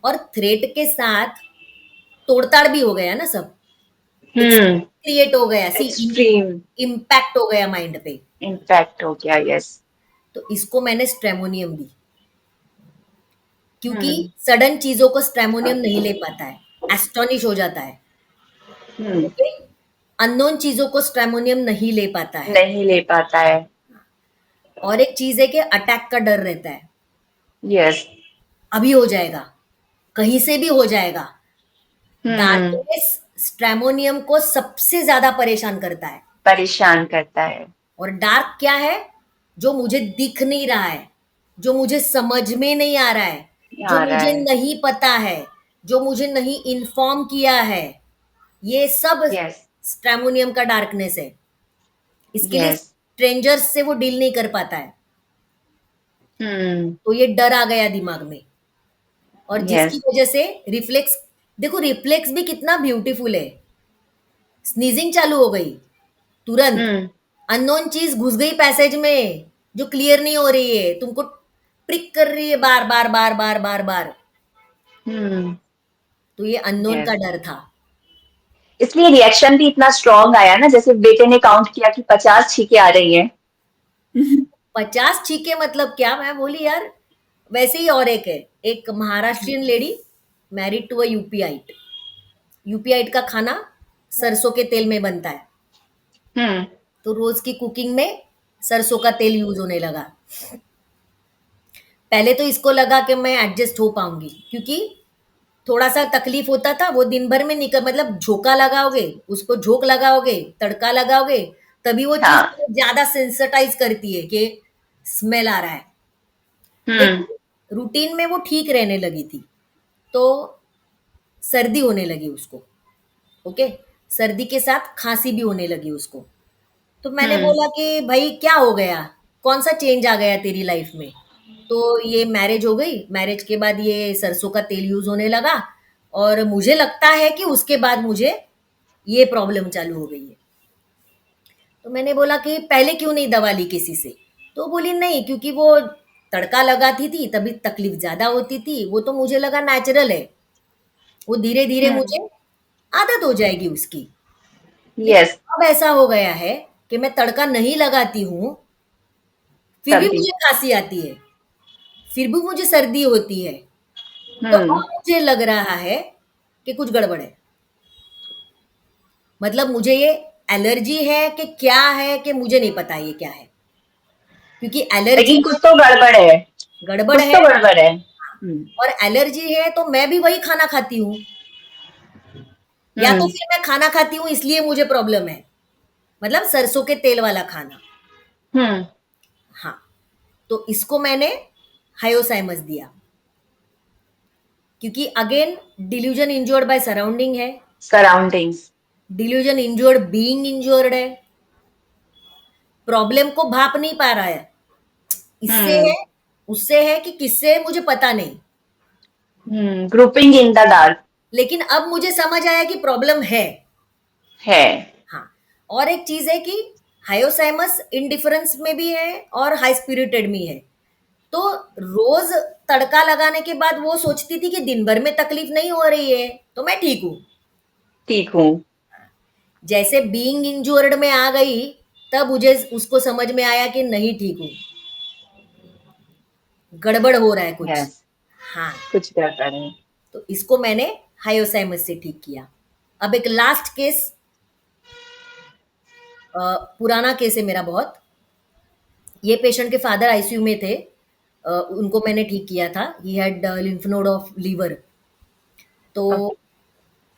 और थ्रेट के साथ तोड़ताड़ भी हो गया ना सब। एक हम्म। क्रिएट हो गया, सी एक्सट्रीम इम्पैक्ट हो गया माइंड पे। इम्पैक्ट हो गया। यस। तो इसको मैंने स्ट्रेमोनियम दी, क्योंकि हम्म। सडन चीजों को स्ट्रेमोनियम नहीं ले पाता है, एस्टोनिश हो जाता है। हम्म। ओके। अननोन चीज़ों को स्ट्रेमोनियम नहीं ले पाता है। नहीं ले पाता है। और एक चीज़ है कि अटैक का डर रहता है, यस। अभी हो जाएगा, कहीं से भी हो जाएगा। हम्म। डार्कनेस स्ट्रेमोनियम को सबसे ज़्यादा परेशान करता है। परेशान करता है। और डार्क क्या है? जो मुझे दिख नहीं रहा है, जो मुझे समझ में नहीं आ रहा है, जो आ रहा मुझे है। नहीं पता है, जो मुझे नहीं इन्फॉर्म किया है, ये सब यस। स्ट्रेमोनियम का डार्कनेस है। इसके लिए यस। स्ट्रेंजर्स से वो डील नहीं कर पाता है। हम्म। तो ये डर आ गया दिमाग में, और जिसकी यस। वजह से रिफ्लेक्स, देखो रिफ्लेक्स भी कितना ब्यूटीफुल है। स्नीजिंग चालू हो गई तुरंत, हम्म। अननोन चीज घुस गई पैसेज में जो क्लियर नहीं हो रही है, तुमको प्रिक कर रही है बार बार बार बार बार बार। हम्म। तो ये अननोन का यस। डर था। इसलिए रिएक्शन भी इतना स्ट्रांग आया ना, जैसे बेटे ने काउंट किया कि 50 छींके आ रही है। 50 छीके मतलब क्या? मैं बोली यार, वैसे ही। और एक है, एक Maharashtrian lady married to a UPite. UPite का खाना सरसों के तेल में बनता है, हम्म। तो रोज की कुकिंग में सरसों का तेल यूज होने लगा। पहले तो इसको लगा कि मैं एडजस्ट हो पाऊंगी, क्योंकि थोड़ा सा तकलीफ होता था। वो दिन भर में निकल, मतलब झोंका लगाओगे, उसको झोंक लगाओगे, तड़का लगाओगे, तभी वो चीज हाँ। ज्यादा सेंसिटाइज करती है कि स्मेल आ रहा है। हम्म। लेकिन रूटीन में वो ठीक रहने लगी थी। तो सर्दी होने लगी उसको, ओके, सर्दी के साथ खांसी भी होने लगी उसको। तो मैंने हम्म। बोला कि भाई क्या हो गया, कौन सा चेंज आ गया तेरी लाइफ में? तो ये मैरिज हो गई, मैरिज के बाद ये सरसों का तेल यूज होने लगा, और मुझे लगता है कि उसके बाद मुझे ये प्रॉब्लम चालू हो गई है। तो मैंने बोला कि पहले क्यों नहीं दवा ली किसी से? तो बोली नहीं, क्योंकि वो तड़का लगाती थी तभी तकलीफ ज्यादा होती थी, वो तो मुझे लगा नेचुरल है, वो धीरे धीरे हम्म। मुझे आदत हो जाएगी उसकी। यस। लेकिन अब ऐसा हो गया है कि मैं तड़का नहीं लगाती हूँ, फिर तब भी भी। मुझे खांसी आती है, फिर भी मुझे सर्दी होती है। तो हम्म। अब मुझे लग रहा है कि कुछ गड़बड़ है। मतलब मुझे ये एलर्जी है कि क्या है, कि मुझे नहीं पता ये क्या है, क्योंकि एलर्जी लेकिन कुछ तो गड़बड़ है। गड़बड़ कुछ है। तो गड़बड़ है। हम्म। और एलर्जी है तो मैं भी वही खाना खाती हूँ, या तो हम्म। फिर मैं खाना खाती हूँ इसलिए मुझे प्रॉब्लम है, मतलब सरसों के तेल वाला खाना। हम्म। हाँ, तो इसको मैंने हायोसाइमस दिया, क्योंकि again delusion injured by surrounding है, surroundings. Delusion injured being injured है, प्रॉब्लम को भाप नहीं पा रहा है, इससे हम्म। है, उससे है, कि किससे है मुझे पता नहीं। Grouping in the dark. लेकिन अब मुझे समझ आया कि प्रॉब्लम है। है। हाँ, और एक चीज है कि हायोसाइमस इंडिफरेंस में भी है और हाई स्पिरिटेड में है। तो रोज तड़का लगाने के बाद वो सोचती थी कि दिन भर में तकलीफ नहीं हो रही है तो मैं ठीक हूं। ठीक हूँ। जैसे बीइंग इंजोर्ड में आ गई, तब मुझे उसको समझ में आया कि नहीं ठीक हूं, गड़बड़ हो रहा है कुछ। यस। हाँ, कुछ गड़बड़ है। तो इसको मैंने हायोसाइमस से ठीक किया। अब एक लास्ट केस, पुराना केस है मेरा बहुत। ये पेशेंट के फादर आईसीयू में थे, उनको मैंने ठीक किया था। He had lymph node of liver. तो ओके।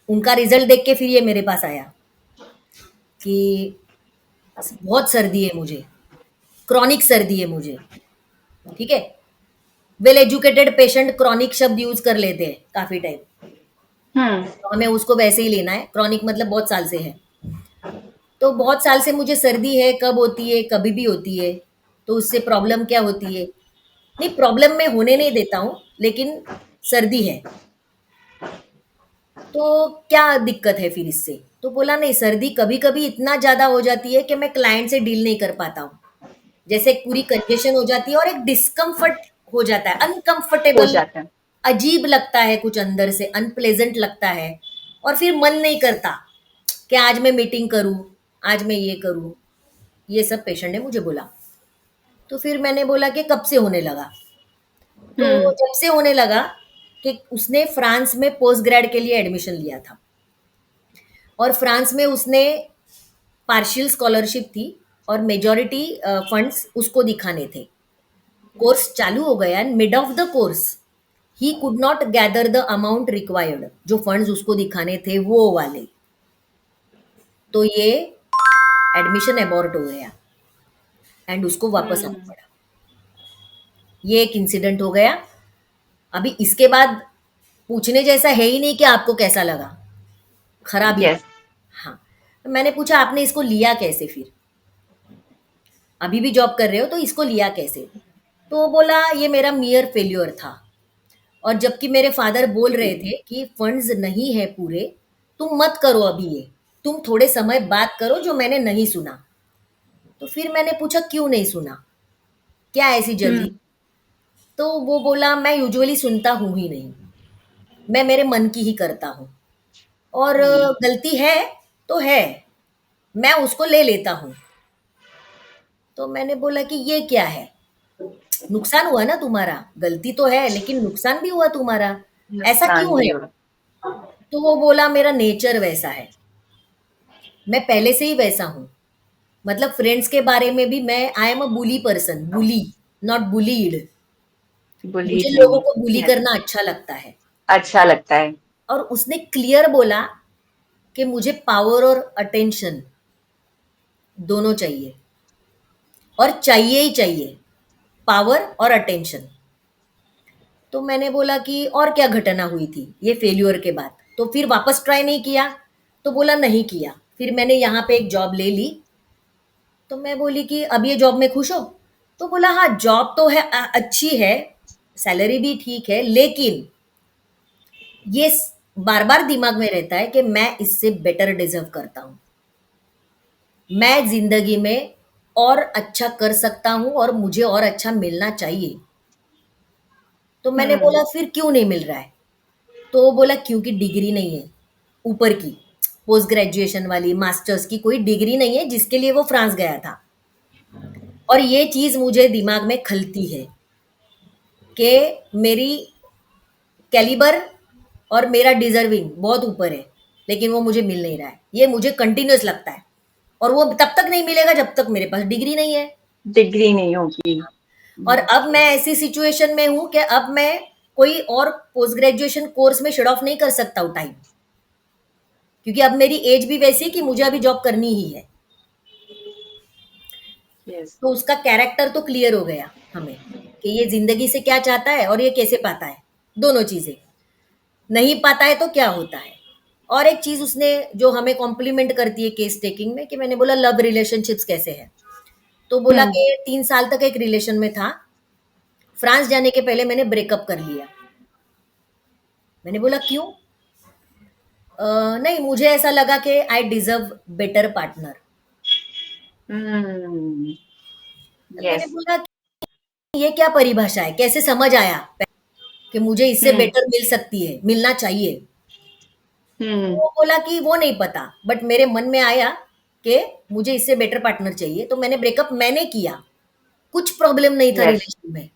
उनका रिजल्ट देख के फिर ये मेरे पास आया कि बहुत सर्दी है मुझे, क्रॉनिक सर्दी है मुझे। ठीक है, वेल एजुकेटेड पेशेंट क्रॉनिक शब्द यूज कर लेते हैं काफी टाइम, हम्म। तो हमें उसको वैसे ही लेना है। क्रॉनिक मतलब बहुत साल से है। तो बहुत साल से मुझे सर्दी है, कब होती है, कभी भी होती है, तो उससे प्रॉब्लम क्या होती है? नहीं, प्रॉब्लम मैं होने नहीं देता हूँ, लेकिन सर्दी है तो क्या दिक्कत है फिर इससे? तो बोला नहीं, सर्दी कभी कभी इतना ज्यादा हो जाती है कि मैं क्लाइंट से डील नहीं कर पाता हूँ। जैसे एक पूरी कंजेशन हो जाती है और एक डिस्कम्फर्ट हो जाता है, हो अनकंफर्टेबल, जाता है। अजीब लगता है, कुछ अंदर से अनप्लेजेंट लगता है, और फिर मन नहीं करता कि आज मैं मीटिंग करूं, आज मैं ये करूं। ये सब पेशेंट ने मुझे बोला। तो फिर मैंने बोला कि कब से होने लगा? तो हम्म। जब से होने लगा कि उसने फ्रांस में पोस्ट ग्रेड के लिए एडमिशन लिया था, और फ्रांस में उसने पार्शियल स्कॉलरशिप थी और मेजॉरिटी फंड्स उसको दिखाने थे। कोर्स चालू हो गया and mid of the course he could not gather the amount required, जो फंड्स उसको दिखाने थे वो वाले। तो ये एडमिशन अबॉर्ट हो गया एंड उसको वापस आना पड़ा। ये एक इंसिडेंट हो गया। अभी इसके बाद पूछने जैसा है ही नहीं कि आपको कैसा लगा, खराब ही। यस। हाँ, तो मैंने पूछा आपने इसको लिया कैसे फिर? अभी भी जॉब कर रहे हो तो इसको लिया कैसे? तो वो बोला ये मेरा मियर फेल्योर था, और जबकि मेरे फादर बोल रहे थे कि फंड्स नहीं है पूरे, तुम मत करो अभी ये, तुम थोड़े समय बाद करो, जो मैंने नहीं सुना। तो फिर मैंने पूछा क्यों नहीं सुना, क्या ऐसी जल्दी? तो वो बोला मैं यूजुअली सुनता हूँ ही नहीं, मैं मेरे मन की ही करता हूँ, और गलती है तो है, मैं उसको ले लेता हूँ। तो मैंने बोला कि ये क्या है, नुकसान हुआ ना तुम्हारा, गलती तो है लेकिन नुकसान भी हुआ तुम्हारा, ऐसा नुकसान क्यों भी है? हो। तो वो बोला मेरा नेचर वैसा है, मैं पहले से ही वैसा हूँ। मतलब फ्रेंड्स के बारे में भी मैं I am a bully person, bully not bullied. मुझे बुलीड लोगों नहीं। को बुली यस। करना अच्छा लगता है। अच्छा लगता है। और उसने क्लियर बोला कि मुझे पावर और अटेंशन दोनों चाहिए, और चाहिए ही चाहिए, पावर और अटेंशन। तो मैंने बोला कि और क्या घटना हुई थी ये फेल्यूर के बाद? तो फिर वापस ट्राई नहीं किया? तो बोला नहीं किया। फिर मैंने यहाँ पे एक जॉब ले ली। तो मैं बोली कि अब ये जॉब में खुश हो? तो बोला हाँ जॉब तो है, अच्छी है, सैलरी भी ठीक है, लेकिन ये बार बार दिमाग में रहता है कि मैं इससे बेटर डिजर्व करता हूँ, मैं जिंदगी में और अच्छा कर सकता हूँ और मुझे और अच्छा मिलना चाहिए। तो मैंने बोला फिर क्यों नहीं मिल रहा है? तो वो बोला क्योंकि डिग्री नहीं है ऊपर की, पोस्ट ग्रेजुएशन वाली, मास्टर्स की कोई डिग्री नहीं है जिसके लिए वो फ्रांस गया था। और ये चीज मुझे दिमाग में खलती है कि मेरी कैलिबर और मेरा डिजर्विंग बहुत ऊपर है, लेकिन वो मुझे मिल नहीं रहा है, ये मुझे कंटिन्यूस लगता है। और वो तब तक नहीं मिलेगा जब तक मेरे पास डिग्री नहीं है। डिग्री नहीं होगी। और अब मैं ऐसी सिचुएशन में हूं कि अब मैं कोई और पोस्ट ग्रेजुएशन कोर्स में शेड ऑफ नहीं कर सकता हूँ टाइम, क्योंकि अब मेरी एज भी वैसी है कि मुझे अभी जॉब करनी ही है। यस। तो उसका कैरेक्टर तो क्लियर हो गया हमें कि ये जिंदगी से क्या चाहता है और ये कैसे पाता है, दोनों चीजें। नहीं पाता है तो क्या होता है। और एक चीज उसने जो हमें कॉम्प्लीमेंट करती है केस टेकिंग में, कि मैंने बोला लव रिलेशनशिप्स कैसे है? तो बोला कि 3 साल तक एक रिलेशन में था, फ्रांस जाने के पहले मैंने ब्रेकअप कर लिया। मैंने बोला क्यों? नहीं मुझे ऐसा लगा कि आई डिजर्व बेटर पार्टनर। मैंने यस। बोला कि ये क्या परिभाषा है, कैसे समझ आया कि मुझे इससे बेटर मिल सकती है, मिलना चाहिए? तो वो बोला कि वो नहीं पता, बट मेरे मन में आया कि मुझे इससे बेटर पार्टनर चाहिए, तो मैंने ब्रेकअप मैंने किया, कुछ प्रॉब्लम नहीं था यस। रिलेशन में।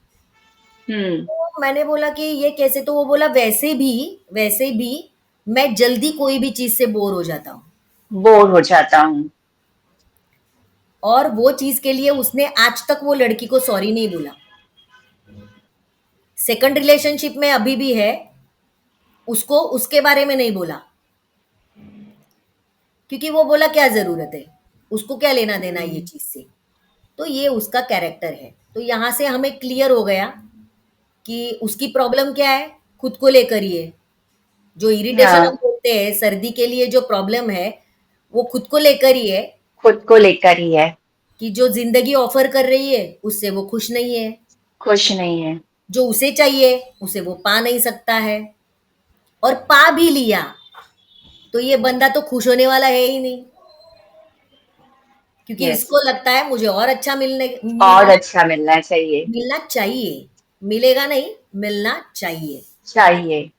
तो मैंने बोला कि ये कैसे? तो वो बोला वैसे भी मैं जल्दी कोई भी चीज से बोर हो जाता हूँ, बोर हो जाता हूँ। और वो चीज के लिए उसने आज तक वो लड़की को सॉरी नहीं बोला। सेकंड रिलेशनशिप में अभी भी है, उसको उसके बारे में नहीं बोला, क्योंकि वो बोला क्या जरूरत है, उसको क्या लेना देना ये चीज से। तो ये उसका कैरेक्टर है। तो यहाँ से हमें क्लियर हो गया कि उसकी प्रॉब्लम क्या है, खुद को लेकर ही है। जो इरिटेशन हम हाँ, बोलते हैं, सर्दी के लिए जो प्रॉब्लम है, वो खुद को लेकर ही है। खुद को लेकर ही है। कि जो जिंदगी ऑफर कर रही है उससे वो खुश नहीं है, खुश नहीं है। जो उसे चाहिए उसे वो पा नहीं सकता है, और पा भी लिया तो ये बंदा तो खुश होने वाला है ही नहीं, क्योंकि यस। इसको लगता है मुझे और अच्छा और अच्छा मिलना चाहिए। मिलना चाहिए, मिलेगा नहीं, मिलना चाहिए। चाहिए।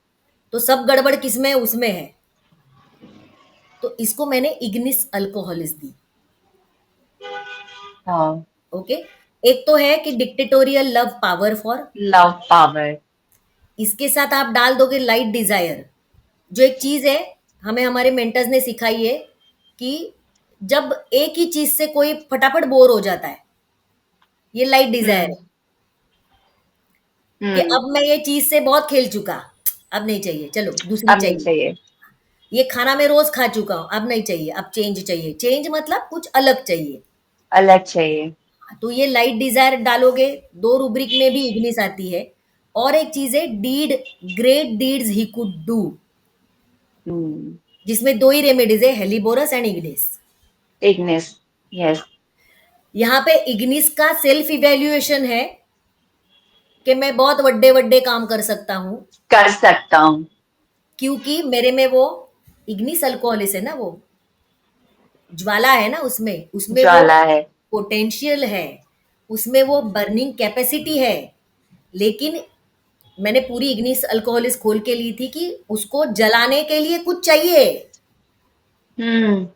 तो सब गड़बड़ किसमें? उसमें है। तो इसको मैंने इग्निस अल्कोहलिस दी। हाँ। ओके। एक तो है कि dictatorial love power for, love power. इसके साथ आप डाल दोगे लाइट डिजायर, जो एक चीज है हमें हमारे मेंटर्स ने सिखाई है कि जब एक ही चीज से कोई फटाफट बोर हो जाता है, ये लाइट डिजायर हम्म है कि हम्म अब मैं ये चीज से बहुत खेल चुका, अब नहीं चाहिए, चलो दूसरी अब नहीं चाहिए। चाहिए। ये खाना मैं रोज खा चुका हूँ, अब नहीं चाहिए, अब चेंज चाहिए। चेंज मतलब कुछ अलग चाहिए। अलग चाहिए। तो ये लाइट डिजायर डालोगे, दो रूब्रिक में भी इग्निस आती है। और एक चीज है deed, great deeds he could do, hmm जिसमें दो ही रेमेडीज है, helleborus and ignis. Ignis. Yes. यहाँ पे इग्निस का सेल्फ इवेल्युएशन है कि मैं बहुत बड़े बड़े काम कर सकता हूँ, कर सकता हूँ। क्योंकि मेरे में वो इग्निस अल्कोहलिस है ना, वो ज्वाला है ना, उसमें उसमें वो ज्वाला है। पोटेंशियल है, उसमें वो बर्निंग कैपेसिटी है। लेकिन मैंने पूरी इग्निस अल्कोहलिस खोल के ली थी कि उसको जलाने के लिए कुछ चाहिए। हम्म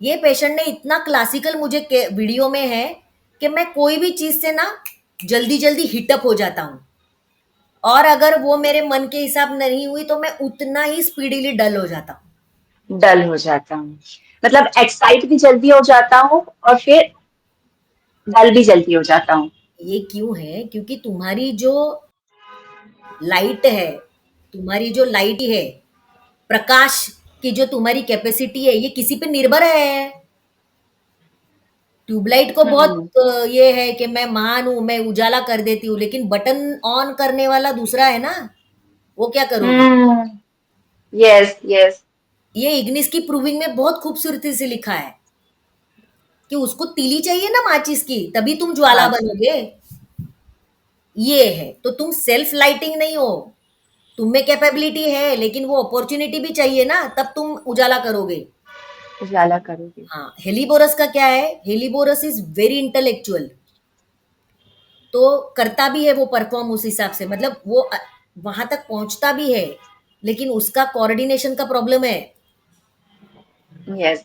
ये पेशेंट ने इतना क्लासिकल मुझे वीडियो में है कि मैं कोई भी चीज से ना जल्दी जल्दी हिटअप हो जाता हूँ, और अगर वो मेरे मन के हिसाब नहीं हुई तो मैं उतना ही स्पीडीली डल हो जाता हूँ। डल हो जाता हूँ। मतलब एक्साइट भी जल्दी हो जाता हूँ और फिर डल भी जल्दी हो जाता हूँ। ये क्यों है? क्योंकि तुम्हारी जो लाइट है, तुम्हारी जो लाइट है, प्रकाश की जो तुम्हारी कैपेसिटी है, ये किसी पे निर्भर है। ट्यूबलाइट को बहुत हम्म ये है कि मैं महान हूं, मैं उजाला कर देती हूँ, लेकिन बटन ऑन करने वाला दूसरा है ना, वो क्या करोगे? हम्म यस यस। ये इग्निस की प्रूविंग में बहुत खूबसूरती से लिखा है कि उसको तीली चाहिए ना माचिस की, तभी तुम ज्वाला माचिस। बनोगे। ये है, तो तुम सेल्फ लाइटिंग नहीं हो, तुम में कैपेबिलिटी है, लेकिन वो अपॉर्चुनिटी भी चाहिए ना, तब तुम उजाला करोगे। उजाला करोगे। हाँ, हेलिबोरस का क्या है? हेलिबोरस इज वेरी इंटेलेक्चुअल, तो करता भी है वो परफॉर्म उस हिसाब से, मतलब वो वहां तक पहुंचता भी है, लेकिन उसका कोऑर्डिनेशन का प्रॉब्लम है। यस।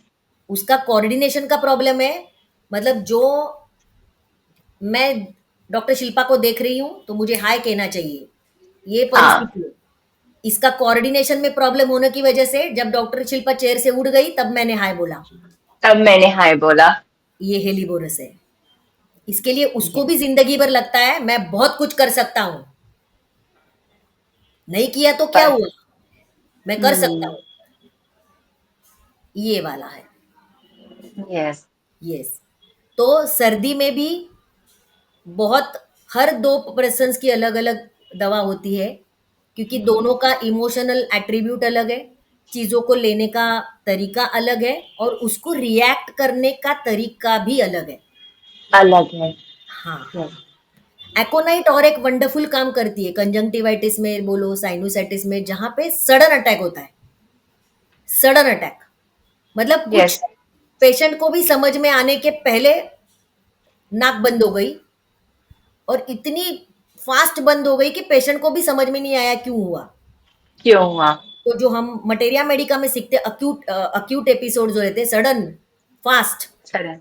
उसका कोऑर्डिनेशन का प्रॉब्लम है, मतलब जो मैं डॉक्टर शिल्पा को देख रही हूँ तो मुझे हाय कहना चाहिए, ये हाँ। परिस्थिति है। इसका कोऑर्डिनेशन में प्रॉब्लम होने की वजह से जब डॉक्टर शिल्पा चेयर से उड़ गई तब मैंने हाय बोला। तब मैंने हाय बोला। ये हेलिबोरस है। इसके लिए उसको भी यस। जिंदगी भर लगता है मैं बहुत कुछ कर सकता हूँ, नहीं किया तो क्या पर हुआ, मैं कर सकता हम्म हूँ। ये वाला है। यस। यस। तो सर्दी में भी बहुत, हर दो पर्सन्स की अलग अलग दवा होती है, क्योंकि दोनों का इमोशनल एट्रीब्यूट अलग है, चीजों को लेने का तरीका अलग है, और उसको रिएक्ट करने का तरीका भी अलग है। अलग है। हाँ। यस। एकोनाइट और एक वंडरफुल काम करती है कंजंक्टिवाइटिस में बोलो, साइनोसाइटिस में, जहां पे सडन अटैक होता है। सडन अटैक मतलब कुछ यस। पेशेंट को भी समझ में आने के पहले नाक बंद हो गई, और इतनी फास्ट बंद हो गई कि पेशेंट को भी समझ में नहीं आया क्यों हुआ। क्यों हुआ। तो जो हम मटेरिया मेडिका में सीखते अक्यूट अक्यूट एपिसोड जो रहते हैं सडन फास्ट, सडन।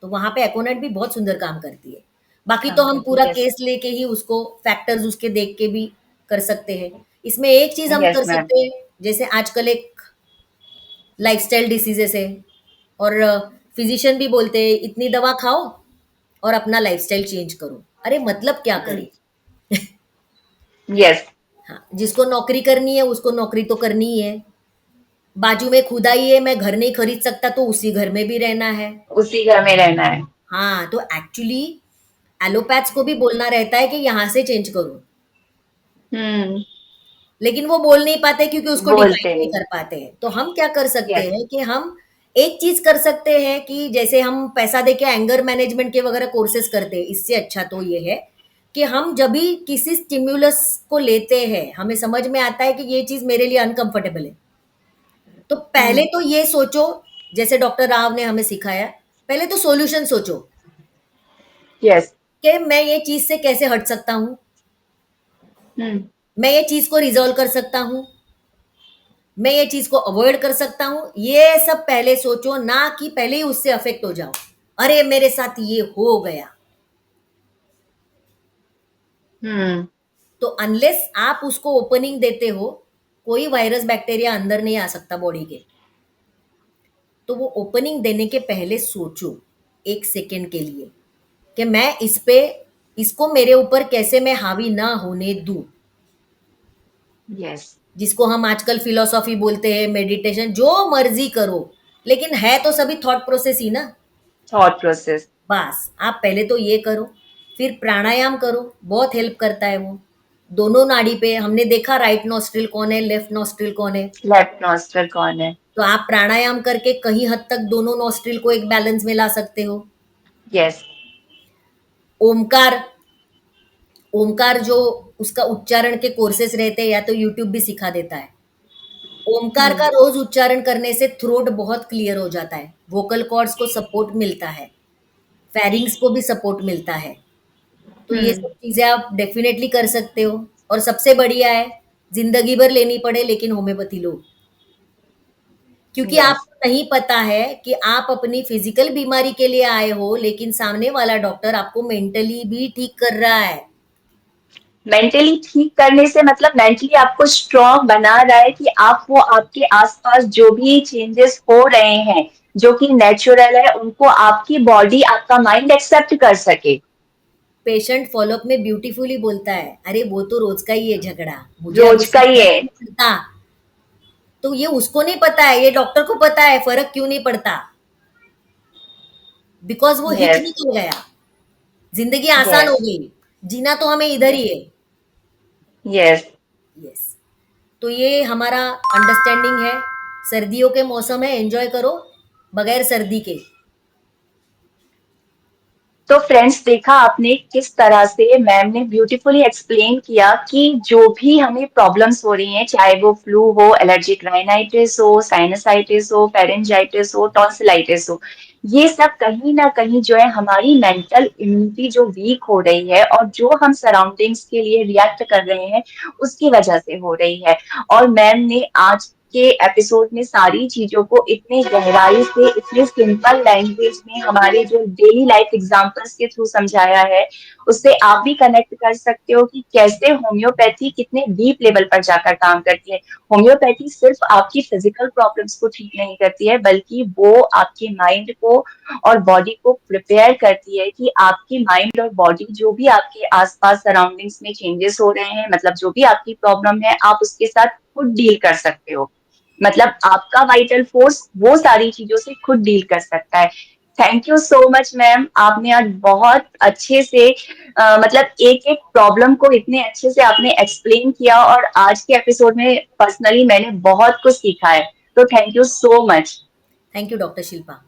तो वहां पे एकोनेट भी बहुत सुंदर काम करती है। बाकी तो काम हम करती। पूरा यस। केस लेके ही उसको टैक्टर्स उसके देख के भी कर सकते हैं। इसमें एक चीज हम यस कर मैम। सकते हैं, जैसे आजकल एक लाइफस्टाइल डिसीजेस है, और फिजिशियन भी बोलते हैं इतनी दवा खाओ और अपना लाइफस्टाइल चेंज करो। अरे मतलब क्या करें? यस। हाँ, जिसको नौकरी करनी है उसको नौकरी तो करनी ही है, बाजू में खुदाई है, मैं घर नहीं खरीद सकता तो उसी घर में भी रहना है। उसी घर में रहना है। हाँ, तो एक्चुअली एलोपैथ्स को भी बोलना रहता है कि यहाँ से चेंज करो, हम्म लेकिन वो बोल नहीं पाते क्योंकि उसको डिफाइन बोलते नहीं नहीं। कर पाते हैं। तो हम क्या कर सकते यस। हैं कि हम एक चीज कर सकते हैं कि जैसे हम पैसा देके एंगर मैनेजमेंट के वगैरह कोर्सेज करते हैं, इससे अच्छा तो ये है कि हम जब भी किसी स्टिम्युलस को लेते हैं, हमें समझ में आता है कि ये चीज मेरे लिए अनकंफर्टेबल है, तो पहले तो ये सोचो, जैसे डॉक्टर राव ने हमें सिखाया, पहले तो सॉल्यूशन सोचो यस। कि मैं ये चीज से कैसे हट सकता हूँ, हम्म मैं ये चीज को रिजॉल्व कर सकता हूँ, मैं ये चीज को अवॉइड कर सकता हूँ। ये सब पहले सोचो, ना कि पहले ही उससे अफेक्ट हो जाओ, अरे मेरे साथ ये हो गया। हम्म तो अनलेस आप उसको ओपनिंग देते हो, कोई वायरस बैक्टीरिया अंदर नहीं आ सकता बॉडी के। तो वो ओपनिंग देने के पहले सोचो 1 सेकंड के लिए कि मैं इसको मेरे ऊपर कैसे मैं हावी ना होने दूँ। यस, जिसको हम आजकल फिलॉसफी बोलते हैं, मेडिटेशन, जो मर्ज़ी करो, लेकिन है तो सभी थॉट प्रोसेस ही ना। Thought process. बस आप पहले तो ये करो, फिर प्राणायाम करो, बहुत हेल्प करता है वो। दोनों नाड़ी पे हमने देखा राइट नॉस्ट्रिल कौन है, लेफ्ट नॉस्ट्रिल कौन है, लेफ्ट नॉस्ट्रल कौन है? तो आप प्राणायाम करके कहीं हद तक दोनों नॉस्ट्रिल को एक बैलेंस में ला सकते हो। यस। ओमकार, ओमकार जो उसका उच्चारण के कोर्सेस रहते हैं या तो यूट्यूब भी सिखा देता है। ओमकार का रोज उच्चारण करने से थ्रोट बहुत क्लियर हो जाता है, वोकल कॉर्ड्स को सपोर्ट मिलता है, फेरिंग्स को भी सपोर्ट मिलता है। तो ये सब चीजें आप डेफिनेटली कर सकते हो। और सबसे बढ़िया है, जिंदगी भर लेनी पड़े लेकिन होम्योपैथी लो, क्योंकि यस। आपको नहीं पता है कि आप अपनी फिजिकल बीमारी के लिए आए हो, लेकिन सामने वाला डॉक्टर आपको मेंटली भी ठीक कर रहा है। मेंटली ठीक करने से मतलब मेंटली आपको स्ट्रांग बना रहा है कि आप वो आपके आसपास जो भी चेंजेस हो रहे हैं जो कि नेचुरल है उनको आपकी बॉडी आपका माइंड एक्सेप्ट कर सके। पेशेंट फॉलोअप में ब्यूटीफुली बोलता है, अरे वो तो रोज का ही है झगड़ा, मुझे अब रोज इससे का ही फर्क है। नहीं पड़ता। तो ये उसको नहीं पता है, ये डॉक्टर को पता है फर्क क्यों नहीं पड़ता, बिकॉज वो हित यस। निकल गया, जिंदगी आसान हो यस। गई, जीना तो हमें इधर ही है। यस। यस, तो ये हमारा अंडरस्टैंडिंग है। सर्दियों के मौसम है, एंजॉय करो बगैर सर्दी के। तो फ्रेंड्स देखा आपने किस तरह से मैम ने ब्यूटीफुली एक्सप्लेन किया कि जो भी हमें प्रॉब्लम्स हो रही हैं चाहे वो फ्लू हो, एलर्जिक राइनाइटिस हो, साइनसाइटिस हो, फेरेंजाइटिस हो, टॉन्सिलाइटिस हो, ये सब कहीं ना कहीं जो है हमारी मेंटल इम्यूनिटी जो वीक हो रही है और जो हम सराउंडिंग्स के लिए रिएक्ट कर रहे हैं उसकी वजह से हो रही है। और मैम ने आज के एपिसोड में सारी चीजों को इतने गहराई से इतने सिंपल लैंग्वेज में हमारे जो डेली लाइफ एग्जांपल्स के थ्रू समझाया है उससे आप भी कनेक्ट कर सकते हो कि कैसे होम्योपैथी कितने डीप लेवल पर जाकर काम करती है। होम्योपैथी सिर्फ आपकी फिजिकल प्रॉब्लम्स को ठीक नहीं करती है बल्कि वो आपके माइंड को और बॉडी को प्रिपेयर करती है कि आपकी माइंड और बॉडी जो भी आपके आसपास सराउंडिंग्स में चेंजेस हो रहे हैं मतलब जो भी आपकी प्रॉब्लम है आप उसके साथ खुद डील कर सकते हो। मतलब आपका वाइटल फोर्स वो सारी चीजों से खुद डील कर सकता है। Thank you so much ma'am, आपने आज बहुत अच्छे से मतलब एक एक प्रॉब्लम को इतने अच्छे से आपने एक्सप्लेन किया और आज के एपिसोड में पर्सनली मैंने बहुत कुछ सीखा है। तो thank you so much. Thank you doctor Shilpa.